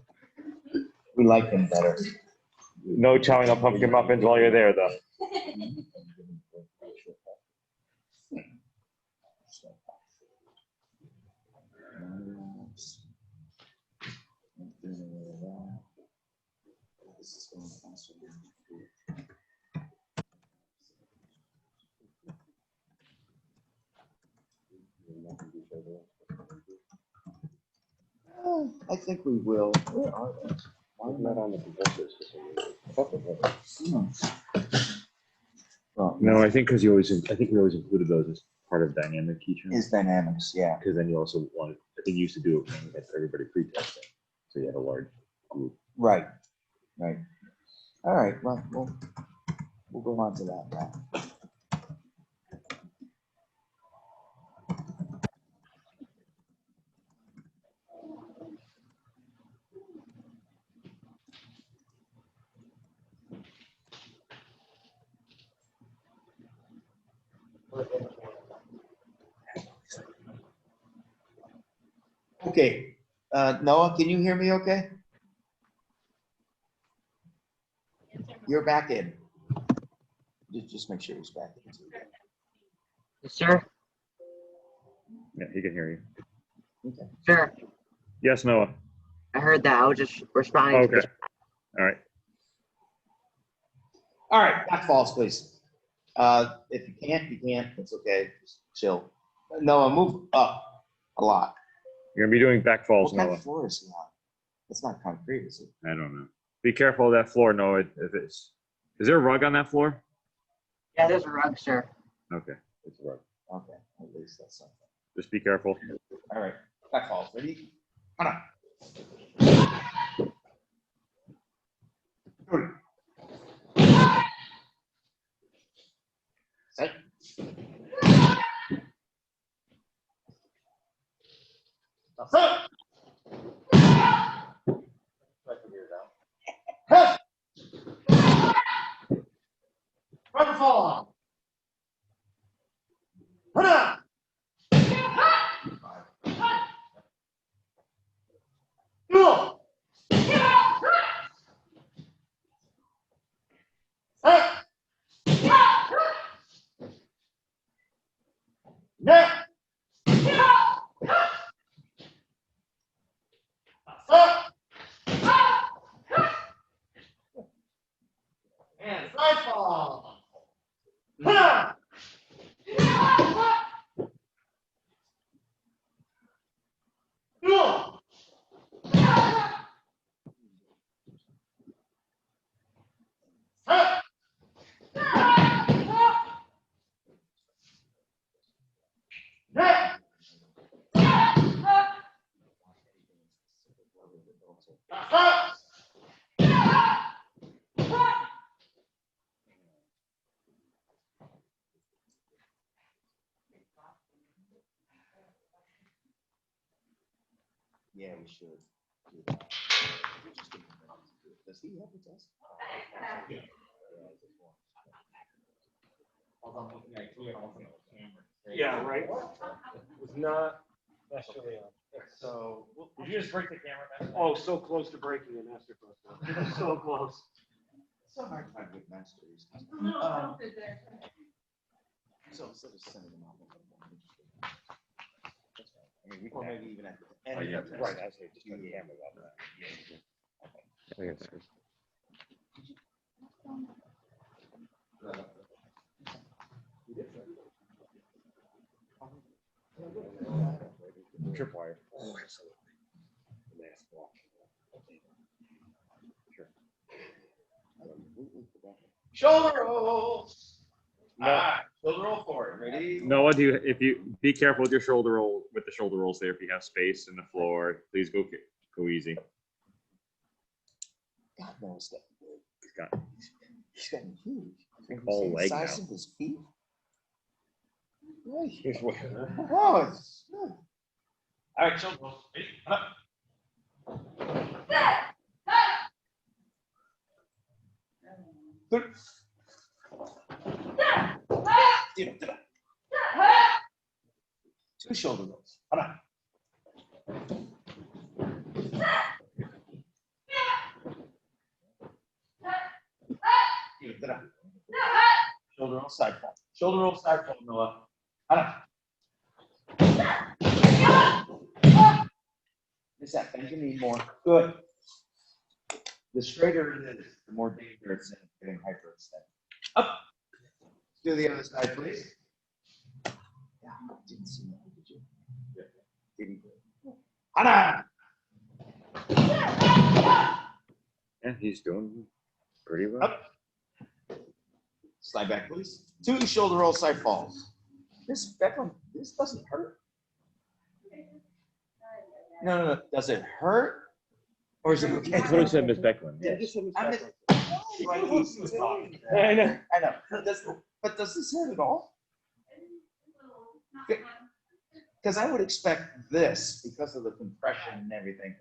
We like him better. No chowing up pumpkin muffins while you're there, though. I think we will. Where are they? Not on the compulsories. Well, No, I think because you always, I think we always included those as part of dynamic teaching. is dynamics, yeah. Because then you also wanted, I think you used to do it when you had everybody pre-testing. So you had a large group. Right, right. All right, well, we'll go on to that now. Okay, Noah, can you hear me okay? You're back in. Just make sure he's back in. Yes, sir. Yeah, he can hear you. Okay. Sure. Yes, Noah. I heard that. I was just responding to Okay. this. All right. All right, back falls, please. If you can't, you can't. It's okay. Just chill. Noah, move up a lot. You're gonna be doing back falls, What kind Noah. of floor is he on? It's not concrete, is it? I don't know. Be careful of that floor, Noah. If it's, is there a rug on that floor? Yeah, there's a rug, sir. Okay, it's a rug. Okay, at least that's something. Just be careful. All right, back falls. Ready? Come on. Good. Set. That's it. Hey! Right fall. Put up. Go. Hey. Next. Up. And side fall. Put up. Go. Up. Next. Up. Yeah, we should do that. Just give him a minute to do it. Does he have a test? Yeah. Yeah, right. Was not necessarily on. So. Did you just break the camera, man? Oh, so close to breaking it, Master. So close. It's a hard time with masters. So instead of sending them out. That's right. I mean, we can maybe even at the end. Oh, yeah, of the right, test. I say just turn the camera off. Tripwire. Oh, absolutely. Last block. Sure. We'll Shoulder rolls. No. All right, shoulder roll forward. Ready? Noah, if you be careful with your shoulder roll, with the shoulder rolls there. If you have space in the floor, please go easy. God knows that. He's got He's getting huge. whole leg now. Size of his feet. Right. Here's what- Oh, it's good. All right, shoulder rolls. Ready? Up. Good. Two shoulder rolls. Come on. Shoulder roll, side fall. Shoulder roll, side fall, Noah. Come on. Miss that, bend your knee more. Good. The straighter it is, the more danger it's in getting hyperextended. Up. Do the other side, please. Yeah, didn't see that, did you? Yeah. Didn't. Hana. Yeah, he's doing pretty well. Up. Slide back, please. Two shoulder roll, side falls. This Becklyn, this doesn't hurt. No. Does it hurt? Or is it okay? That's what he said, Miss Becklyn. Yeah. I know. But does this hurt at all? Because I would expect this because of the compression and everything.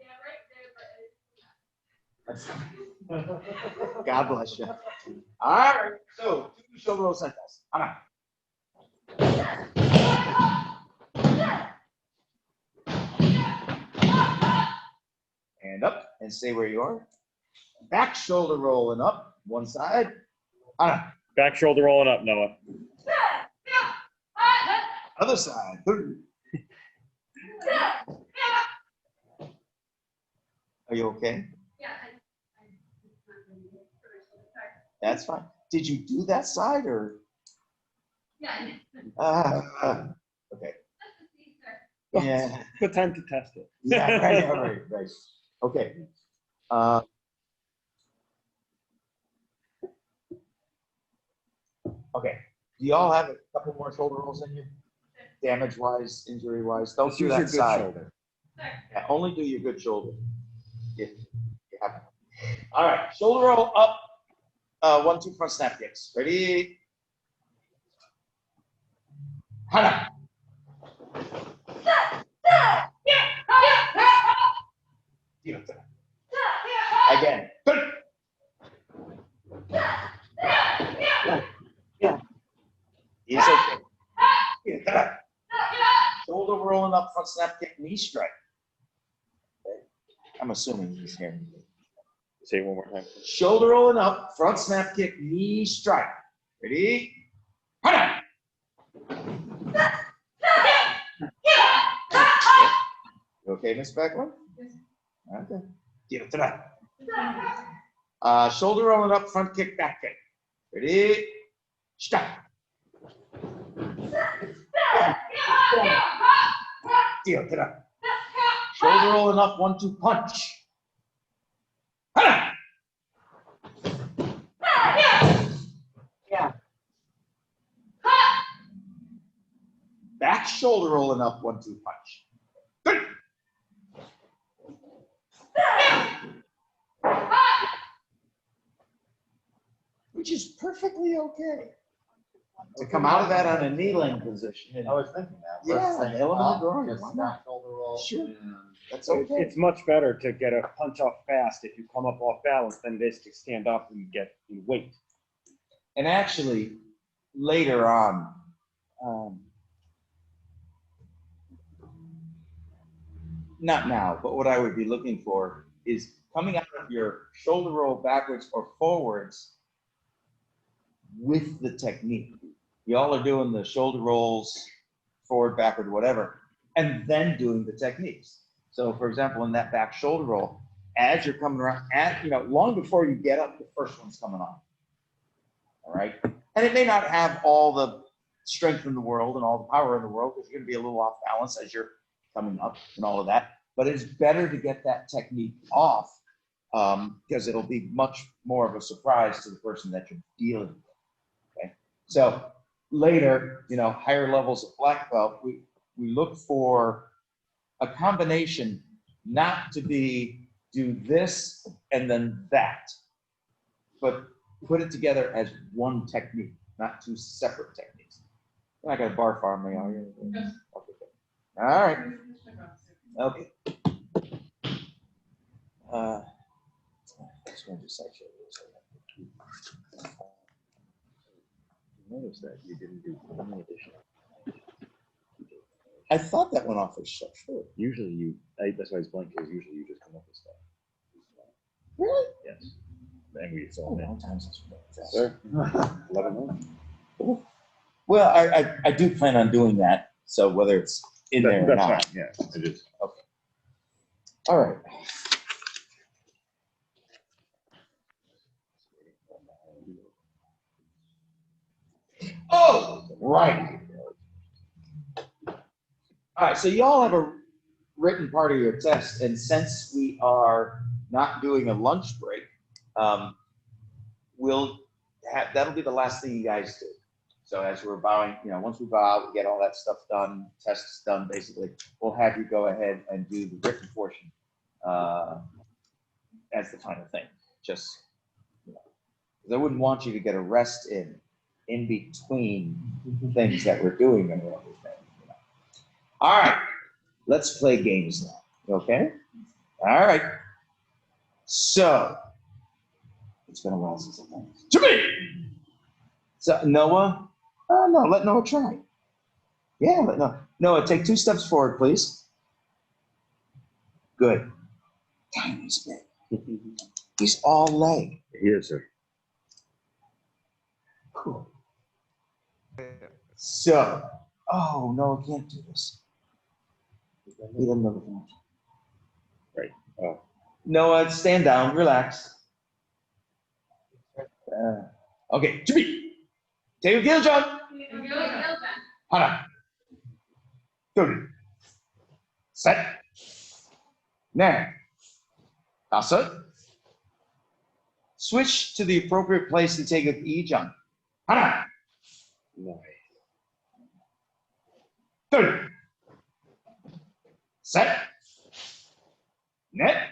God bless you. All right. So, two shoulder roll side falls. Come on. And up and stay where you are. Back shoulder rolling up, one side. Back shoulder rolling up, Noah. Other side. Are you okay? That's fine. Did you do that side or? Okay. Yeah. Good time to test it. Yeah, right. Okay. Okay. Do y'all have a couple more shoulder rolls in you? Damage wise, injury wise? Don't Just do use that your good side. shoulder. Yeah, only do your good shoulder. If you have it. All right. Shoulder roll up. 1-2 front snap kicks. Ready? Hana. Again. Good. Yeah. He's okay. Shoulder rolling up, front snap kick, knee strike. I'm assuming he's hearing me. Say it one more time. Shoulder rolling up, front snap kick, knee strike. Ready? Hana. You okay, Miss Becklyn? Okay. Give it to that. Shoulder rolling up, front kick, back kick. Ready? Stop. Deal to that. Shoulder rolling up, 1-2 punch. Yeah. Back shoulder rolling up, 1-2 punch. Good. Which is perfectly okay. To come out of that on a kneeling position. I was thinking that. Yeah, nail him in the groin. Just Why snap not? shoulder roll. Sure. and- That's okay. It's much better to get a punch off fast if you come up off balance than it is to stand up and get weight. And actually, later on, not now, but what I would be looking for is coming out of your shoulder roll backwards or forwards with the technique. Y'all are doing the shoulder rolls, forward, backward, whatever, and then doing the techniques. So for example, in that back shoulder roll, as you're coming around, long before you get up, the first one's coming on. All right. And it may not have all the strength in the world and all the power in the world, because you're going to be a little off balance as you're coming up and all of that. But it's better to get that technique off because it'll be much more of a surprise to the person that you're dealing with. Okay, so later, higher levels of black belt, we look for a combination, not to be do this and then that, but put it together as one technique, not two separate techniques. You're not gonna barf on me, are you? All right. Okay. Just going to section. Notice that you didn't do any additional. I thought that went off as so short. Usually that's why it's blank, because usually you just come up with stuff. Really? Yes. And we saw Oh, that. long time since. Sir, 11. Well, I do plan on doing that. So whether it's in there or That's not. fine, yeah, I just. Okay. All right. Oh, right. All right, so y'all have a written part of your test, and since we are not doing a lunch break, that'll be the last thing you guys do. So as we're bowing, once we bow out, we get all that stuff done, tests done, basically, we'll have you go ahead and do the written portion as the final thing. Just, because I wouldn't want you to get a rest in between things that we're doing and everything. All right, let's play games now, okay? All right. So, it's been a while since I've done this. To me! So, Noah? No, let Noah try. Yeah, let Noah, take 2 steps forward, please. Good. Damn, he's big. He's all leg. Here, sir. Cool. So, oh, no, I can't do this. He doesn't know the phone. Right. Noah, stand down, relax. Okay, to me. Take a gill jump. Hana. Good. Set. Now. Asa. Switch to the appropriate place and take a E jump. Hana. Good. Set. Net.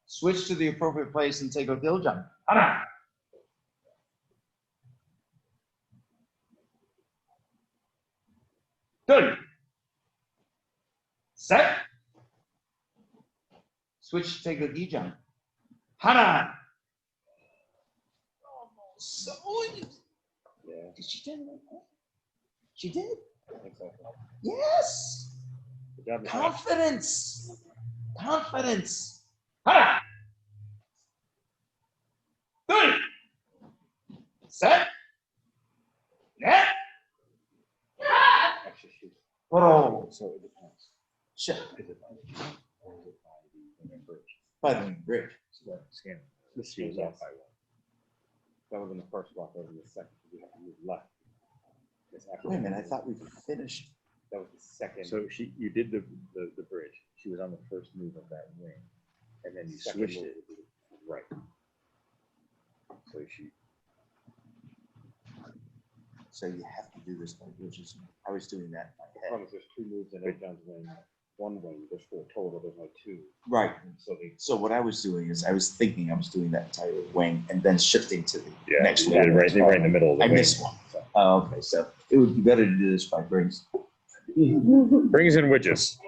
Switch to the appropriate place and take a hill jump. Hana. Good. Set. Switch to take a E jump. Hana. So, Yeah. did she do it? She did? I think so. Yes. Good job, Miss Apt. Confidence. Confidence. Hana. Good. Set. Net. Actually, shoot. Oh. So it depends. Shit. Is it by the jump or is it by the bridge? By the bridge. So that Scanlon. She was off by 1. That would have been the first block over the second. We have to move left. Wait a minute, I thought we finished. That was the second. So you did the bridge. She was on the first move of that wing, and then you switched it. Right. So you have to do this by bridges. I was doing that in my the head. problem is there's 2 moves in John's wing. One wing, there's 4 total. There's only 2. Right. And so So what I was doing is I was thinking I was doing that entire wing and then shifting to the Yeah, next you one. did it right in the middle of the I wing. missed one. Oh, okay, so it would be better to do this by brings. Brings in widgets.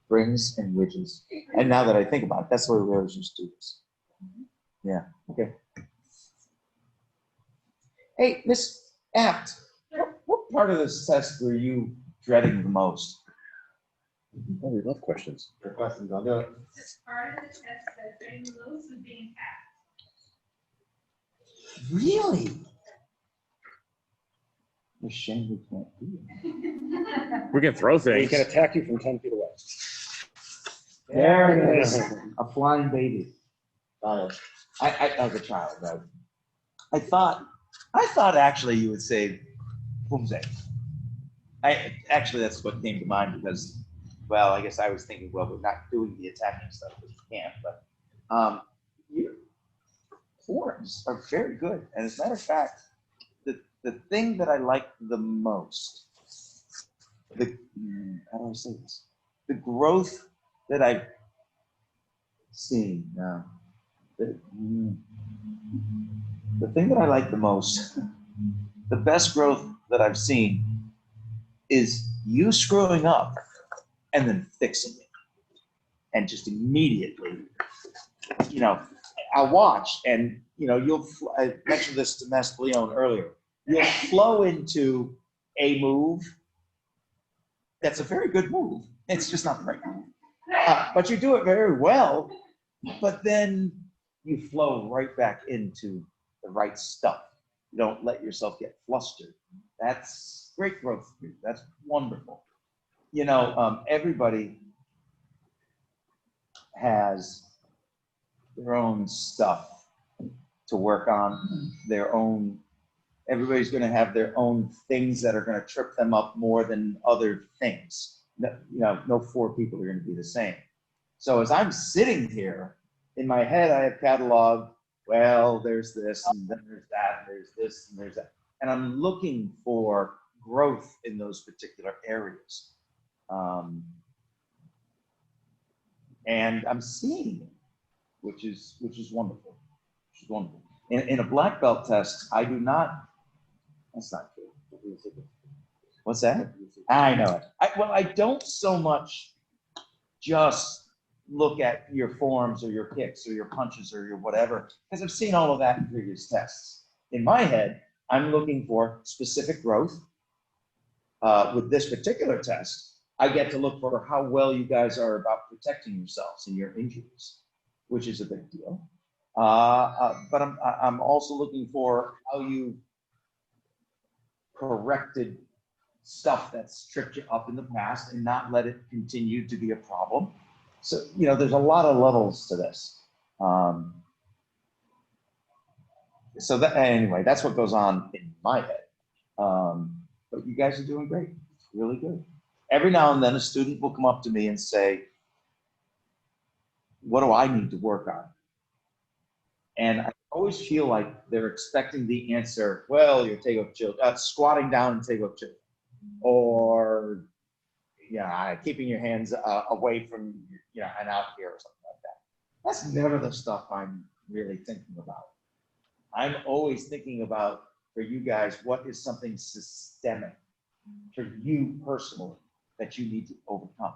Brings and widgets. And now that I think about it, that's the way we always used to do this. Yeah, okay. Hey, Miss Apt, what part of this test were you dreading the most? Oh, we love questions. your questions, I'll do it. Part of the test says getting loose and being tapped. Really? What a shame we can't do it. We can throw We things. can attack you from 10 feet away. There it is, a flying baby. I as a child, right? I thought actually you would say boomsay. Actually, that's what came to mind because well, I guess I was thinking, well, we're not doing the attacking stuff because we can't, but your forms are very good. And as a matter of fact, the thing that I like the most, how do I say this? The growth that I've seen now, the thing that I like the most, the best growth that I've seen is you screwing up and then fixing it. And just immediately, you know, I'll watch and, you know, I mentioned this to Master Leon earlier, you'll flow into a move that's a very good move. It's just not the right move. But you do it very well, but then you flow right back into the right stuff. You don't let yourself get flustered. That's great growth for you. That's wonderful. You know, everybody has their own stuff to work on, their own, everybody's going to have their own things that are going to trip them up more than other things. No, you know, no four people are going to be the same. So as I'm sitting here, in my head, I have cataloged, well, there's this, and then there's that, and there's this, and there's that. And I'm looking for growth in those particular areas. And I'm seeing it, which is wonderful. Which is wonderful. In a black belt test, I do not, that's not true. What's that? I know it. I don't so much just look at your forms or your kicks or your punches or your whatever, because I've seen all of that in previous tests. In my head, I'm looking for specific growth. With this particular test, I get to look for how well you guys are about protecting yourselves in your injuries, which is a big deal. But I'm also looking for how you corrected stuff that's tripped you up in the past and not let it continue to be a problem. So, you know, there's a lot of levels to this. So that, anyway, that's what goes on in my head. But you guys are doing great. It's really good. Every now and then a student will come up to me and say, what do I need to work on? And I always feel like they're expecting the answer, well, you're squatting down and take-up chill. Or, yeah, keeping your hands away from, you know, and out here or something like that. That's never the stuff I'm really thinking about. I'm always thinking about, for you guys, what is something systemic for you personally that you need to overcome?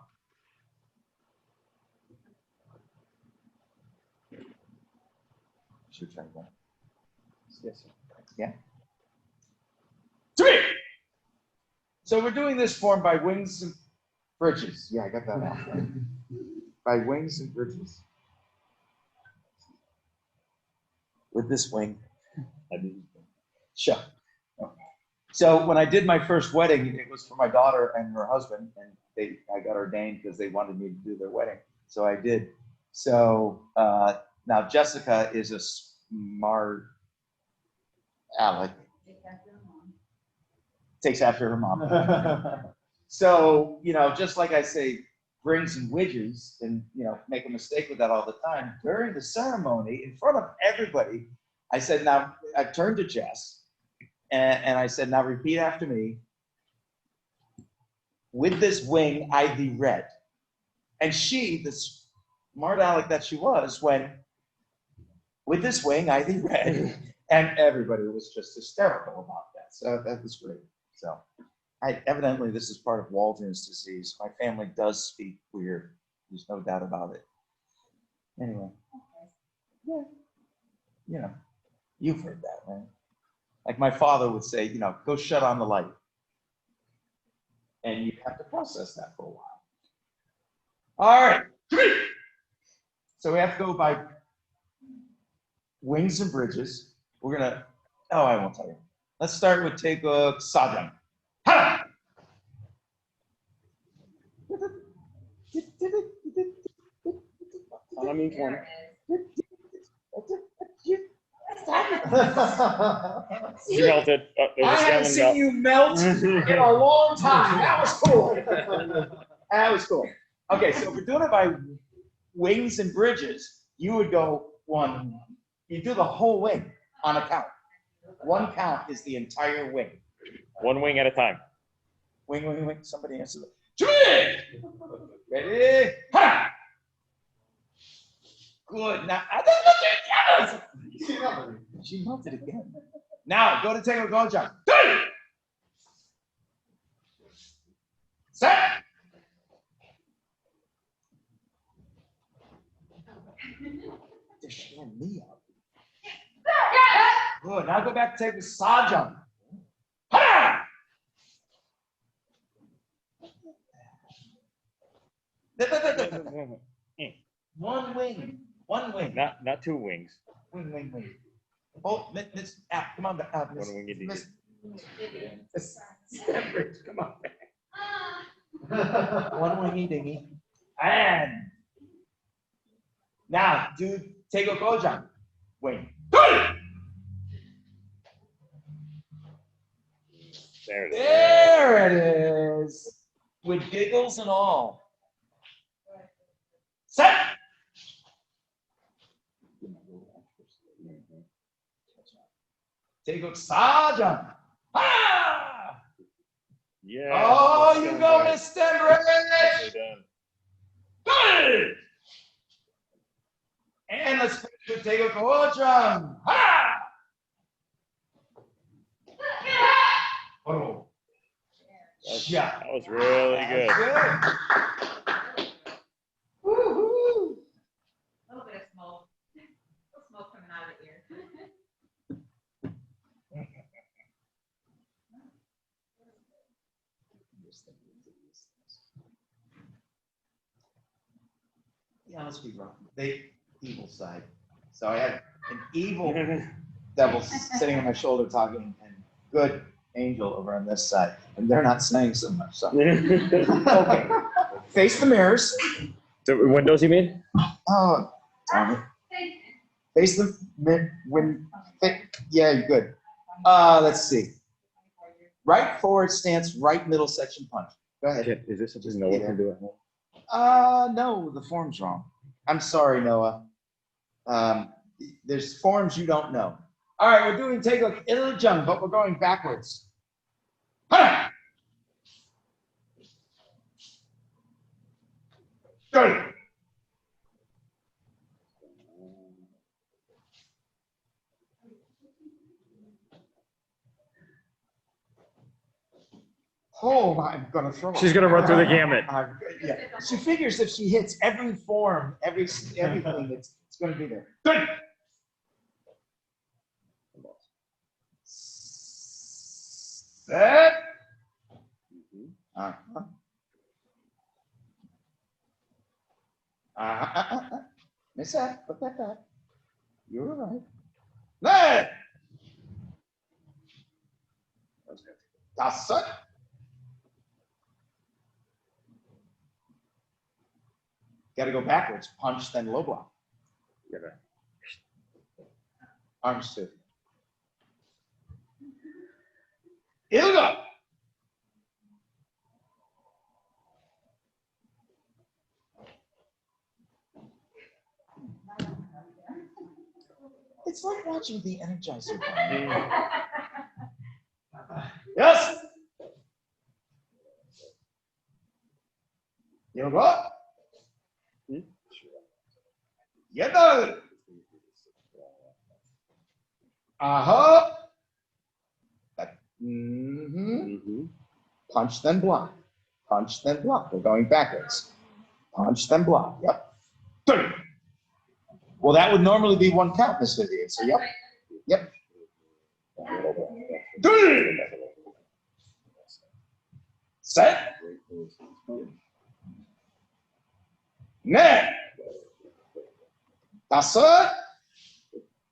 Should try one. Yes, sir. Yeah. 3. So we're doing this form by wings and bridges. Yeah, I got that out. By wings and bridges. With this wing. Sure. Okay. So when I did my first wedding, it was for my daughter and her husband, and I got ordained because they wanted me to do their wedding. So I did. So now Jessica is a smart aleck. Takes after her mom. So, you know, just like I say, brings and widgets, and, you know, make a mistake with that all the time. During the ceremony, in front of everybody, I said, now, I turned to Jess, and I said, now repeat after me. With this wing, I thee read. And she, the smart aleck that she was, went, with this wing, I thee read. And everybody was just hysterical about that. So that was great. So evidently this is part of Walden's disease. My family does speak weird. There's no doubt about it. Anyway. Yeah. You know, you've heard that, right? Like my father would say, you know, go shut on the light. And you have to process that for a while. All right. So we have to go by wings and bridges. We're going to, oh, I won't tell you. Let's start with take a Sajam. Ha! I mean, 20. You melted. I haven't seen you melt in a long time. That was cool. That was cool. Okay, so if we're doing it by wings and bridges, you would go one, you do the whole wing on a count. One count is the entire wing. One wing at a time. Wing, wing, wing. Somebody answer that. Ready? Ha! Good. Now, yes! She melted again. Now, go to take a go, John. Set. They're showing me out. Good. Now go back to take the saw jump. Ha! One wing. One wing. Not two wings. Wing, wing, wing. Oh, Miss Apt, come on back. One wing indeed. Miss Stembridge, come on back. One wingy dingy. And now do take a go jump. Wing. There it is. There it is. With giggles and all. Set. Take a saw jump. Ah! Yeah. Oh, you go, Miss Stembridge. Nicely done. Good. And let's finish with take a go jump. Ha! Oh. Yeah. That was really good. Good. Woo-hoo. A little bit of smoke. A little smoke coming out of the ear. Yeah, let's be wrong. The evil side. So I had an evil devil sitting on my shoulder talking, and good angel over on this side, and they're not saying so much. So. Okay, face the mirrors. The windows, you mean? Oh, darn it. Face the yeah, you're good. Let's see. Right forward stance, right middle section punch. Go ahead. Is this something Noah can do at home? No, the form's wrong. I'm sorry, Noah. There's forms you don't know. All right, we're doing take a little jump, but we're going backwards. Ha! Go. Oh, I'm gonna throw. She's gonna run through the gamut. Yeah, she figures if she hits every form, everything, it's gonna be there. Good. Set. Miss that, put that back. You're all right. Let. That's it. Got to go backwards. Punch, then low block. Arms too. It'll go. It's like watching the Energizer Bunny. Yes. It'll go. Yeah. Uh-huh. Punch, then block. Punch, then block. We're going backwards. Punch, then block. Yep. Good. Well, that would normally be one count in this video. So, yep. Yep. Good. Set. Net. That's it.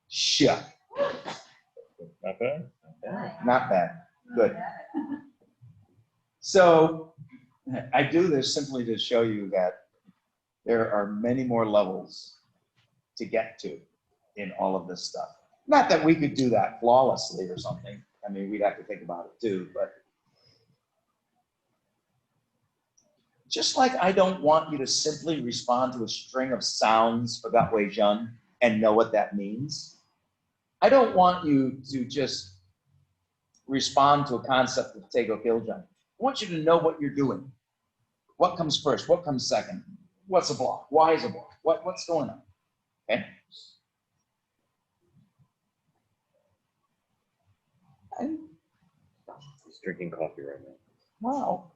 Shut. Not bad. Not bad. Good. So I do this simply to show you that there are many more levels to get to in all of this stuff. Not that we could do that flawlessly or something. I mean, we'd have to think about it too, but Just like I don't want you to simply respond to a string of sounds for that way, Jean, and know what that means. I don't want you to just respond to a concept of take or kill, Jean. I want you to know what you're doing. What comes first? What comes second? What's a block? Why is a block? What's going on? Okay. He's drinking coffee right now. Wow.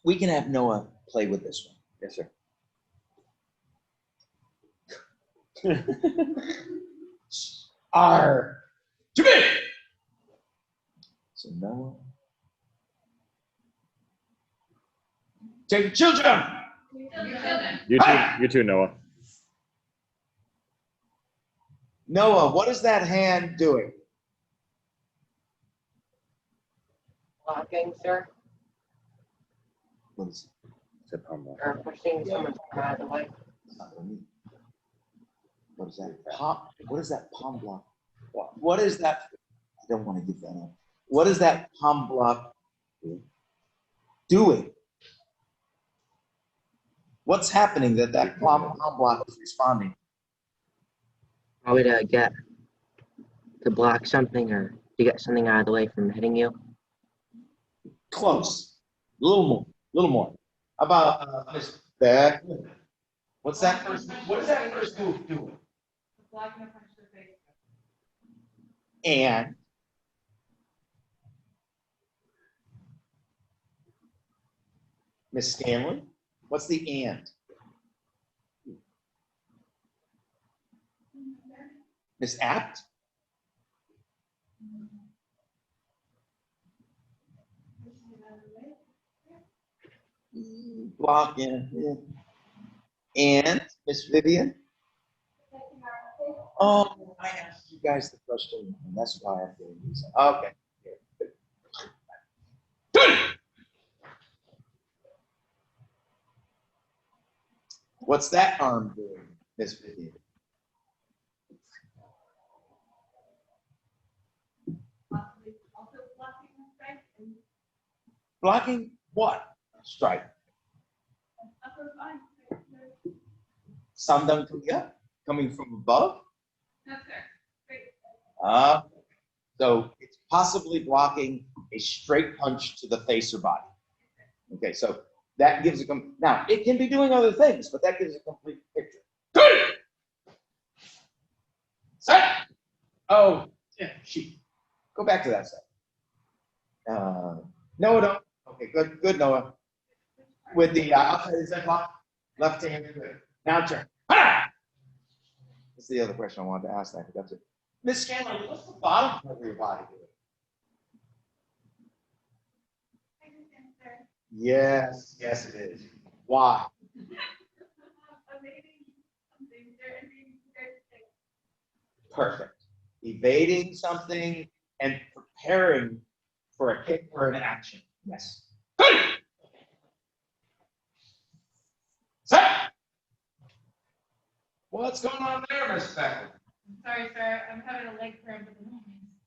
We can have Noah play with this one. Yes, sir. R. To me. So Noah. Take the children. You too, Noah. Noah, what is that hand doing? Blocking, sir, What is it? It's a palm block. or pushing someone's out of the way. It's not for me. What is that? What is that palm block? What is that? I don't want to give that up. What is that palm block doing? What's happening that palm block is responding? Probably to block something or to get something out of the way from hitting you. Close. A little more. How about Miss Becklyn? What's that first? What is that first move doing? Blocking a punch to the face. And Miss Scanlon, what's the and? Miss Apt? Blocking. And Miss Vivien? Oh, I asked you guys the question, and that's why I'm doing this. Okay. What's that arm doing, Miss Vivien? Also blocking the strike and Blocking what? Strike. upper body. Samdang Kuya, coming from above? No, sir. Great. So it's possibly blocking a straight punch to the face or body. Okay, so that gives a now it can be doing other things, but that gives a complete picture. Set. Oh, yeah, she. Go back to that set. Noah, don't. Okay, good, Noah. With the outside of the block, left hand. Good. Now turn. That's the other question I wanted to ask. That that's it. Miss Scanlon, what's the bottom part of your body doing? Yes, it is. Why? Perfect. Evading something and preparing for a kick or an action. Yes. Set. What's going on there, Miss Becklyn? Sorry, sir. I'm having a leg cramp at the moment.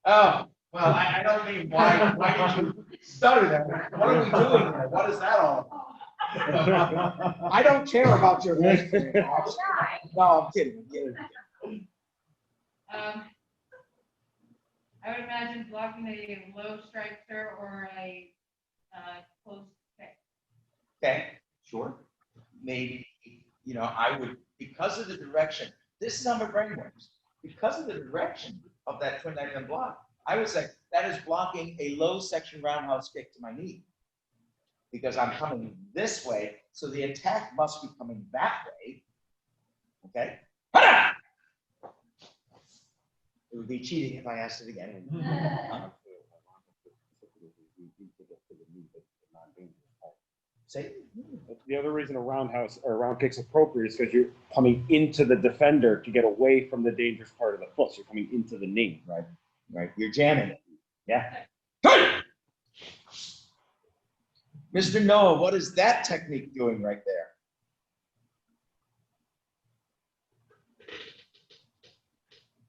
Oh, well, I don't mean why did you stutter that? What are we doing there? What is that all about? I don't care about your leg. No, I'm kidding. I would imagine blocking a low strike, sir, or a close kick. Okay, sure. Maybe, I would, because of the direction, this is how my brain works. Because of the direction of that twin diagonal block, I would say that is blocking a low section roundhouse kick to my knee. Because I'm coming this way, so the attack must be coming that way. Okay? It would be cheating if I asked it again. Say The other reason a roundhouse or a round kick's appropriate is because you're coming into the defender to get away from the dangerous part of the foot. So you're coming into the knee. Right. You're jamming it. Yeah. Mr. Noah, what is that technique doing right there?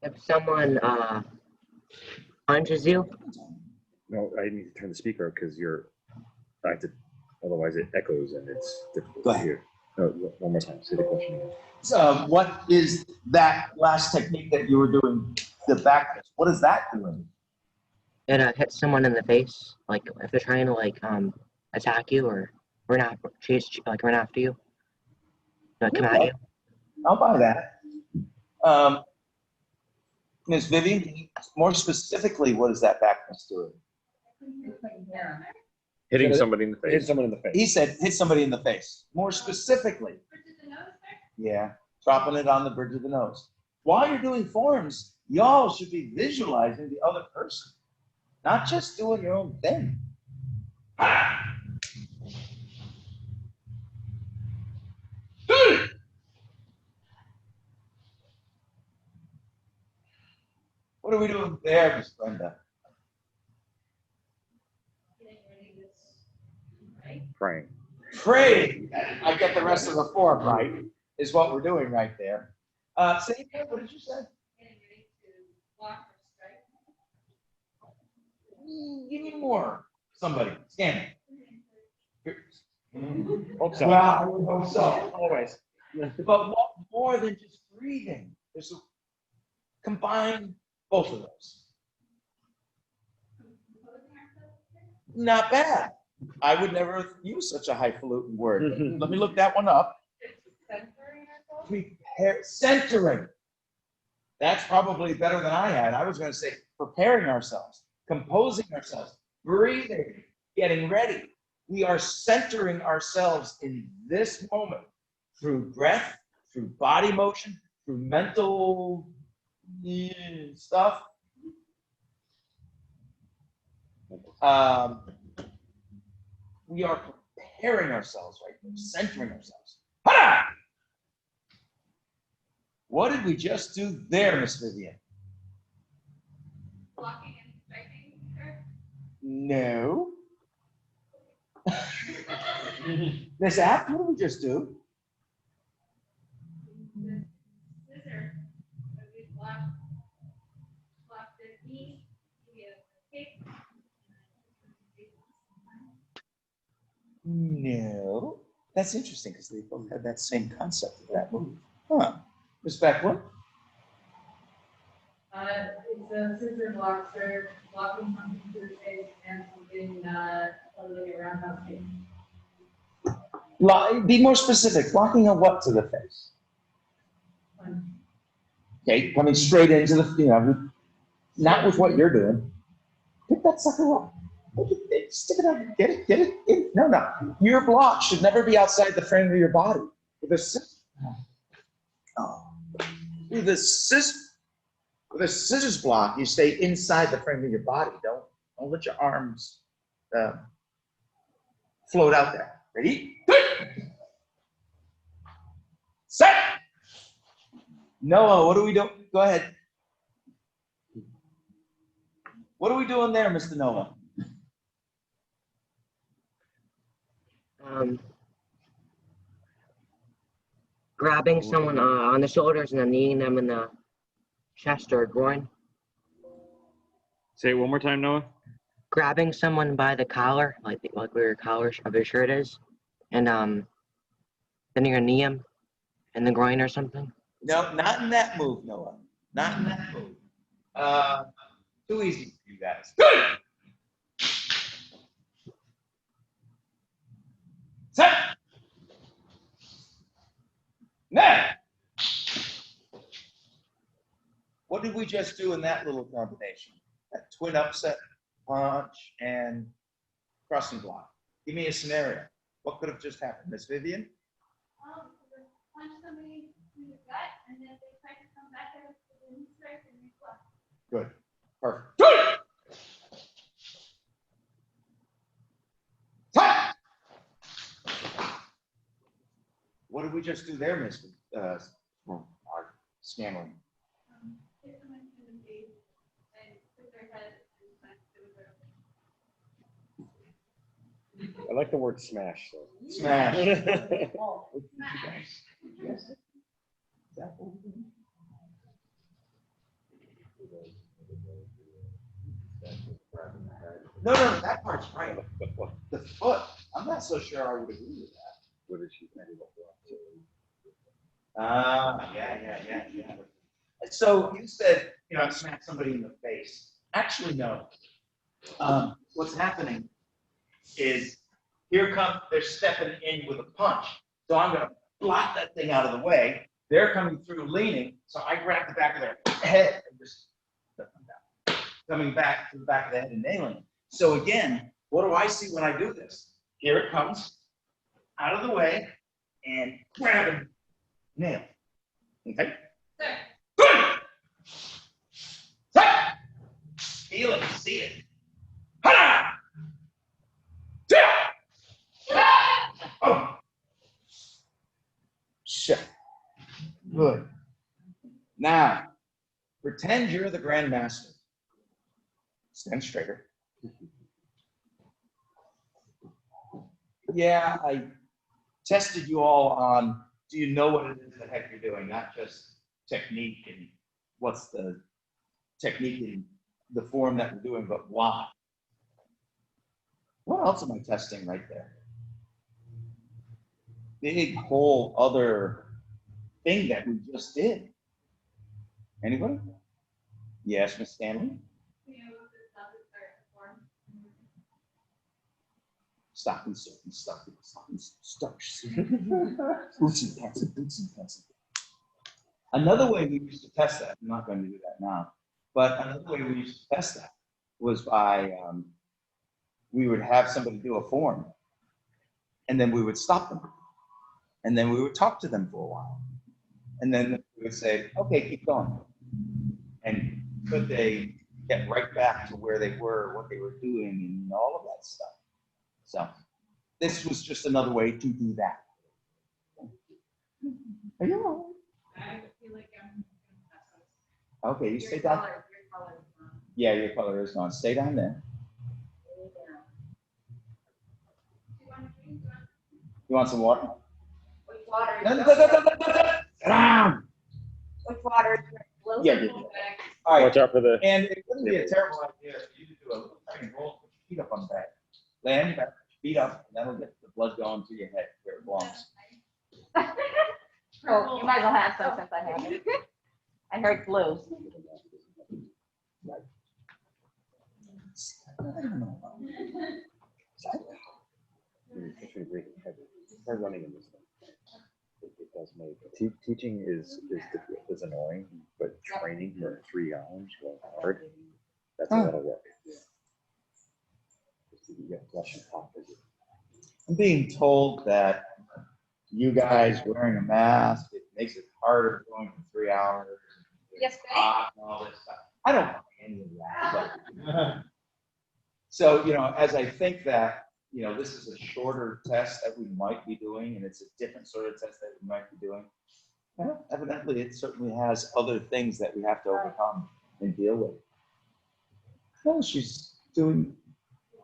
If someone punches you, No, I need to turn the speaker up because you're I have to, otherwise it echoes and it's difficult Go to ahead. hear. No, one more time, say the question again. So what is that last technique that you were doing, the back fist? What is that doing? It hits someone in the face, like if they're trying to attack you or run after, run after you, come at you. I'll buy that. Ms. Vivien, more specifically, what is that back fist doing? Hitting somebody in the face. Hit someone in the face. He said hit somebody in the face. More specifically. Yeah, dropping it on the bridge of the nose. While you're doing forms, y'all should be visualizing the other person, not just doing your own thing. What are we doing there, Miss Brenda? Praying. Pray. I get the rest of the form right, is what we're doing right there. Say again, what did you say? Give me more. Somebody, Scanlon. Hope so. Well, I would hope so, always. But what more than just breathing? There's a combine both of those. Not bad. I would never use such a highfalutin word. Let me look that one up. Centering. That's probably better than I had. I was going to say preparing ourselves, composing ourselves, breathing, getting ready. We are centering ourselves in this moment through breath, through body motion, through mental stuff. We are preparing ourselves right now, centering ourselves. Ha! What did we just do there, Miss Vivien? Blocking and striking. No. Miss Apt, what did we just do? Scissor. We block the knee. We have a kick. No. That's interesting because they both had that same concept of that move. Huh. Miss Becklyn? It's a scissor block for blocking something to the face and something like a roundhouse kick. Be more specific. Blocking a what to the face? Okay, coming straight into the, not with what you're doing. Pick that sucker up. Stick it up. Get it. No. Your block should never be outside the frame of your body. With a scissors block, you stay inside the frame of your body. Don't let your arms float out there. Ready? Set. Noah, what are we doing? Go ahead. What are we doing there, Mr. Noah? Grabbing someone on the shoulders and then kneeing them in the chest or groin. Say it one more time, Noah. Grabbing someone by the collar, like where your collar of your shirt is, and then you're gonna knee them in the groin or something. No, not in that move, Noah. Not in that move. Too easy for you guys. Good. Set. Now. What did we just do in that little combination? That twin upset, punch, and crossing block. Give me a scenario. What could have just happened? Miss Vivien? Punch somebody in the gut and then they try to come back at us with a knee strike and we block. Good. Perfect. Good. Time. What did we just do there, Miss Scanlon? Hit someone in the face and put their head and punch them. I like the word smash. Though. Smash. Smash. No, that part's right. The foot, I'm not so sure I would agree with that. What is she thinking about? Yeah. So you said, I smacked somebody in the face. Actually, no. What's happening is they're stepping in with a punch. So I'm going to block that thing out of the way. They're coming through leaning. So I grab the back of their head and just step them down. Coming back to the back of the head and nailing it. So again, what do I see when I do this? Here it comes out of the way and grab and nail. Okay? Good! Feel it, see it. Ha! Oh. Shit. Good. Now, pretend you're the Grandmaster. Stand straighter. Yeah, I tested you all on, do you know what it is the heck you're doing? Not just technique and what's the technique in the form that we're doing, but why? What else am I testing right there? Big whole other thing that we just did. Anybody? Yes, Miss Stanley? Stocking, stocking. Boots and pants. Another way we used to test that, I'm not going to do that now, but another way we used to test that was by, we would have somebody do a form, and then we would stop them. And then we would talk to them for a while. And then we would say, okay, keep going. And could they get right back to where they were, what they were doing, and all of that stuff. So this was just another way to do that. Are you all right? I feel like I'm. Okay, you stay down. Yeah, your color is gone. Stay down there. You want some water? Which water? Sit down. Which water? Yeah. All right. Watch out for the. And it wouldn't be a terrible idea for you to do a little tiny roll, put your feet up on the back. Lay on your back, feet up, and that'll get the blood going to your head where it belongs. Oh, you might as well have some since I have it. I heard blues. Try running in this thing. It does make teaching is difficult, is annoying, but training for 3 hours going hard, that's a lot of work. You get flush and pop. I'm being told that you guys wearing a mask, it makes it harder going for 3 hours. Yes, And all this stuff. I don't know any of that. But so, as I think that, this is a shorter test that we might be doing, and it's a different sort of test that we might be doing. Well, evidently, it certainly has other things that we have to overcome and deal with. Oh, she's doing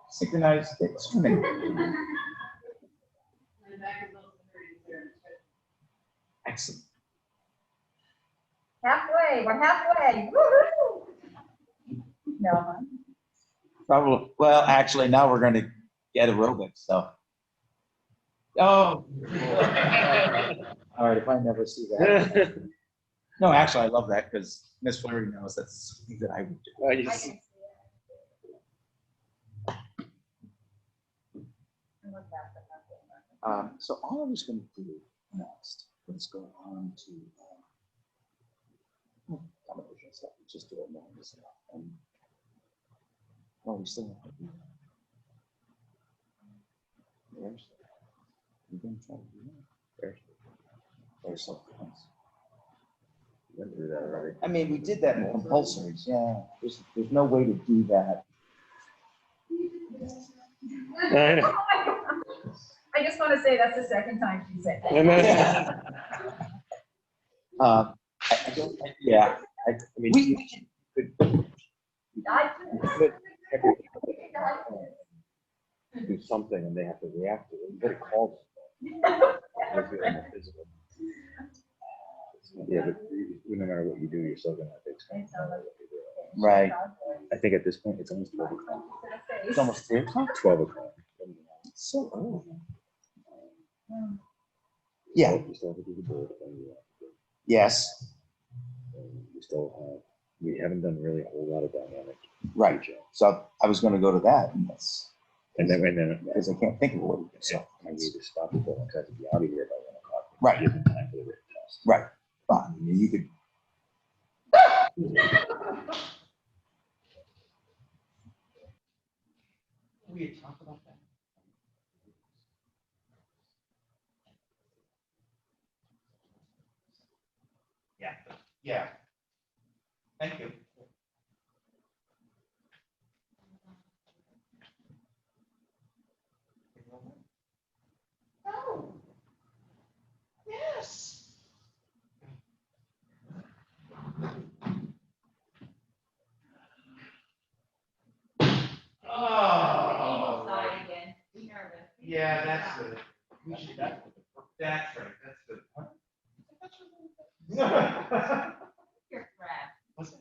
synchronized swimming. Excellent. Halfway, we're halfway. Woo-hoo! No. Probably. Well, actually, now we're going to get aerobics. So. Oh. All right. If I never see that. No, actually, I love that because Miss Flurry knows that's something that I would do. So all I was going to do next was go on to television stuff. Just do it more stuff. Well, we still have to do that. We're going to try to do that. There's something else. We went through that already. I mean, we did that in compulsories. Yeah, there's no way to do that. I know. I just want to say that's the second time she said that. Yeah. I don't. Yeah. I mean, we could do something and they have to react to it. You gotta call them. Yeah, but no matter what you do, you're still gonna have to explain what you're doing. Right. I think at this point, it's almost overcome. It's almost 3:00. 12 o'clock. So early. Yeah. We still have to do the board thing. Yes. We haven't done really a whole lot of dynamic. Right. So I was going to go to that, and then because I can't think of what it is. So I need to stop it, because I have to be out of here by 1 o'clock. Right. Give them time for the written test. Right. Fine. You could. We had talked about that. Yeah. Yeah. Thank you. Oh. Yes. Oh. Side again. Be nervous. Yeah, that's good. We should, that's right, that's good. Your crap. What's it?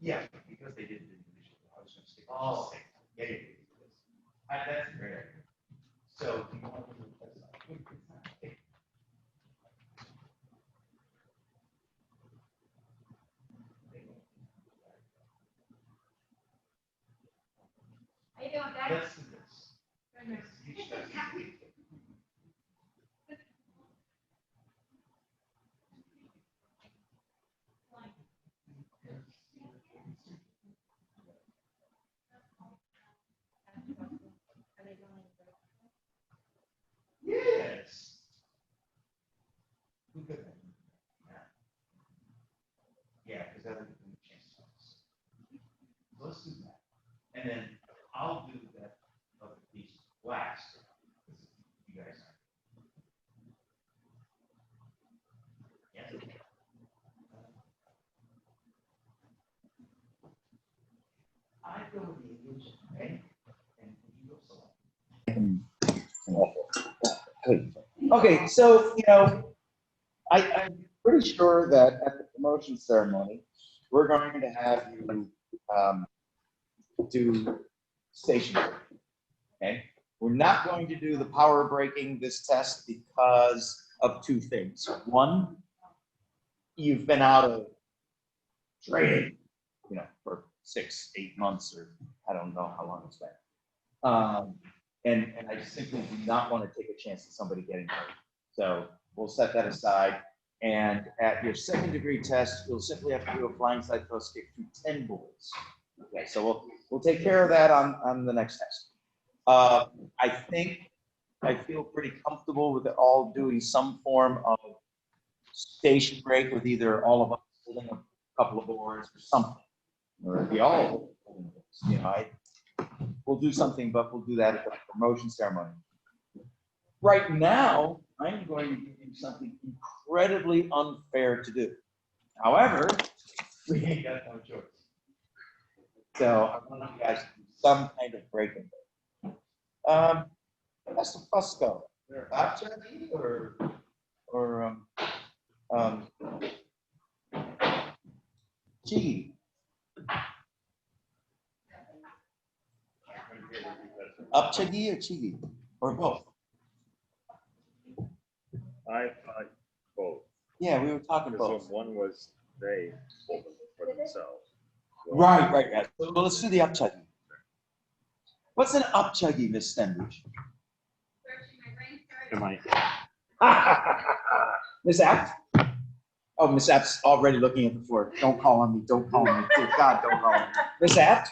Yeah, because they didn't do the initial, I was gonna stick. Oh. Yeah, yeah, yeah. That's great. So, do you want to do this? How you doing, Dad? Let's do this. Yes. Good. Yeah, because that would give them a chance to us. Let's do that. And then I'll do that other piece last. You guys are. Yeah. I go to the English, okay? And you go select. Okay, so, I'm pretty sure that at the promotion ceremony, we're going to have you do station break, okay? We're not going to do the power breaking this test because of two things. One, you've been out of training, for 6-8 months, or I don't know how long it's been. And I simply do not want to take a chance of somebody getting hurt. So we'll set that aside. And at your second degree test, you'll simply have to do a flying side thrust kick through 10 boards. Okay, so we'll take care of that on the next test. I feel pretty comfortable with it all doing some form of station break with either all of us holding a couple of boards or something. Or it'd be all holding boards. We'll do something, but we'll do that at the promotion ceremony. Right now, I'm going to give you something incredibly unfair to do. However, we ain't got no choice. So I want you guys to do some kind of breaking. That's the first go. Or Chigi. Upchagi or Chigi? Or both? I both. Yeah, we were talking Because both. one was they hold them for themselves. Right. Well, let's do the upchuggy. What's an upchuggy, Miss Stembridge? Am I? Miss Apt? Oh, Miss Apt's already looking at the floor. Don't call on me. Don't call on me. Dear God, don't call on me. Miss Apt?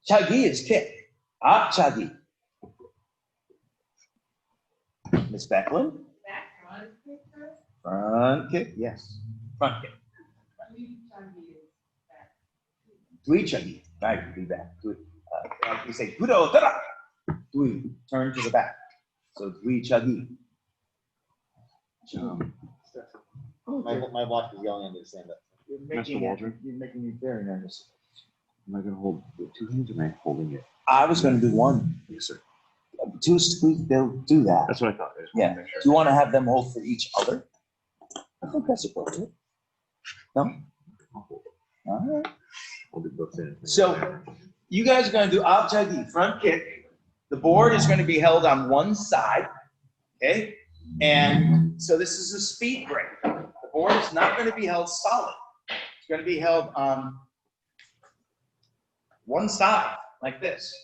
Chuggy is kick. Upchuggy. Miss Becklyn? Front kick, yes. Front kick. Dui chuggy. Right, do that. Good. Like we say, gudo dara. Dui, turn to the back. So dui chuggy. My wife is yelling at me to stand up. You're making me very nervous. Am I gonna hold with 2 hands or am I holding it? I was gonna do one. Yes, sir. 2 squeeze, they'll do that. That's what I thought. I just wanted Yeah. to make Do sure. you want to have them hold for each other? I think that's appropriate. No? All right. Hold it both in. So you guys are gonna do Abjadi, front kick. The board is gonna be held on one side, okay? And so this is a speed break. The board is not gonna be held solid. It's gonna be held on one side, like this.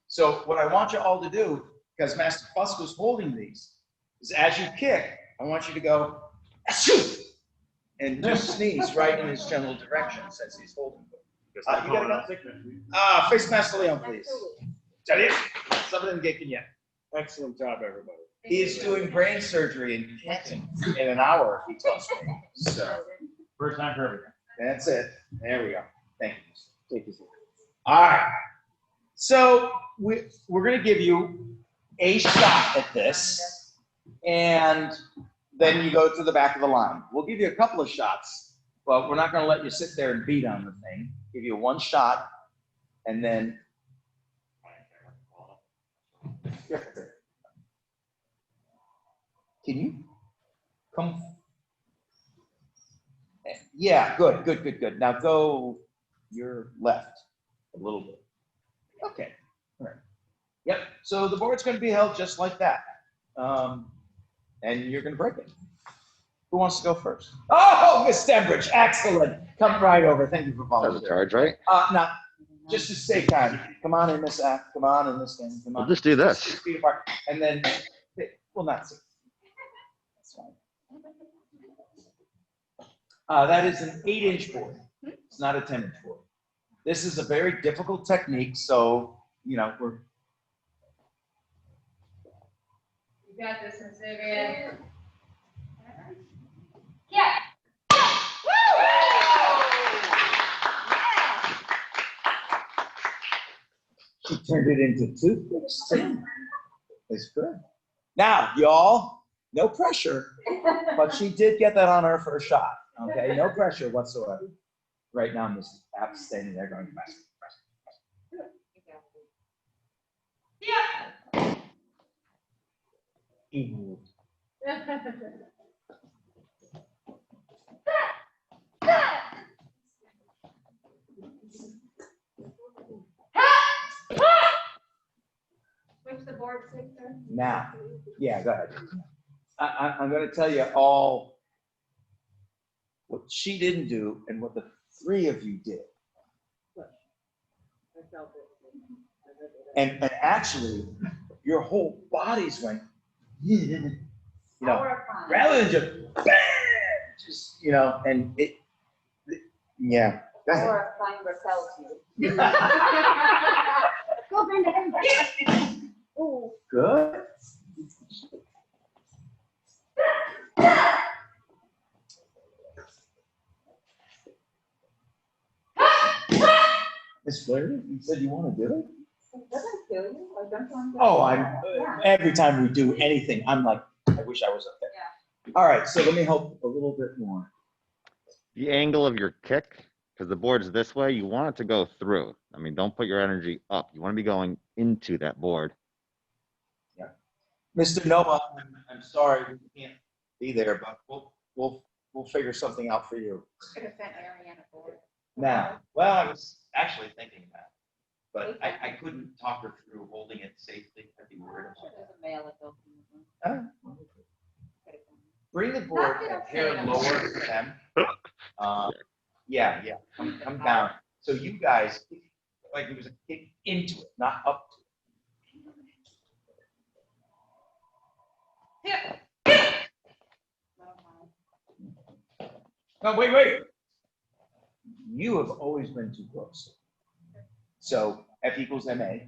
So what I want you all to do, because Master Fusco's holding these, is as you kick, I want you to go, "Achoo!" and just sneeze right in his general direction since he's holding them. You gotta go. Face Master Leon, please. Something getting yet. Excellent job, everybody. He's doing brain surgery in Canton in an hour, he tells me. So, First time for everything. that's it. There we go. Thank you. Take this. All right. So we're going to give you a shot at this, and then you go to the back of the line. We'll give you a couple of shots, but we're not going to let you sit there and beat on the thing. Give you one shot, and then. Can you come? Yeah, good. Now go your left a little bit. Okay, all right. Yep, so the board's gonna be held just like that. And you're gonna break it. Who wants to go first? Oh, Miss Stembridge, excellent. Come right over, thank you for volunteering. That's a charge, right? Now, just to stay kind, come on in, Miss Apt, come on in this thing, come on. We'll just do this. 6 feet apart, and then, well, not 6. That's fine. That is an 8-inch board. It's not a 10-inch board. This is a very difficult technique, so, you know, we're. You got this, Miss Vivien. Yeah. She turned it into toothpicks too. It's good. Now, y'all, no pressure, but she did get that on her first shot. Okay, no pressure whatsoever. Right now, Mrs. Apt standing there going, press. Yeah. Evil. Which the board sister. Now, yeah, go ahead. I'm going to tell you all what she didn't do and what the 3 of you did. And actually, your whole bodies went, you know, rather than just bam, just, you know, and yeah. Go ahead. Or find repels you. Go, Brenda. Oh. Good. Miss Flaherty, you said you want to do it? It doesn't kill you. Like, don't you want to- Oh, every time we do anything, I'm like, I wish I was up there. Yeah. All right, so let me help a little bit more. The angle of your kick, because the board's this way, you want it to go through. I mean, don't put your energy up. You want to be going into that board. Yeah. Mr. Noah, I'm sorry we can't be there, but we'll figure something out for you. Could have sent Ariana forward. Now, well, I was actually thinking that, but I couldn't talk her through holding it safely. I'd be worried about There's a male adult in the room. that. Bring the board a hair lower for them. Yeah, come down. So you guys, like it was a kick into it, not up to it. Yeah. No, wait. You have always been too close. So F equals ma,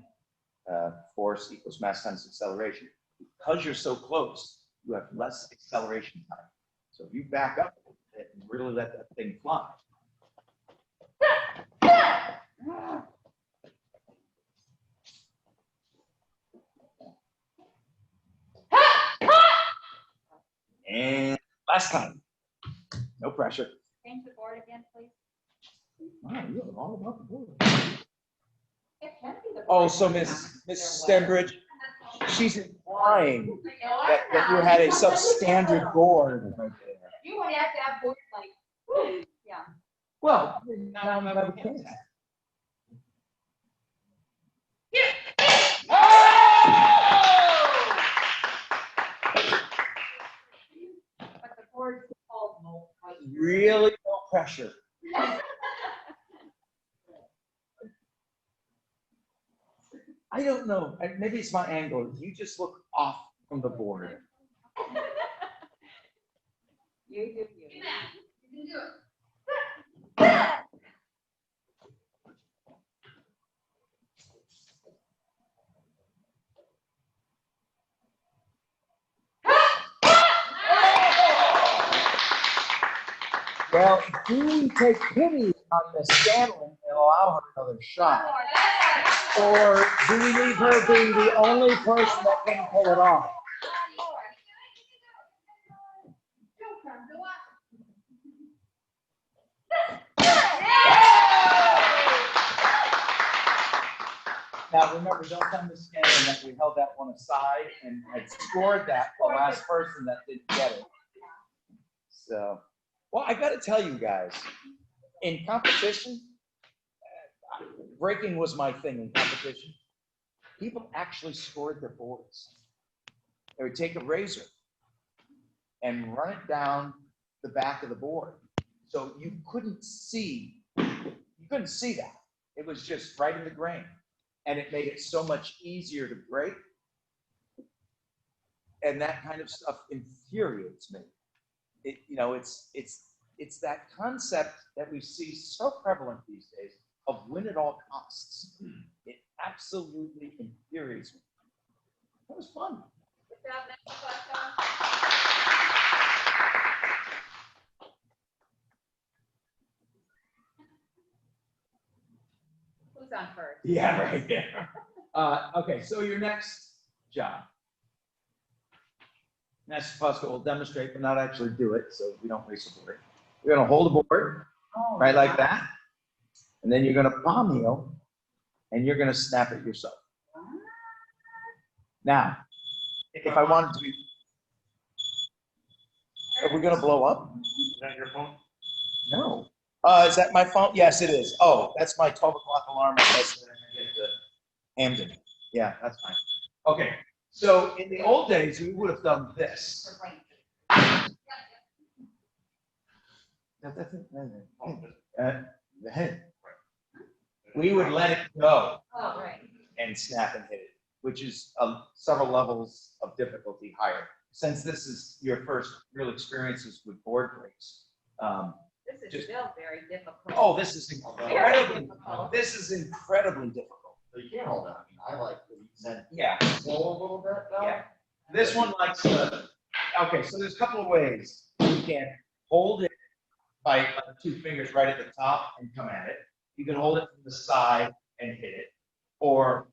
force equals mass times acceleration. Because you're so close, you have less acceleration time. So if you back up a little bit and really let that thing fly. And last time, no pressure. Change the board again, please. Wow, you're all about the board. It can be the. Oh, so Miss Stembridge, she's implying that you had a substandard board right there. You would have to have boards like, whew, yeah. Well, now I'm never can. But the board's called mold. Really no pressure. I don't know. Maybe it's my angle. You just look off from the board. You do you. You can do it. Well, do we take pity on Miss Scanlon and allow her another shot? Or do we leave her being the only person that can pull it off? Now, remember, don't tell Miss Scanlon that we held that one aside and had scored that the last person that didn't get it. So, well, I got to tell you guys, in competition, breaking was my thing in competition. People actually scored their boards. They would take a razor and run it down the back of the board. So you couldn't see that. It was just right in the grain. And it made it so much easier to break. And that kind of stuff infuriates me. It's that concept that we see so prevalent these days of win at all costs. It absolutely infuriates me. That was fun. Good job, next question. Who's on first? Yeah, right there. Okay, so your next job. Next Fusco will demonstrate, but not actually do it, so we don't waste a board. You're gonna hold a board, right like that. And then you're gonna palm heel, and you're gonna snap it yourself. Now, if I wanted to be, are we gonna blow up? Is that your phone? No. Is that my phone? Yes, it is. Oh, that's my 12 o'clock alarm. I guess that I get to Hamden. Yeah, that's fine. Okay. So in the old days, we would have done this. The head. We would let it go Oh, right. and snap and hit it, which is several levels of difficulty higher. Since this is your first real experiences with board breaks. This is still very difficult. Oh, this is Very incredibly, difficult. this is incredibly difficult. So you can't hold that. I mean, I like the reason. Yeah. Slow a little bit though. Yeah. This one likes to, okay, so there's a couple of ways. You can hold it by the two fingers right at the top and come at it. You can hold it from the side and hit it. Or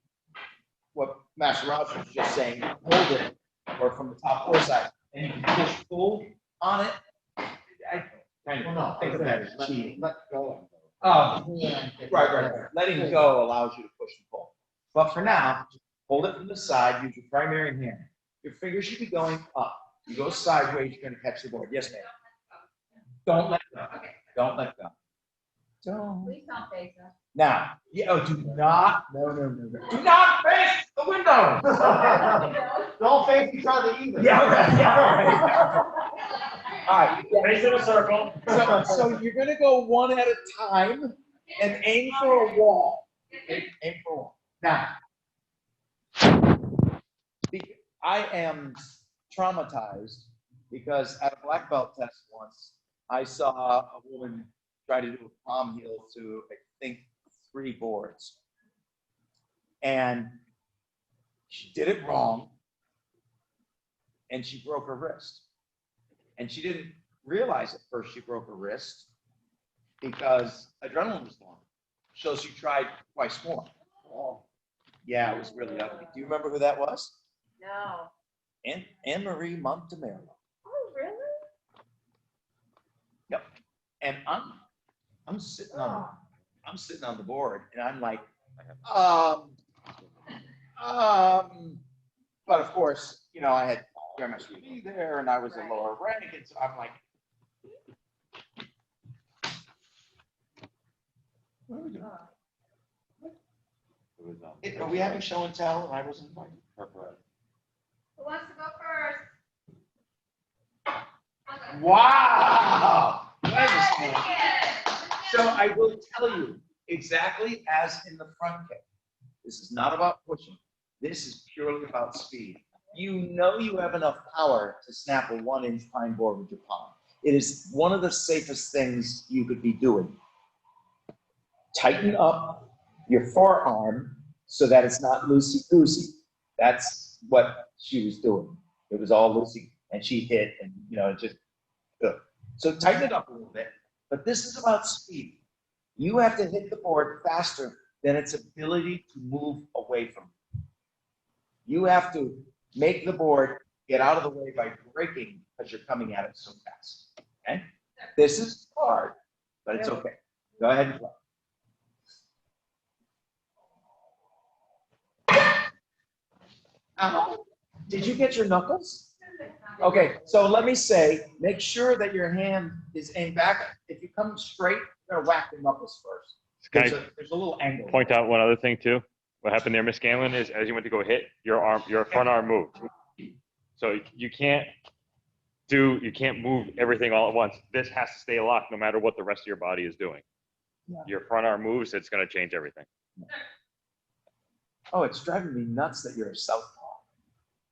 what Master Roger was just saying, hold it, or from the top or side. And you can push pull on it. I kind Well, no, of think of that as cheating. let go. Right. Letting go allows you to push and pull. But for now, hold it from the side, use your primary hand. Your fingers should be going up. You go sideways, you're gonna catch the board. Yes, ma'am. Don't let go. Don't let go. Don't. Please don't face us. Now, do not, no. Do not face the window. Don't face each other either. Yeah, right. All right. Face in a circle. So you're gonna go one at a time and aim for a wall. Okay? Aim for a wall. Now, I am traumatized because at a black belt test once, I saw a woman try to do a palm heel to, I think, 3 boards. And she did it wrong, and she broke her wrist. And she didn't realize at first she broke her wrist because adrenaline was flowing. So she tried twice more. Oh, yeah, it was really ugly. Do you remember who that was? No. Anne-Marie Montemero. Oh, really? Yep. And I'm sitting on the board, and I'm like But of course, you know, I had MSPB there and I was a lower rank, and so I'm like, what are we doing? Are we having show and tell? And I wasn't invited. Who wants to go first? Wow! So I will tell you exactly as in the front kick. This is not about pushing. This is purely about speed. You know you have enough power to snap a 1-inch pine board with your palm. It is one of the safest things you could be doing. Tighten up your forearm so that it's not loosey-goosey. That's what she was doing. It was all loosey, and she hit, and you know, it just good. So tighten it up a little bit. But this is about speed. You have to hit the board faster than its ability to move away from it. You have to make the board get out of the way by braking because you're coming at it so fast. Okay? This is hard, but it's okay. Go ahead and play. Did you get your knuckles? Okay, so let me say, make sure that your hand is aimed back. If you come straight, you're gonna whack the knuckles first. Can There's a little angle. Point out one other thing too. What happened there, Miss Scanlon, is as you went to go hit, your front arm moved. So you can't move everything all at once. This has to stay locked no matter what the rest of your body is doing. Yeah. Your front arm moves, it's going to change everything. Oh, it's driving me nuts that you're a southpaw.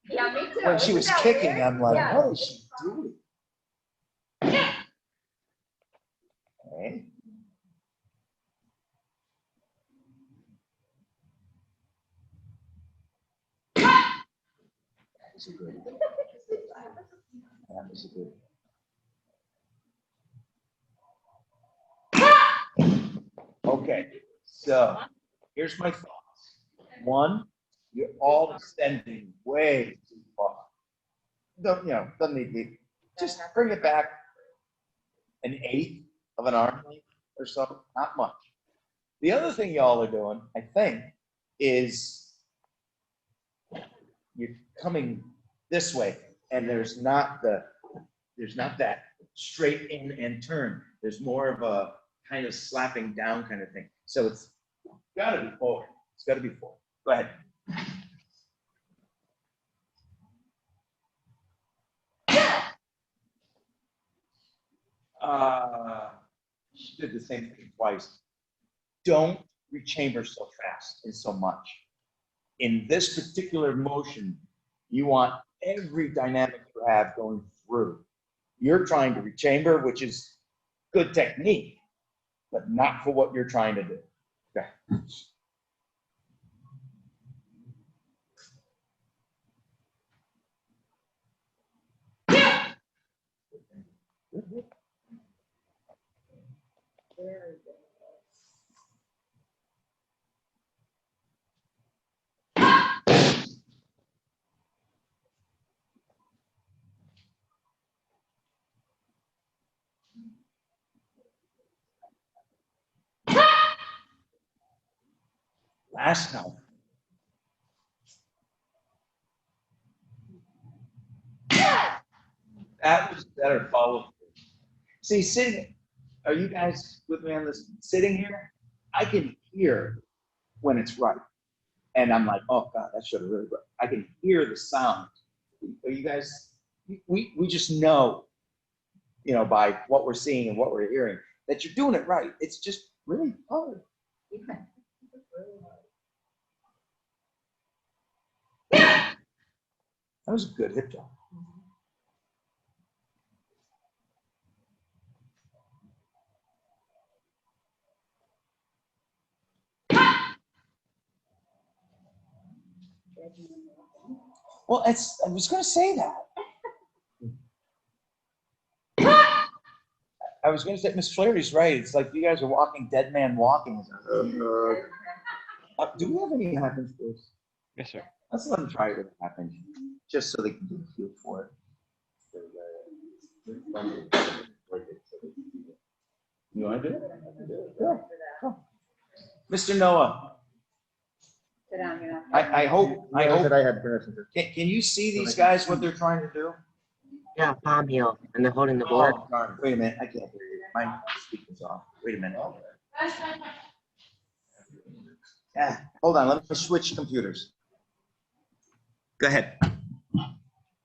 Yeah, me too. When she was Isn't that kicking, weird? I'm like, Yeah. what is she doing? Okay. That was a good. That was a good. Okay, so here's my thoughts. One, you're all extending way too far. Don't, you know, doesn't need to be. Just bring it back an eighth of an arm length or so, not much. The other thing y'all are doing, I think, is you're coming this way, and there's not that straight in and turn. There's more of a kind of slapping down kind of thing. So it's got to be forward. It's got to be forward. Go ahead. She did the same thing twice. Don't rechamber so fast and so much. In this particular motion, you want every dynamic you have going through. You're trying to rechamber, which is good technique, but not for what you're trying to do. Okay. Last time. That was better follow. See, sitting, are you guys with me on this? Sitting here, I can hear when it's right. And I'm like, oh God, that should have really worked. I can hear the sound. Are you guys, we just know, you know, by what we're seeing and what we're hearing, that you're doing it right. It's just really hard. That was a good hip job. Well, I was going to say that. I was going to say, Miss Flaherty's right. It's like you guys are walking, dead man walking. Do we have any happens for us? Yes, sir. Let's let them try it if it happens, just so they can get a feel for it. You want to do it? Yeah. Come. Mr. Noah, Sit down, you're not. I hope, I I hope, said I had permission to. can you see these guys, what they're trying to do? Yeah, palm heel, and they're holding the board. Oh, darn, wait a minute, I can't hear you. My speaker's off. Wait a minute. Yeah, hold on, let me switch computers. Go ahead.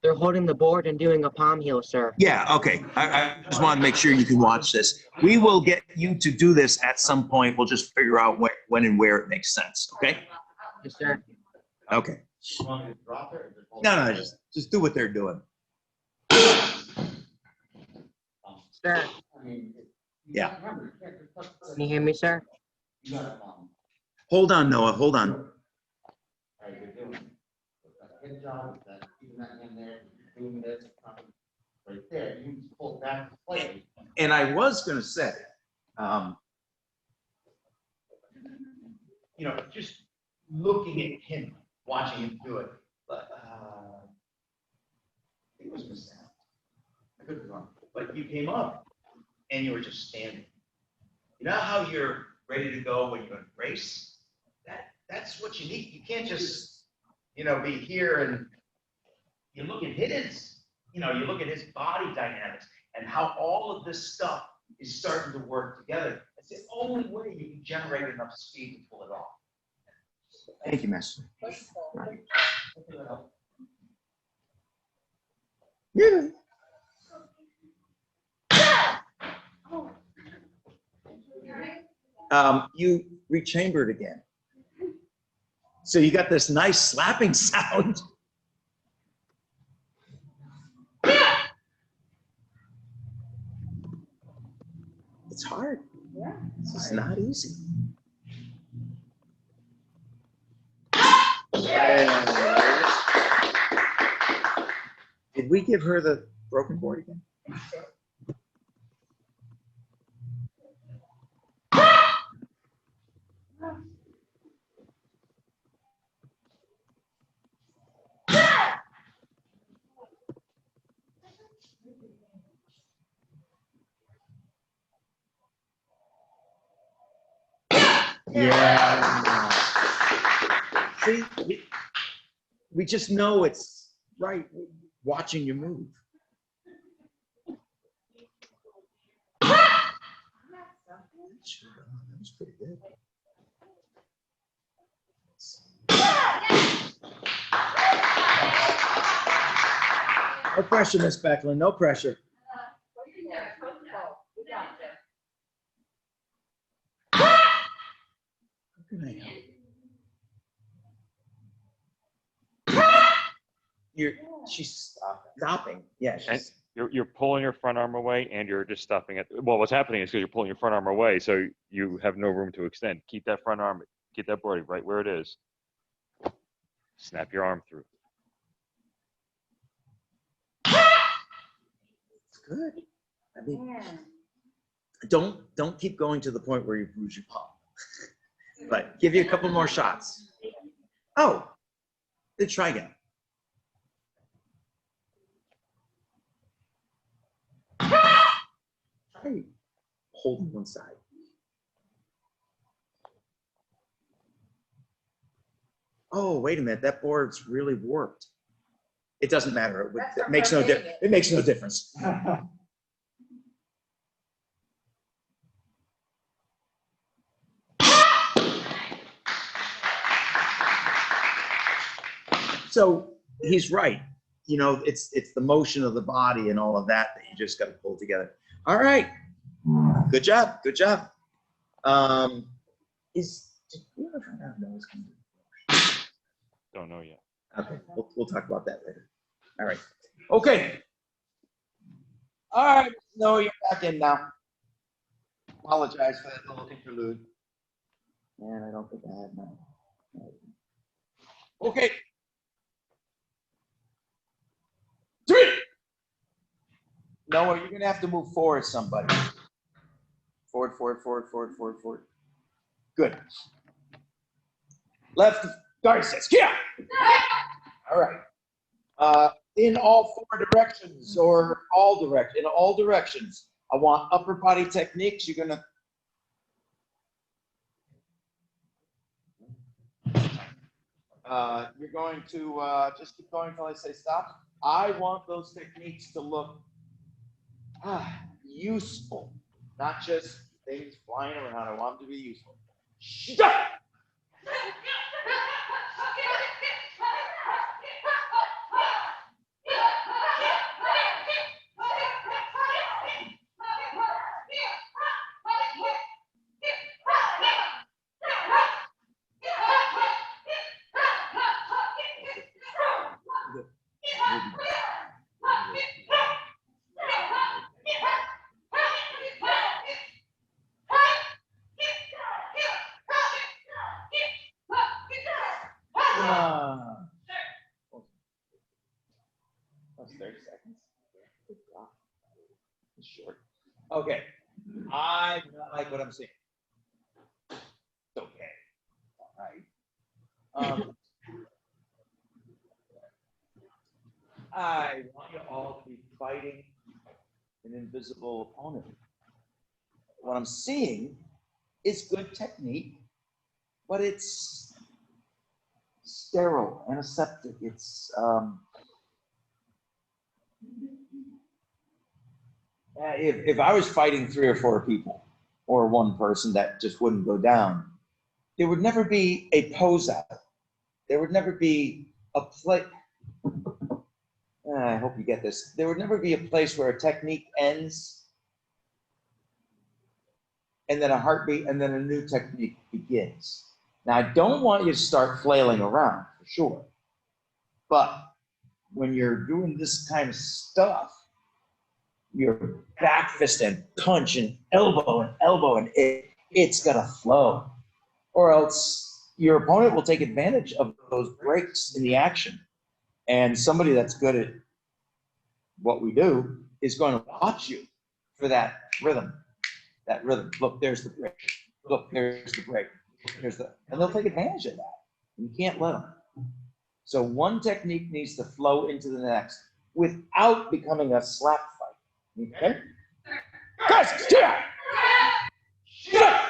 They're holding the board and doing a palm heel, sir. Yeah, okay. I just wanted to make sure you can watch this. We will get you to do this at some point. We'll just figure out when and where it makes sense, okay? Yes, sir. Okay. No, just do what they're doing. Sir, Yeah. can you hear me, sir? Hold on, Noah, hold on. And I was gonna say, just looking at him, watching him do it, but it was a sound. I could be wrong, but you came up and you were just standing. You know how you're ready to go when you're in a race? That's what you need. You can't just, be here and you look at his, you look at his body dynamics and how all of this stuff is starting to work together. It's the only way you can generate enough speed to pull it off. Thank you, Master. Yeah. You rechambered again. So you got this nice slapping sound. It's hard. Yeah. It's not easy. Did we give her the broken board again? Yeah. See, we just know it's right watching you move. That was pretty good. No pressure, Miss Becklyn, no pressure. She's stopping. Yeah, she's, You're pulling your front arm away and you're just stopping it. Well, what's happening is because you're pulling your front arm away, so you have no room to extend. Keep that front arm, keep that body right where it is. Snap your arm through. it's good. I mean, don't keep going to the point where you bruise your palm. But give you a couple more shots. Oh, let's try again. Try holding one side. Oh, wait a minute, that board's really warped. It doesn't matter. It makes no difference. It makes no difference. So he's right. It's the motion of the body and all of that you just got to pull together. All right. Good job. Good job. Don't know yet. Okay, we'll talk about that later. All right. Okay. All right. No, you're back in now. Apologize for that little interlude. Man, I don't think I have my. Okay. 3. Noah, you're gonna have to move forward, somebody. Forward. Good. Left guard says, yeah. All right. In all 4 directions or in all directions. I want upper body techniques. You're gonna. 1, You're going to just keep going until I say stop. I want those techniques to look useful, not just things flying around. I want them to be useful. Stop! That's 30 seconds. Good God. It's short. Okay. I do not like what I'm seeing. It's okay. All right. I want you all to be fighting an invisible opponent. What I'm seeing is good technique, but it's sterile, antiseptic. It's if I was fighting 3 or 4 people or one person that just wouldn't go down, there would never be a pose out. There would never be a play. I hope you get this. There would never be a place where a technique ends and then a heartbeat and then a new technique begins. Now, I don't want you to start flailing around, for sure. But when you're doing this kind of stuff, your back fist and punch and elbow, and it's got to flow. Or else your opponent will take advantage of those breaks in the action. And somebody that's good at what we do is going to watch you for that rhythm. That rhythm. Look, there's the break. Look, there's the break. And they'll take advantage of that. You can't let them. So one technique needs to flow into the next without becoming a slap fight. Okay? Guys, shut up! Shut up!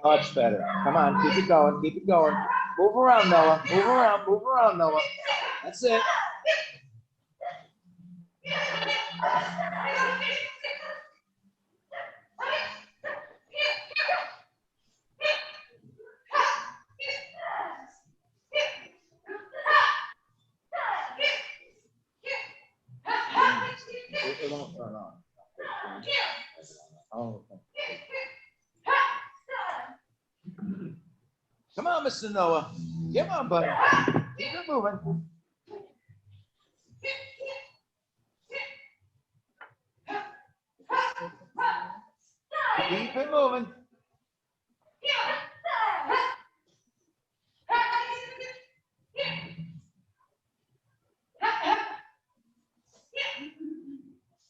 Much better. Come on, keep it going, keep it going. Move around, Noah. Move around, Noah. That's it. It won't turn on. Oh, okay. Come on, Mr. Noah. Come on, buddy. Keep it moving. Keep it moving.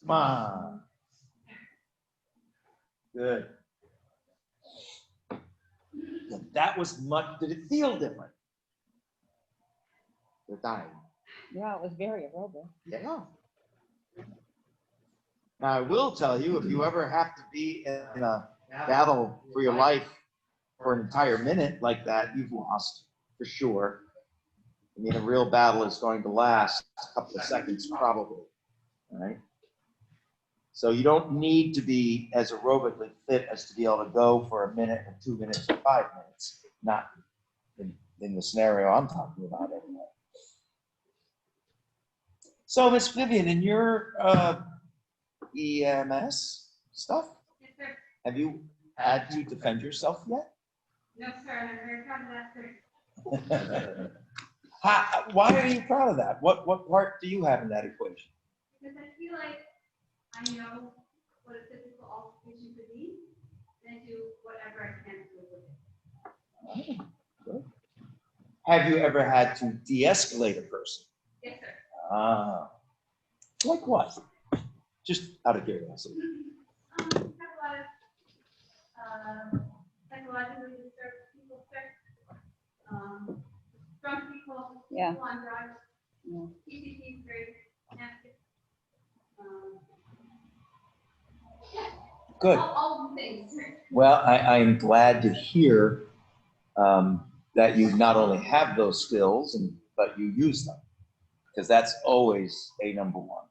Come on. Good. That was much. Did it feel different? You're dying. Yeah, it was very aerobic. Yeah. Now, I will tell you, if you ever have to be in a battle for your life for an entire minute like that, you've lost for sure. I mean, a real battle is going to last a couple of seconds, probably. All right. So you don't need to be as aerobically fit as to be able to go for a minute or 2 minutes or 5 minutes. Not in the scenario I'm talking about anyway. So, Miss Vivien, in your EMS stuff, Yes, sir. have you had to defend yourself yet? No, sir. I'm very proud of that, sir. Why are you proud of that? What part do you have in that equation? Because I feel like I know what a physical altercation could be, and I do whatever I can to avoid it. Good. Have you ever had to de-escalate a person? Yes, sir. Like what? Just out of curiosity. Have a lot of psychologically disturbed people, sir. Drunk people, Yeah. people on drugs. PCT is very nasty. Good. All the things. Well, I'm glad to hear that you not only have those skills, but you use them. Because that's always a number one.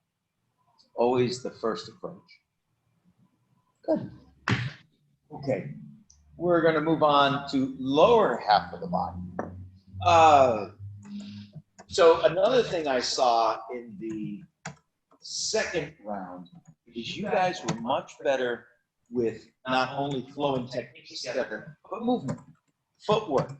It's always the first approach. Good. Okay. We're going to move on to lower half of the body. So another thing I saw in the second round is you guys were much better with not only flowing techniques together, but movement, footwork,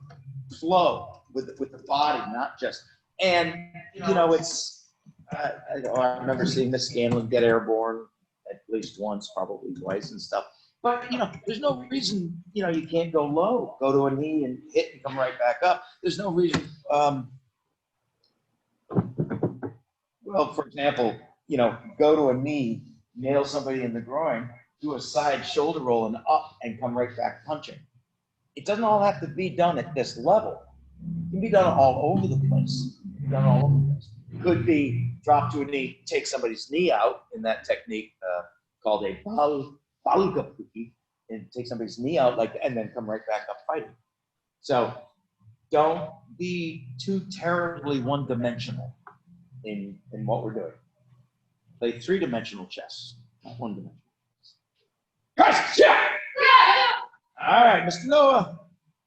flow with the body, not just. And it's. I remember seeing Miss Scanlon get airborne at least once, probably twice, and stuff. But there's no reason you can't go low, go to a knee and hit and come right back up. There's no reason. Well, for example, go to a knee, nail somebody in the groin, do a side shoulder roll and up, and come right back punching. It doesn't all have to be done at this level. It can be done all over the place. Could be drop to a knee, take somebody's knee out in that technique called a balgapuki, and take somebody's knee out and then come right back up fighting. So don't be too terribly one-dimensional in what we're doing. Play three-dimensional chess, not one-dimensional. All right, Mr. Noah.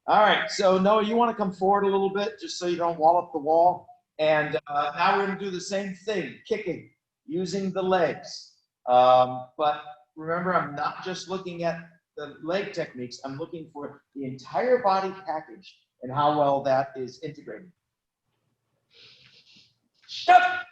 All right, so Noah, you want to come forward a little bit just so you don't wall up the wall? And now we're going to do the same thing, kicking, using the legs. But remember, I'm not just looking at the leg techniques. I'm looking for the entire body package and how well that is integrated. Stop!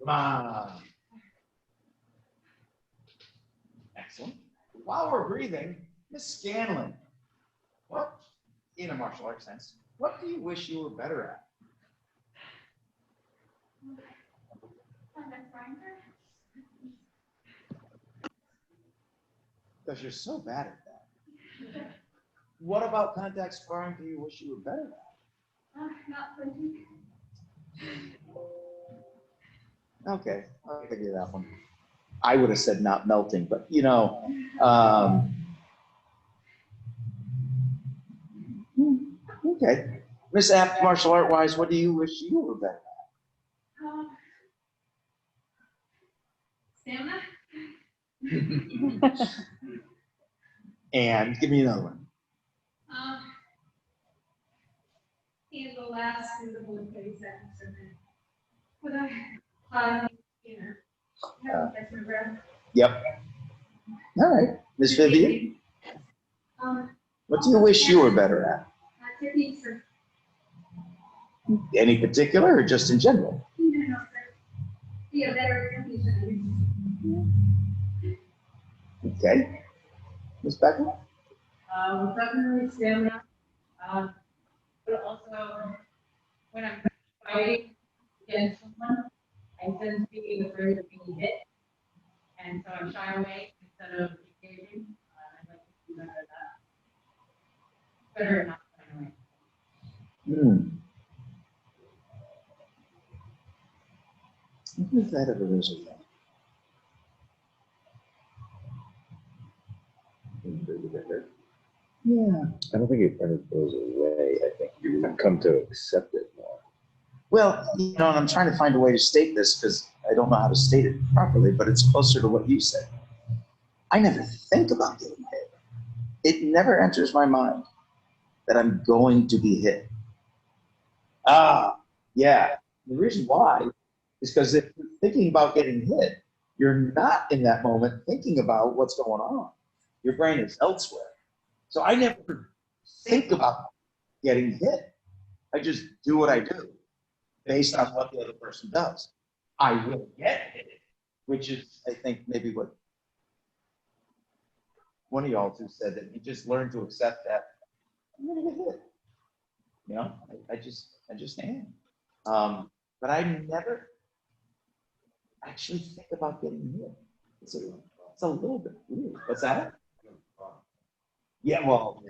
Come on. Excellent. While we're breathing, Miss Scanlon, what, in a martial arts sense, what do you wish you were better at? Because you're so bad at that. What about contact sparring do you wish you were better at? Not punching. Okay, I'll give you that one. I would have said not melting, but okay. Miss Apt, martial art wise, what do you wish you were better Stamina? at? And give me another one. Handle last in the whole 30 seconds and then put a have to catch my breath. Yep. All right. Miss Vivien, what do you wish you were better at? Techniques are, Any particular or just in general? yeah, better techniques. Okay. Miss Becklyn? Definitely stamina. But also, when I'm fighting against someone, I tend to be afraid of being hit. And so I shy away instead of engaging. I'd like to do better at that. Better not shy away. I wonder if that ever goes away. Yeah. I don't think it ever goes away. I think you come to accept it more. Well, and I'm trying to find a way to state this because I don't know how to state it properly, but it's closer to what you said. I never think about getting hit. It never enters my mind. that I'm going to be hit. Yeah. The reason why is because if you're thinking about getting hit, you're not in that moment thinking about what's going on. Your brain is elsewhere. So I never think about getting hit. I just do what I do based on what the other person does. I will get hit, which is, I think, maybe what one of y'all two said, that you just learn to accept that I'm gonna get hit. You know, I just am. But I never actually think about getting hit. It's a little bit weird. What's that? Yeah, well.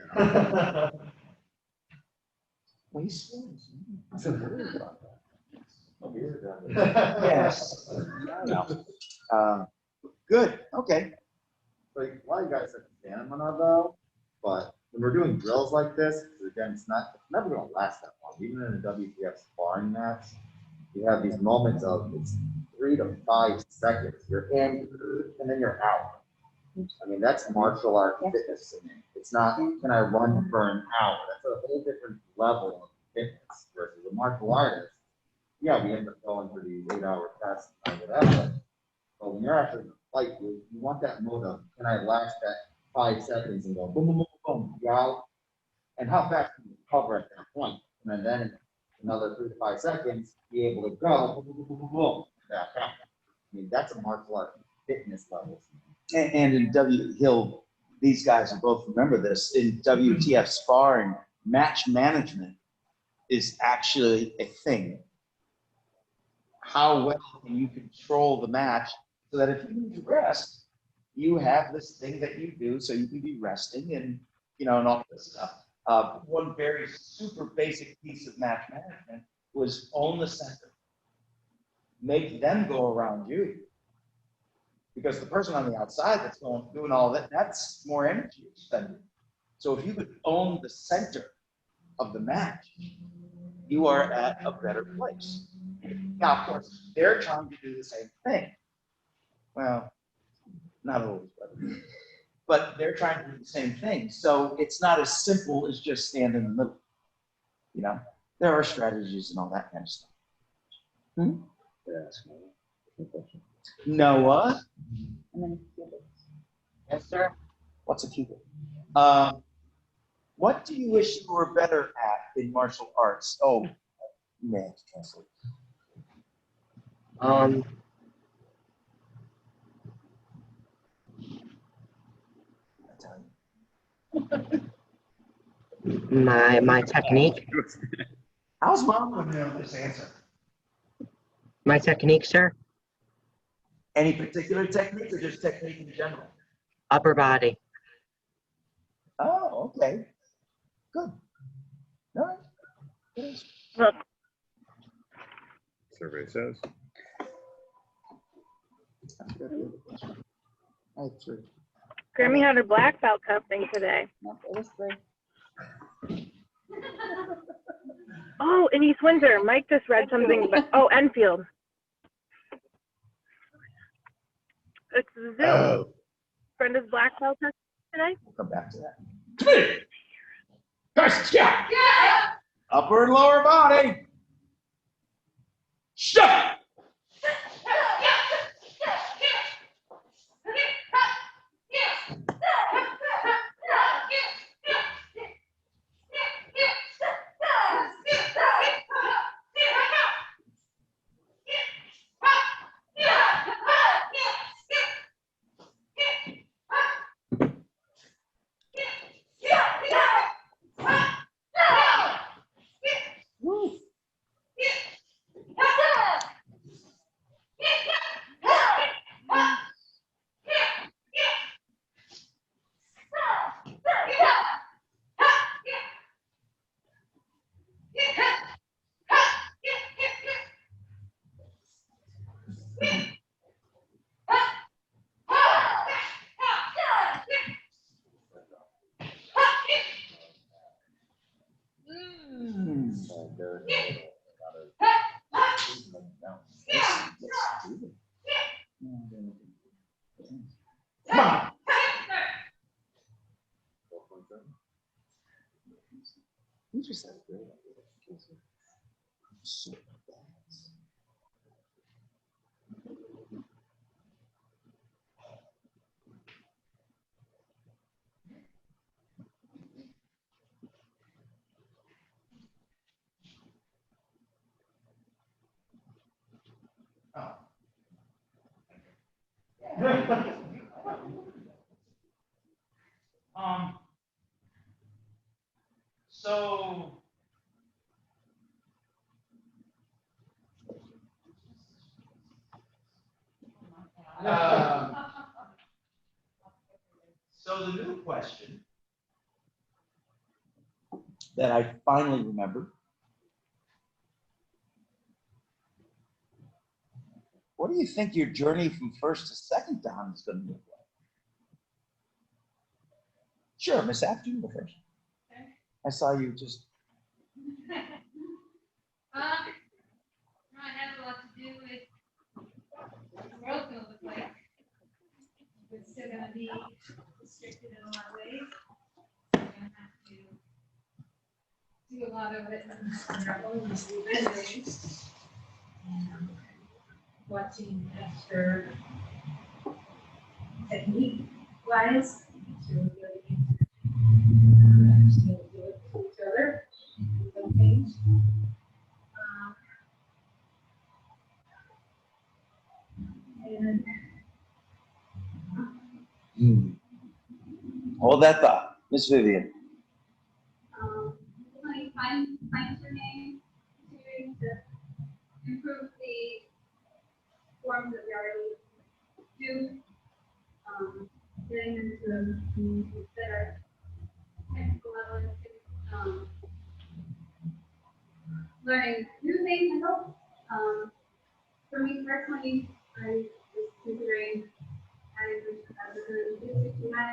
Well, he swims. I'm so worried about that. Yes. No. Good. Okay. Like, a lot of you guys have stamina though, but when we're doing drills like this, because again, it's never going to last that long. Even in a WTF sparring match, you have these moments of it's 3 to 5 seconds. You're in, and then you're out. I mean, that's martial art fitness to me. It's not, can I run for an hour? That's a whole different level of fitness versus a martial artist. Yeah, we end up going through these 8-hour tests or whatever. But when you're actually in a fight, you want that mode of, can I last that 5 seconds and go boom, boom, boom, boom, you out? And how fast can you recover at that point? And then in another 3 to 5 seconds, be able to go boom, boom, boom, boom, boom. I mean, that's a martial art fitness level. And in these guys will both remember this, in WTF sparring, match management is actually a thing. How well can you control the match so that if you need to rest, you have this thing that you do so you can be resting and, and all this stuff. One very super basic piece of match management was own the center. Make them go around you. Because the person on the outside that's doing all that, that's more energy expended. So if you could own the center of the match, you are at a better place. Now, of course, they're trying to do the same thing. Well, not always, but they're trying to do the same thing. So it's not as simple as just stand in the middle. There are strategies and all that kind of stuff. Noah? Yes, sir. What's a cupid? What do you wish you were better at in martial arts? Oh, man, translate. My technique. How's mom going to know this answer? My technique, sir. Any particular technique or just technique in general? Upper body. Oh, okay. Good. All right. Look. Survey says. Grammy had her black belt cuffing today. Oh, in East Windsor, Mike just read something. Enfield. It's the zoo. Oh. Brenda's black belt test today. We'll come back to that. Come here. Guys, yeah. Upper and lower body. Shut. just have great ideas. So bad. So so the new question that I finally remembered. What do you think your journey from first to second down is going to look like? Sure, Miss Apt, you go first. I saw you just. It has a lot to do with what the world's gonna look like. It's still gonna be restricted in a lot of ways. We're gonna have to do a lot of it on our own measures. Watching after technique wise, to really understand do it to each other, some things. And Hold that thought, Miss Vivien. like fine tuning, continuing to improve the forms that we already do, getting into the better technical level, learning new things. I hope. For me personally, I was considering adding this as a really to my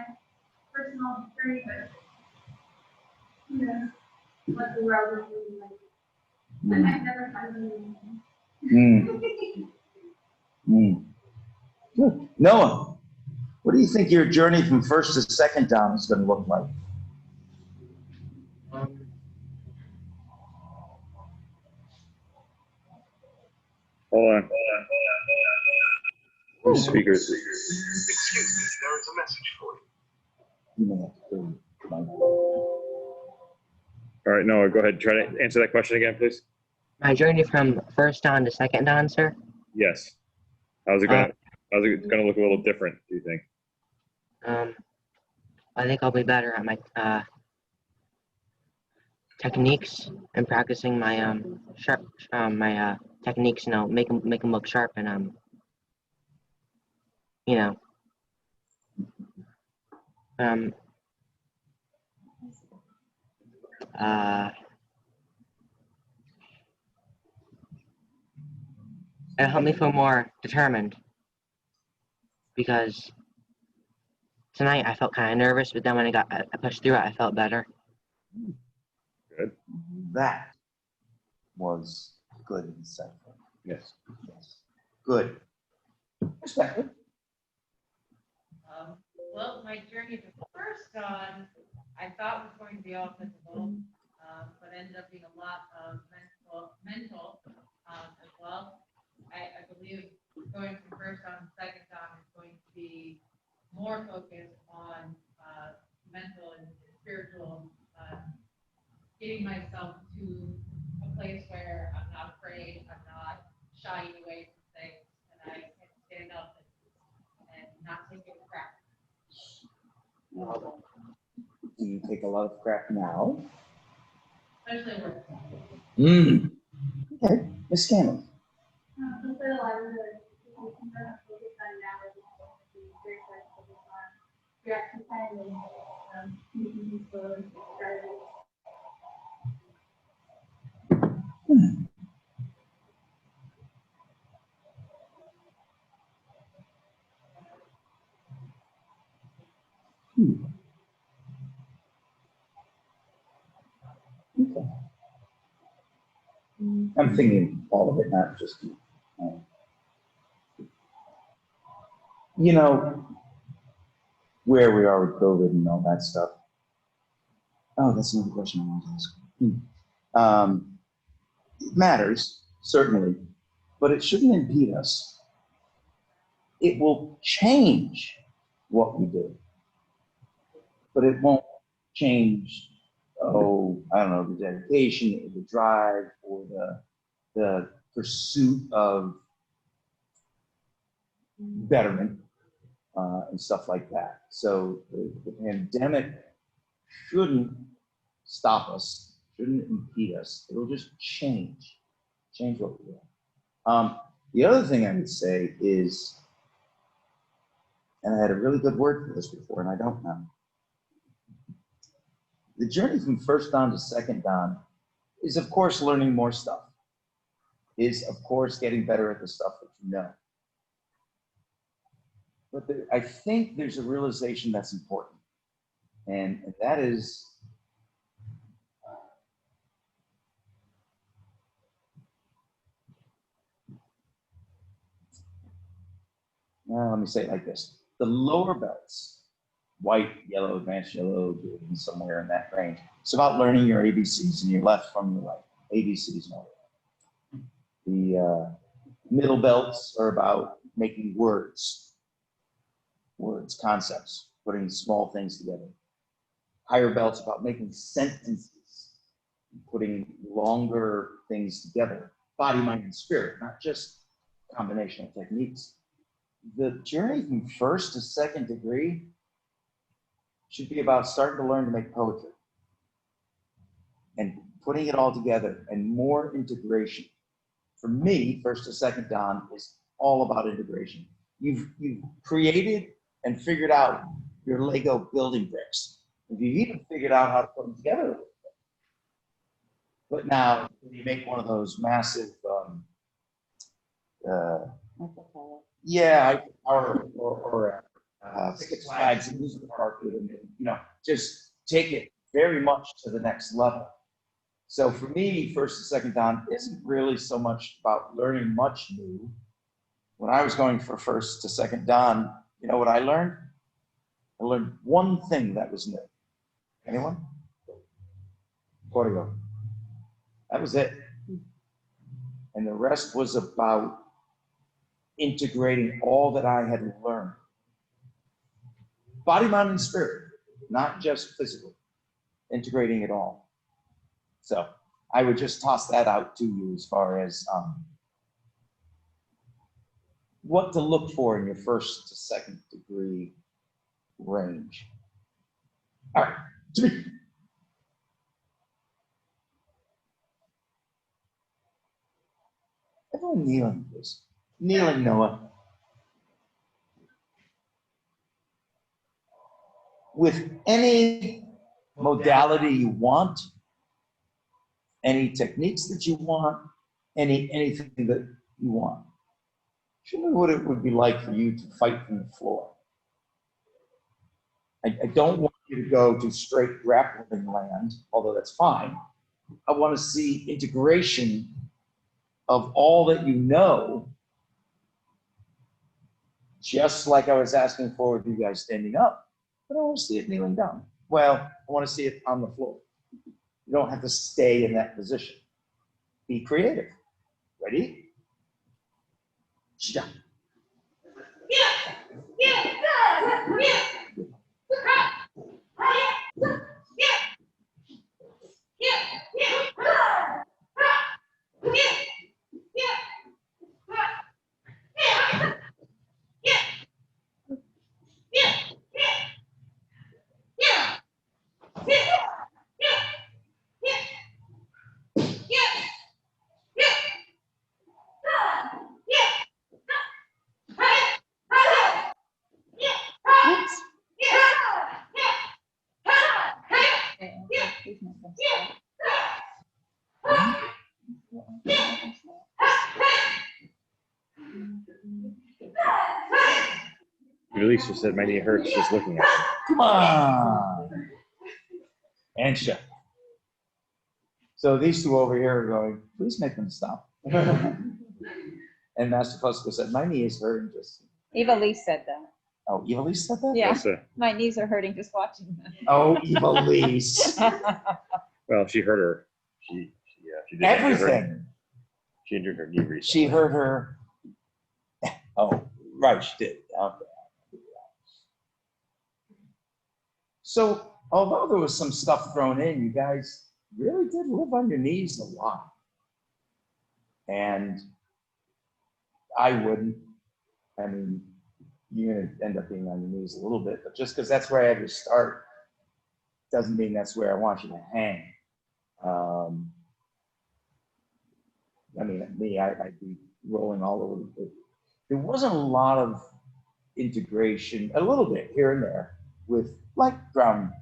personal journey, but you know, what the world is really like. I might never find anything. Good. Noah, what do you think your journey from first to second down is going to look like? Hold on. Where's the speakers? excuse me, there is a message for you. You may have to go. All right, Noah, go ahead. Try to answer that question again, please. My journey from first down to second down, sir? Yes. How's it gonna look a little different, do you think? I think I'll be better at my techniques and practicing my sharp my techniques. You know, make them look sharp and you know it'll help me feel more determined, because tonight I felt kind of nervous, but then when I pushed through it, I felt better. Good. That was good and insightful. Yes. Yes. Good. Respectful. Well, my journey to first on, I thought was going to be all physical, but ended up being a lot of mental as well. I believe going from first on to second on is going to be more focused on mental and spiritual, getting myself to a place where I'm not afraid, I'm not shying away from things, and I can stand up and not take any crap. Do you take a lot of crap now? Especially work. Okay. Miss Scanlon. Something a lot of the focus on now is very focused on reaction time and making things slow and started. Okay. I'm thinking all of it, not just you. You know, where we are with COVID and all that stuff. Oh, that's another question I wanted to ask. It matters, certainly, but it shouldn't impede us. It will change what we do, but it won't change, I don't know, the dedication, or the drive, or the pursuit of betterment and stuff like that. So the pandemic shouldn't stop us, shouldn't impede us. It'll just change what we do. The other thing I would say is, and I had a really good word for this before, and I don't now. The journey from first dawn to second dawn is, of course, learning more stuff, is, of course, getting better at the stuff that you know. But I think there's a realization that's important, and that is, well, let me say it like this. The lower belts, white, yellow, advanced yellow, green, somewhere in that range. It's about learning your ABCs and your left from your right. ABCs and all that. The middle belts are about making words, concepts, putting small things together. Higher belts about making sentences, putting longer things together. Body, mind, and spirit, not just combination of techniques. The journey from first to second degree should be about starting to learn to make poetry and putting it all together and more integration. For me, first to second dawn is all about integration. You've created and figured out your Lego building bricks. You've even figured out how to put them together a little bit. But now you make one of those massive, Six Flags amusement park, and just take it very much to the next level. So for me, first and second dawn isn't really so much about learning much new. When I was going for first to second dawn, you know what I learned? I learned one thing that was new. Anyone? Choreo. That was it. And the rest was about integrating all that I had learned. Body, mind, and spirit, not just physical. Integrating it all. So I would just toss that out to you as far as what to look for in your first to second degree range. All right, to me. Everyone kneeling, please. Kneeling, Noah. With any modality you want, any techniques that you want, anything that you want. Show me what it would be like for you to fight from the floor. I don't want you to go to straight grappling land, although that's fine. I want to see integration of all that you know, just like I was asking for with you guys standing up. But I want to see it kneeling down. Well, I want to see it on the floor. You don't have to stay in that position. Be creative. Ready? Yeah. Elisa said my knee hurts just looking at it. Come on. And shut. So these two over here are going, please make them stop. And Master Fusco said, my knee is hurting just. Eva-Lise said that. Oh, Eva-Lise said that? Yeah, my knees are hurting just watching them. Oh, Eva-Lise. Well, she hurt her. She did injure her. Everything. She injured her knee recently. She hurt her. Oh, right, she did. Okay. So, although there was some stuff thrown in, you guys really did live on your knees a lot. And I wouldn't. I mean, you're going to end up being on your knees a little bit, but just because that's where I had to start doesn't mean that's where I want you to hang. I mean, me, I'd be rolling all over the place. There wasn't a lot of integration, a little bit here and there, with like ground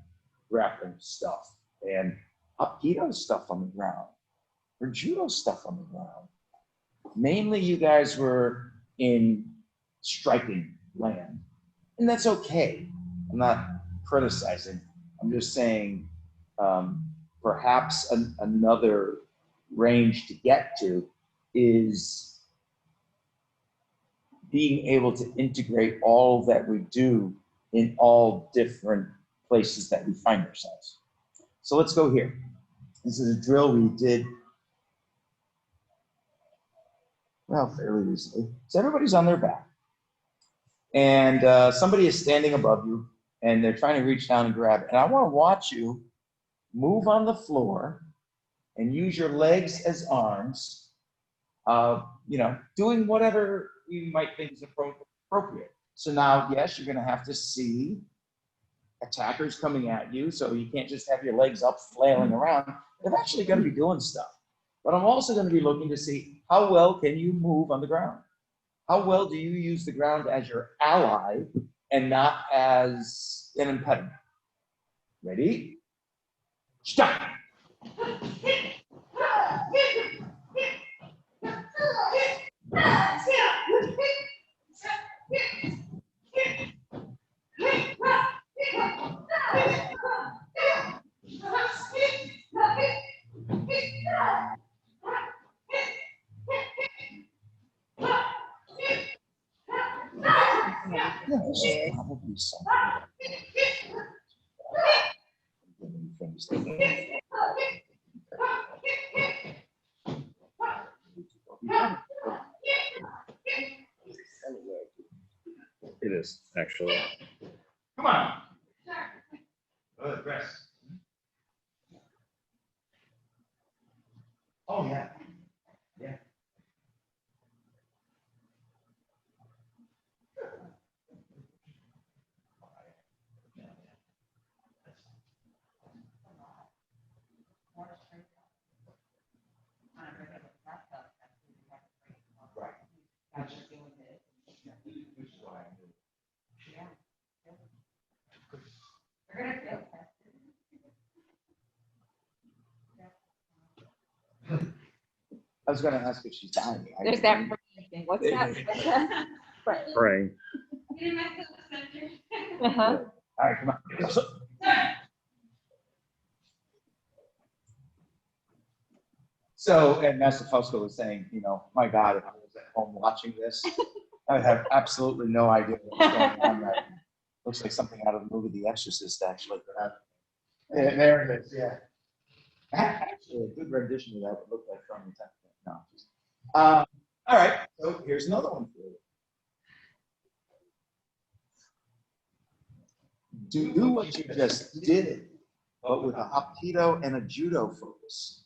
grappling stuff and Aikido stuff on the ground, or judo stuff on the ground. Mainly you guys were in striking land, and that's okay. I'm not criticizing. I'm just saying perhaps another range to get to is being able to integrate all that we do in all different places that we find ourselves. So let's go here. This is a drill we did, well, fairly recently. So everybody's on their back. And somebody is standing above you, and they're trying to reach down and grab it. And I want to watch you move on the floor and use your legs as arms, doing whatever you might think is appropriate. So now, yes, you're going to have to see attackers coming at you, so you can't just have your legs up flailing around. They're actually going to be doing stuff. But I'm also going to be looking to see how well can you move on the ground? How well do you use the ground as your ally and not as an impediment? Ready? Stop! Yeah, this is probably something. It is, actually. Come on. Good, rest. Oh, yeah. Yeah. I was going to ask if she's dying. There's that praying thing. What's that? Praying. Uh-huh. All right, come on. So, and Master Fausto was saying, my God, if I was at home watching this, I would have absolutely no idea what was going on right now. Looks like something out of the movie The Exorcist, actually. Yeah, there it is, yeah. Actually, a good rendition of that would look like from the temple. No, just, all right, so here's another one for you. Do what you just did, but with a Hapkido and a Judo focus.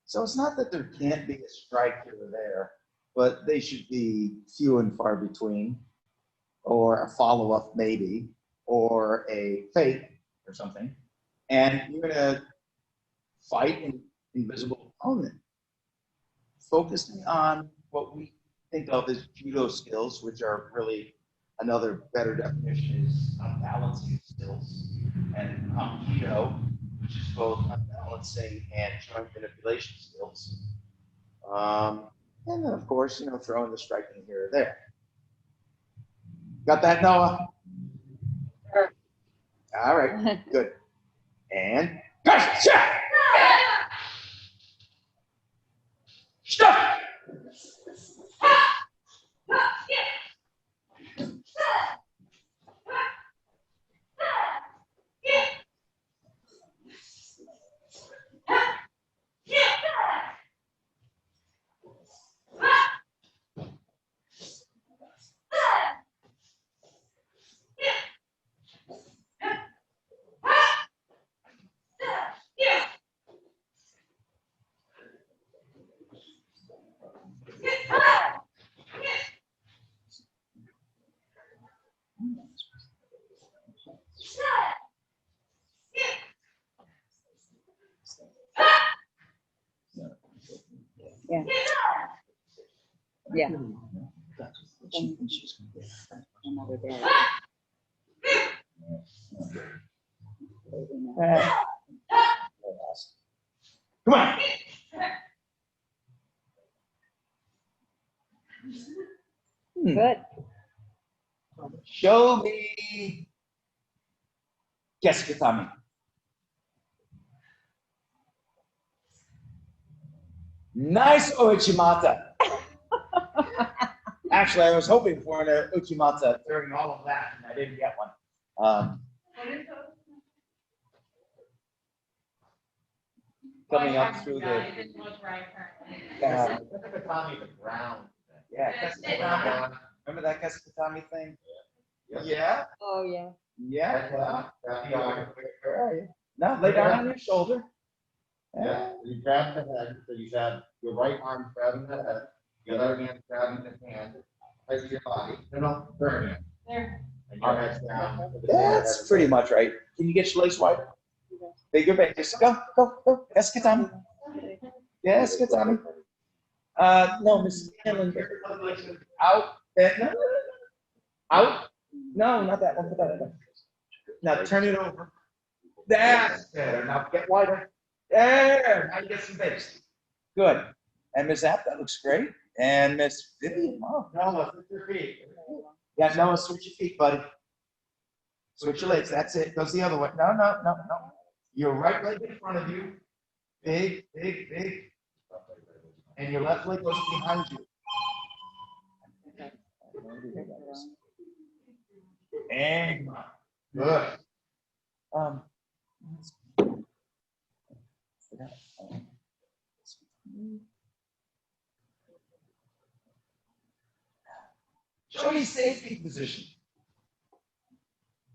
So it's not that there can't be a strike here or there, but they should be few and far between, or a follow-up maybe, or a fake or something. And you're gonna fight an invisible opponent, focusing on what we think of as judo skills, which are really another better definition is unbalancing skills, and Hapkido, which is both unbalancing and joint manipulation skills. And then, of course, throwing the striking here or there. Got that, Noah? Sure. All right, good. And stop! Yeah. Yeah. Another day. Come on. Good. Show me. Qu'est-ce que t'as mis? Nice Uchimata. Actually, I was hoping for an Uchimata during all of that, and I didn't get one. Coming up through the. The ground. Yeah, Kesakatami. Remember that Kesakatami thing? Yeah. Oh, yeah. Yeah. Where are you? No, lay down on your shoulder. Yeah, you grab the head, so you have your right arm grabbing the head, the other hand grabbing the hand, right to your body. No, third hand. There. And your head's down. That's pretty much right. Can you get your legs wide? Bigger base. Go, go, go. Kesakatami. Yes, Kesakatami. No, Miss Scanlon. Out. No, no, no, no. Out. No, not that one. Put that one. Now turn it over. That's better. Now get wider. There. Now you get some base. Good. And Miss Apt, that looks great. And Miss Vivien. Oh, Noah, switch your feet. yeah, Noah, switch your feet, buddy. Switch your legs. That's it. Goes the other way. No, no, no, no. Your right leg in front of you. Big, big, big. And your left leg goes behind you. And good. Show me safety position.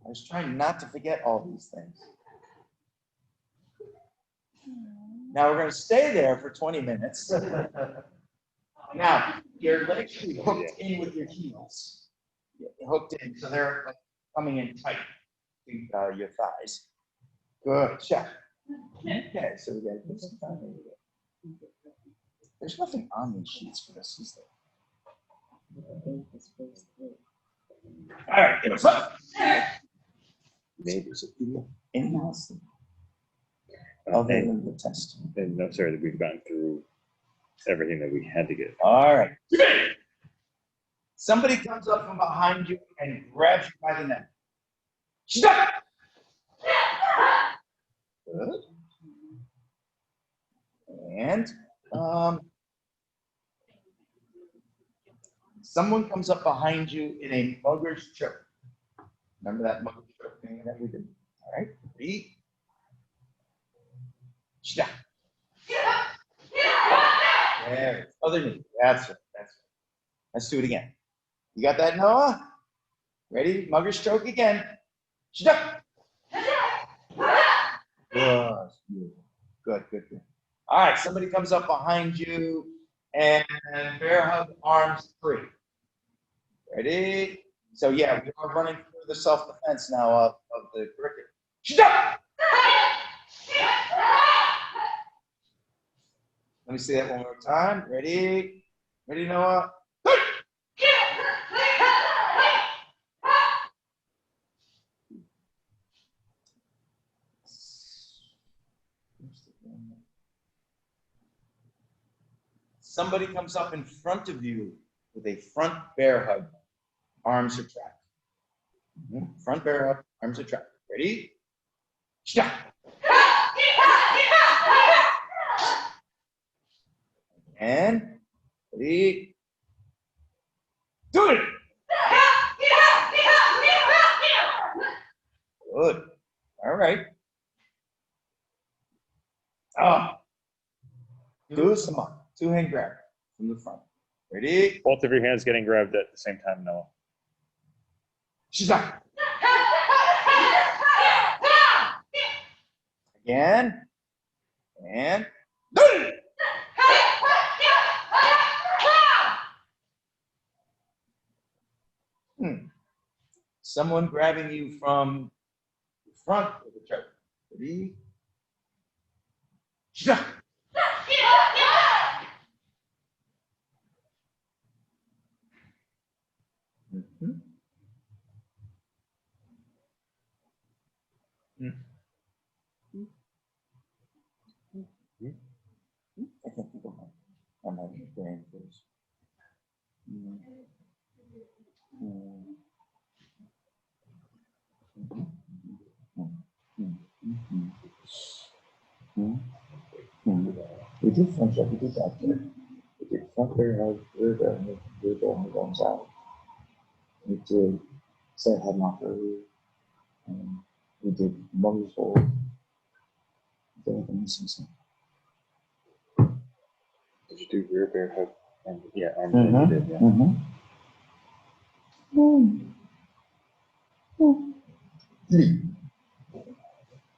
I was trying not to forget all these things. Now we're going to stay there for 20 minutes. Now, your legs should be hooked in with your heels. Hooked in, so they're like coming in tight to your thighs. Good, check. Okay, so we got this. There's nothing on these sheets for this, is there? All right, give us up. Maybe there's anything else? Oh, they did the test. And no, sorry, we've gone through everything that we had to get. All right. Somebody comes up from behind you and grabs you by the neck. Stop! Good. And someone comes up behind you in a mugger's choke. Remember that mugger's choke thing that we did? All right. Ready? Stop. There. Other knee. That's it. That's it. Let's do it again. You got that, Noah? Ready? Mugger's choke again. Stop. Good. Good, good, good. All right. Somebody comes up behind you and bear hug, arms free. Ready? So yeah, we are running through the self-defense now of the cricket. Stop. Let me see that one more time. Ready? Ready, Noah? Somebody comes up in front of you with a front bear hug. Arms retract. Front bear hug, arms retract. Ready? Stop. And ready? Do it! Good. All right. Do some more. Two-hand grab from the front. Ready? Both of your hands getting grabbed at the same time, Noah. She's up. Again. And do it! Someone grabbing you from the front of the choke. Ready? Stop. I can't think of I'm having a brain freeze. We did front we did that there. We did front there, rear there, and going out. We did set head knock earlier. We did mum's hold. Did anything missing something? Did you do rear bear head? And yeah, arm Mm-hmm. you did, yeah.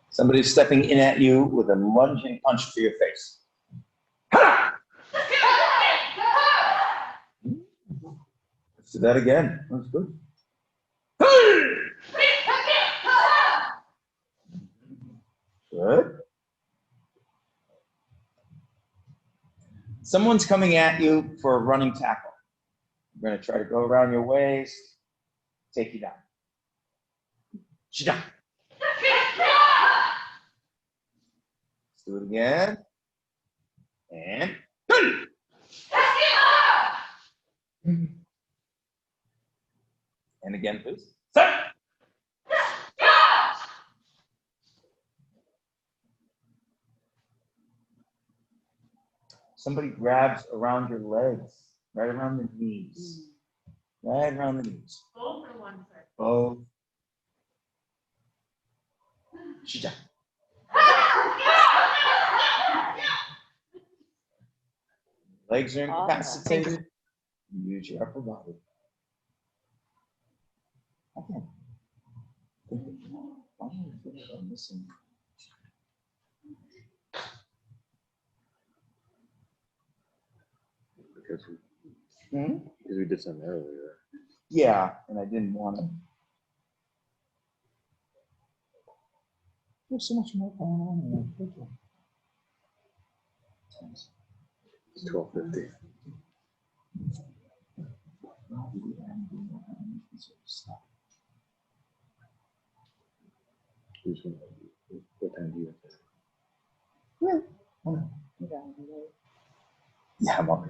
Somebody's stepping in at you with a lunging punch to your face. Let's do that again. That's good. Good. Someone's coming at you for a running tackle. We're going to try to go around your waist, take you down. Sit down. Let's do it again. And and again, please. Somebody grabs around your legs, right around the knees. Right around the knees. Both or one side? Both. Sit down. Legs are incapacitated. Use your upper body. Okay. Why do you feel like I'm missing? Because we did something earlier. Yeah, and I didn't want to. There's so much more going on here. It's 12:50. What time do you have to? Yeah, I'm on.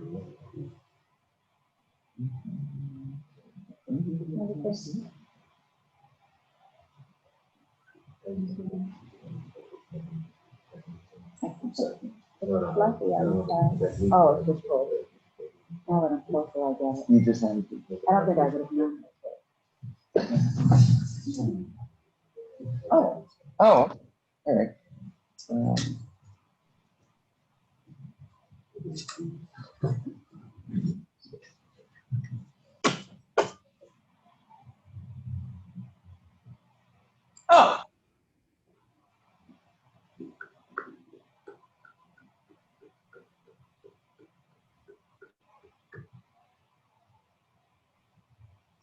Fluffy outside. Oh, it's just cold. Now that I'm closer, I get it. You just wanted to. I don't think I would have known. Oh, all right. Oh.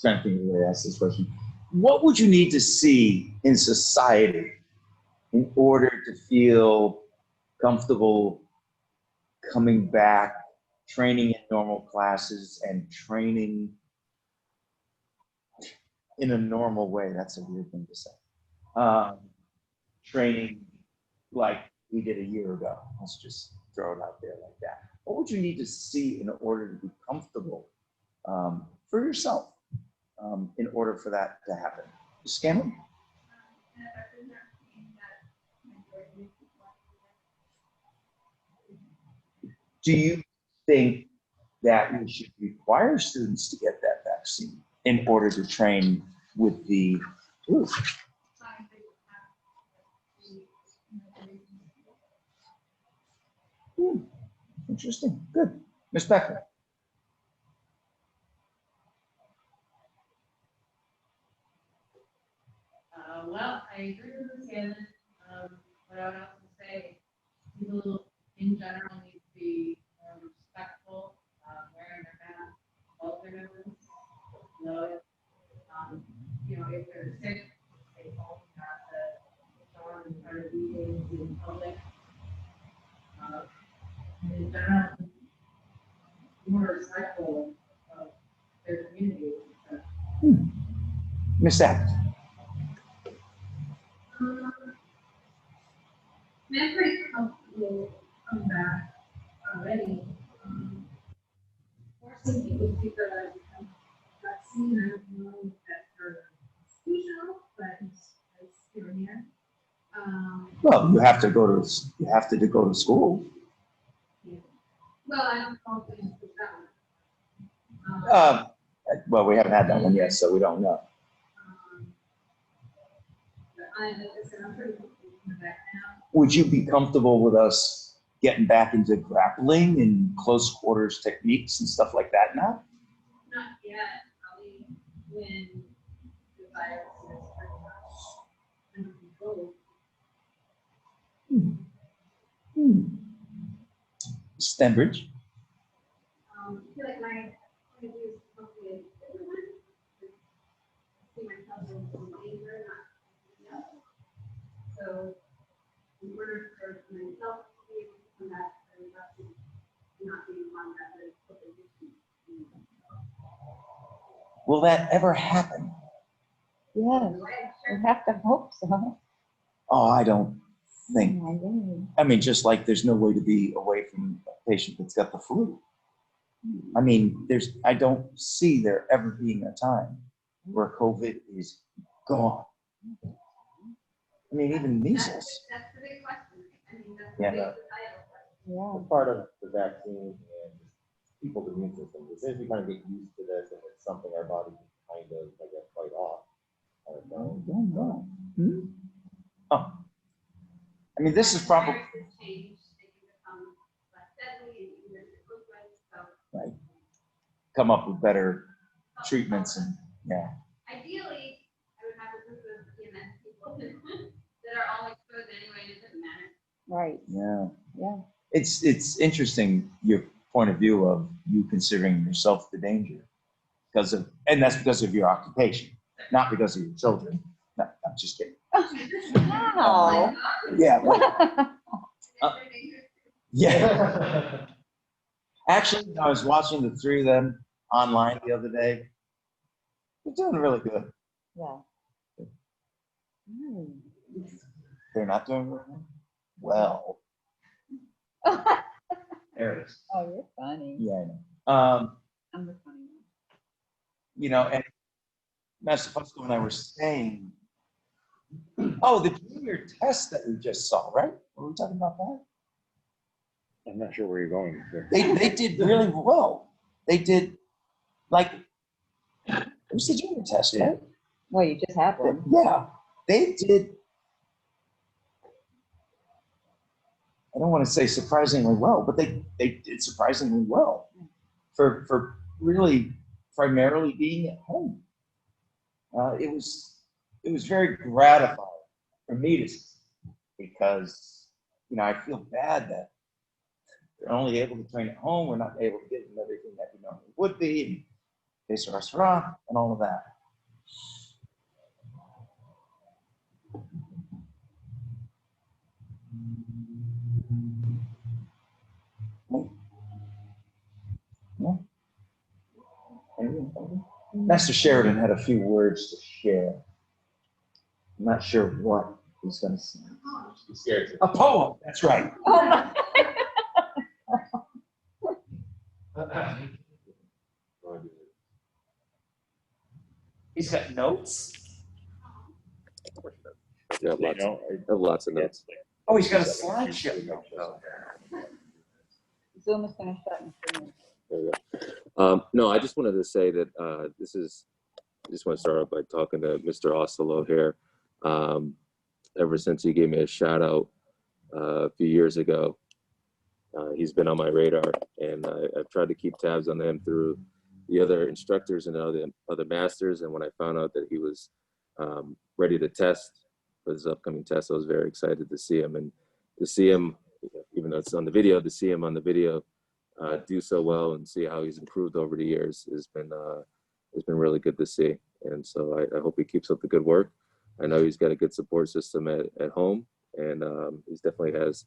Trying to think of the way to ask this question. What would you need to see in society in order to feel comfortable coming back, training in normal classes, and training in a normal way? That's a weird thing to say. Training like we did a year ago. Let's just throw it out there like that. What would you need to see in order to be comfortable for yourself in order for that to happen? Scanlon? Do you think that we should require students to get that vaccine in order to train with the flu? Interesting. Good. Ms. Becklyn. Well, I agree with Scanlon. But I would also say people in general need to be more respectful, wearing their mask, all their members. If they're sick, they all have to shower in front of meetings in public. And in general, more respectful of their community. Ms. Apt. mean, I'm pretty comfortable coming back already. Forcing people to take the vaccine, I don't know if that's constitutional, but it's here and here. Well, you have to go to school. Well, I don't know if it's that one. Well, we haven't had that one yet, so we don't know. But like I said, I'm pretty comfortable coming back now. Would you be comfortable with us getting back into grappling and close quarters techniques and stuff like that now? Not yet, probably when the virus is pretty much under control. Stembridge? I feel like my point of view is hopefully a different one. See myself in some danger, not so in order for myself to be able to come back, I would have to not be in contact with COVID-19. Will that ever happen? Yes, we have to hope so. Oh, I don't think. I mean, just like there's no way to be away from a patient that's got the flu. I mean, I don't see there ever being a time where COVID is gone. I mean, even measles. That's the big question. I mean, that's Yeah. the big societal question. Yeah. Part of the vaccine and just people's immune system, as soon as we kind of get used to this and it's something our body can kind of, I guess, fight off. I don't know. Oh. I mean, this is probably. Viruses change, they can become less deadly, and even if it looks like, so. Right. Come up with better treatments and, yeah. Ideally, I would have a group of EMS people that are all exposed anyway, and it doesn't matter. Right. Yeah. Yeah. It's interesting, your point of view of you considering yourself the danger and that's because of your occupation, not because of your children. No, I'm just kidding. Wow. Yeah. Yeah. Actually, I was watching the three of them online the other day. They're doing really good. Yeah. They're not doing really well. There it is. Oh, you're funny. Yeah, I know. I'm the funny You know, and Master Fusco and I were saying, oh, the junior test that we just saw, right? Were we talking about that? I'm not sure where you're going there. They did really well. They did, like, it was the junior test, right? Well, you just had one. Yeah, they did. I don't want to say surprisingly well, but they did surprisingly well for really primarily being at home. It was very gratifying for me to see, because I feel bad that they're only able to train at home. We're not able to give them everything that we normally would be, and face a restaurant and all of that. Yeah. Master Sheridan had a few words to share. I'm not sure what he's going to say. He's scared. A poem, that's right. Oh my. He's got notes? Yeah, I have lots of notes. Oh, he's got a slideshow. Zoom is going to shut in 3 minutes. There we go. No, I just wanted to say that I just want to start off by talking to Mr. Osterloh here. Ever since he gave me a shout out a few years ago, he's been on my radar, and I've tried to keep tabs on him through the other instructors and other masters. And when I found out that he was ready to test for his upcoming test, I was very excited to see him, and to see him, even though it's on the video, to see him on the video do so well and see how he's improved over the years has been really good to see. And so I hope he keeps up the good work. I know he's got a good support system at home, and he definitely has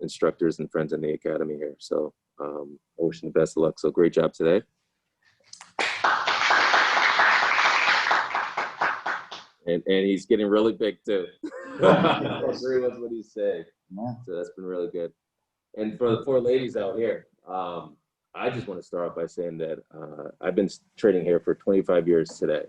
instructors and friends in the academy here. So I wish him the best of luck. So great job today. And he's getting really big too. agree with what he's saying. So that's been really good. And for the four ladies out here, I just want to start off by saying that I've been training here for 25 years today.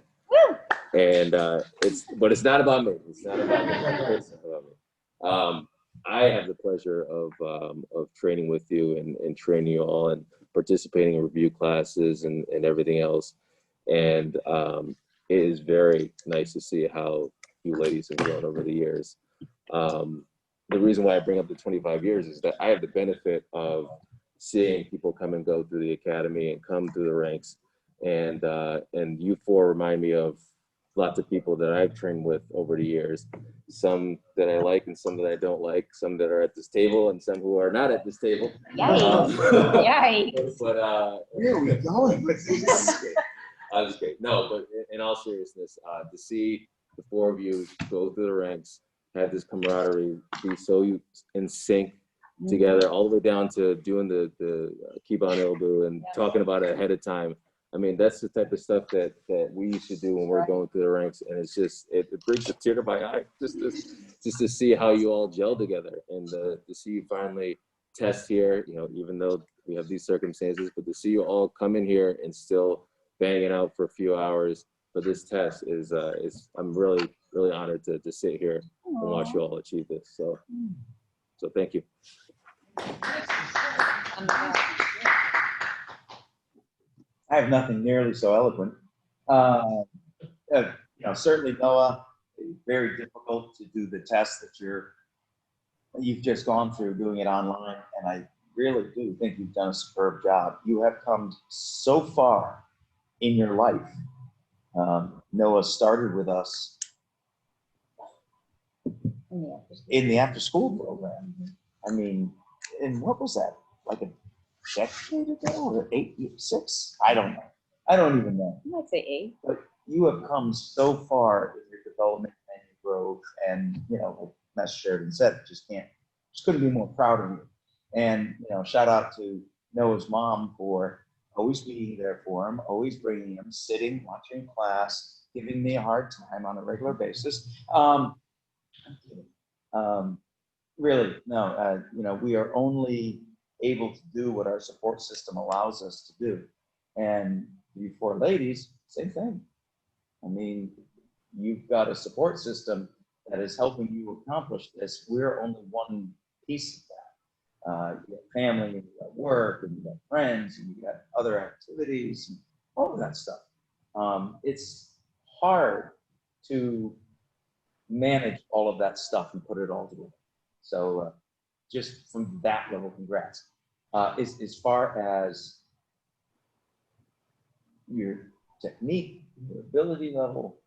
And it's not about me. It's not about me. It's not about me. I have the pleasure of training with you and training you all and participating in review classes and everything else. And it is very nice to see how you ladies have grown over the years. The reason why I bring up the 25 years is that I have the benefit of seeing people come and go through the academy and come through the ranks. And you four remind me of lots of people that I've trained with over the years, some that I like and some that I don't like, some that are at this table and some who are not at this table. Yikes. Yikes. But Where are we going with this? I was great. No, but in all seriousness, to see the four of you go through the ranks, have this camaraderie, be so in sync together, all the way down to doing the keep on elbow and talking about it ahead of time. I mean, that's the type of stuff that we used to do when we're going through the ranks, and it's just it brings a tear to my eye just to see how you all gel together and to see you finally test here. You know, even though we have these circumstances, but to see you all come in here and still bang it out for a few hours for this test is I'm really honored to sit here and watch you all achieve this. So thank you. I have nothing nearly so eloquent. Certainly, Noah, it's very difficult to do the test that you've just gone through doing it online, and I really do think you've done a superb job. You have come so far in your life. Noah started with us in the after-school program. I mean, and what was that? Like a decade ago or 6? I don't know. I don't even know. You might say 8. But you have come so far in your development and your growth, and like Master Sheridan said, just couldn't be more proud of you. And shout out to Noah's mom for always being there for him, always bringing him, sitting, watching class, giving me a hard time on a regular basis. I'm kidding. Really, no. We are only able to do what our support system allows us to do. And you four ladies, same thing. I mean, you've got a support system that is helping you accomplish this. We're only one piece of that. You got family, and you got work, and you got friends, and you got other activities, and all of that stuff. It's hard to manage all of that stuff and put it all together. So just from that level, congrats. As far as your technique, your ability level,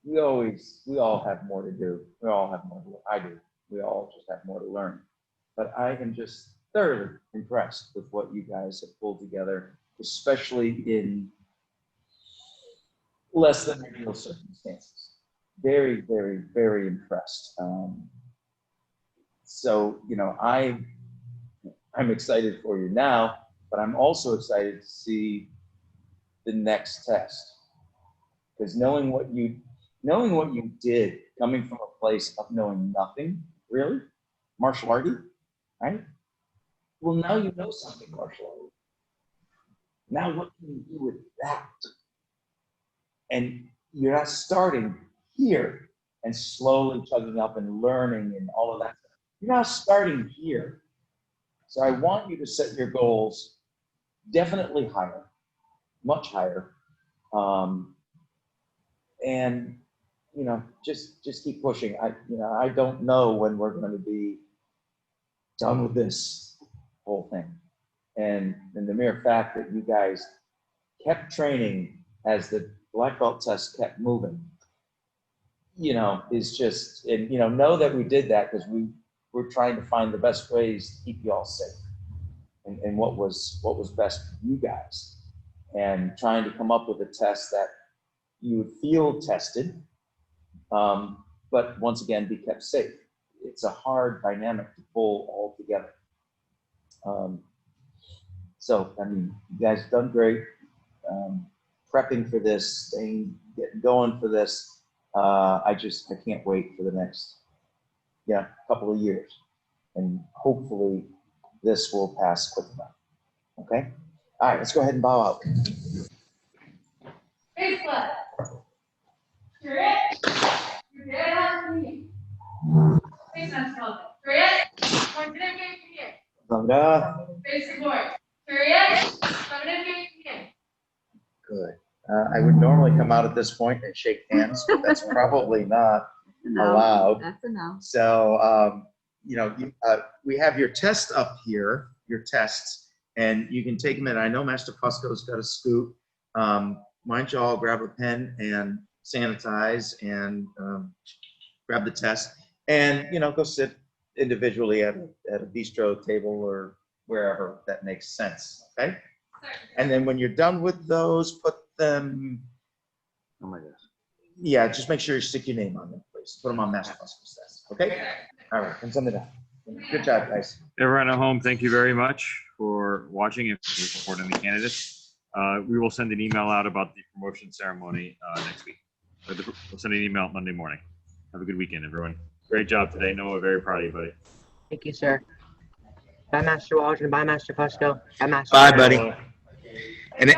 we all have more to do. We all have more to learn. I do. We all just have more to learn. But I am just thoroughly impressed with what you guys have pulled together, especially in less than ideal circumstances. Very, very, very impressed. So, I'm excited for you now, but I'm also excited to see the next test. Because knowing what you did, coming from a place of knowing nothing, really, martial arty, right? Well, now you know something martial arty. Now what can you do with that? And you're not starting here and slowly chugging up and learning and all of that stuff. You're not starting here. So I want you to set your goals definitely higher, much higher. And just keep pushing. I don't know when we're going to be done with this whole thing. And the mere fact that you guys kept training as the black belt test kept moving, is just, and know that we did that because we're trying to find the best ways to keep you all safe and what was best for you guys, and trying to come up with a test that you would feel tested, but once again be kept safe. It's a hard dynamic to pull all together. So I mean, you guys have done great, prepping for this, getting going for this. I can't wait for the next couple of years. And hopefully this will pass quick enough. Okay? All right, let's go ahead and bow out. Face flat. Straight. Your dead on me. Face on skeleton. Straight. Point to the face again. Thumb up. Face the board. Straight. Thumb to the face again. Good. I would normally come out at this point and shake hands, but that's probably not allowed. That's enough. So, we have your test up here, your tests, and you can take them in. I know Master Fusco's got a scoop. Why don't you all grab a pen and sanitize and grab the test and, go sit individually at a bistro table or wherever that makes sense, okay? And then when you're done with those, put them, Oh my gosh. yeah, just make sure you stick your name on them, please. Put them on Master Fusco's test, okay? All right, and send it down. Good job, guys. Everyone at home, thank you very much for watching and for supporting the candidates. We will send an email out about the promotion ceremony next week. We'll send an email Monday morning. Have a good weekend, everyone. Great job today, Noah. Very proud of you, buddy. Thank you, sir. Bye, Master Waldron. Bye, Master Fusco. Bye, Master. Bye, buddy. And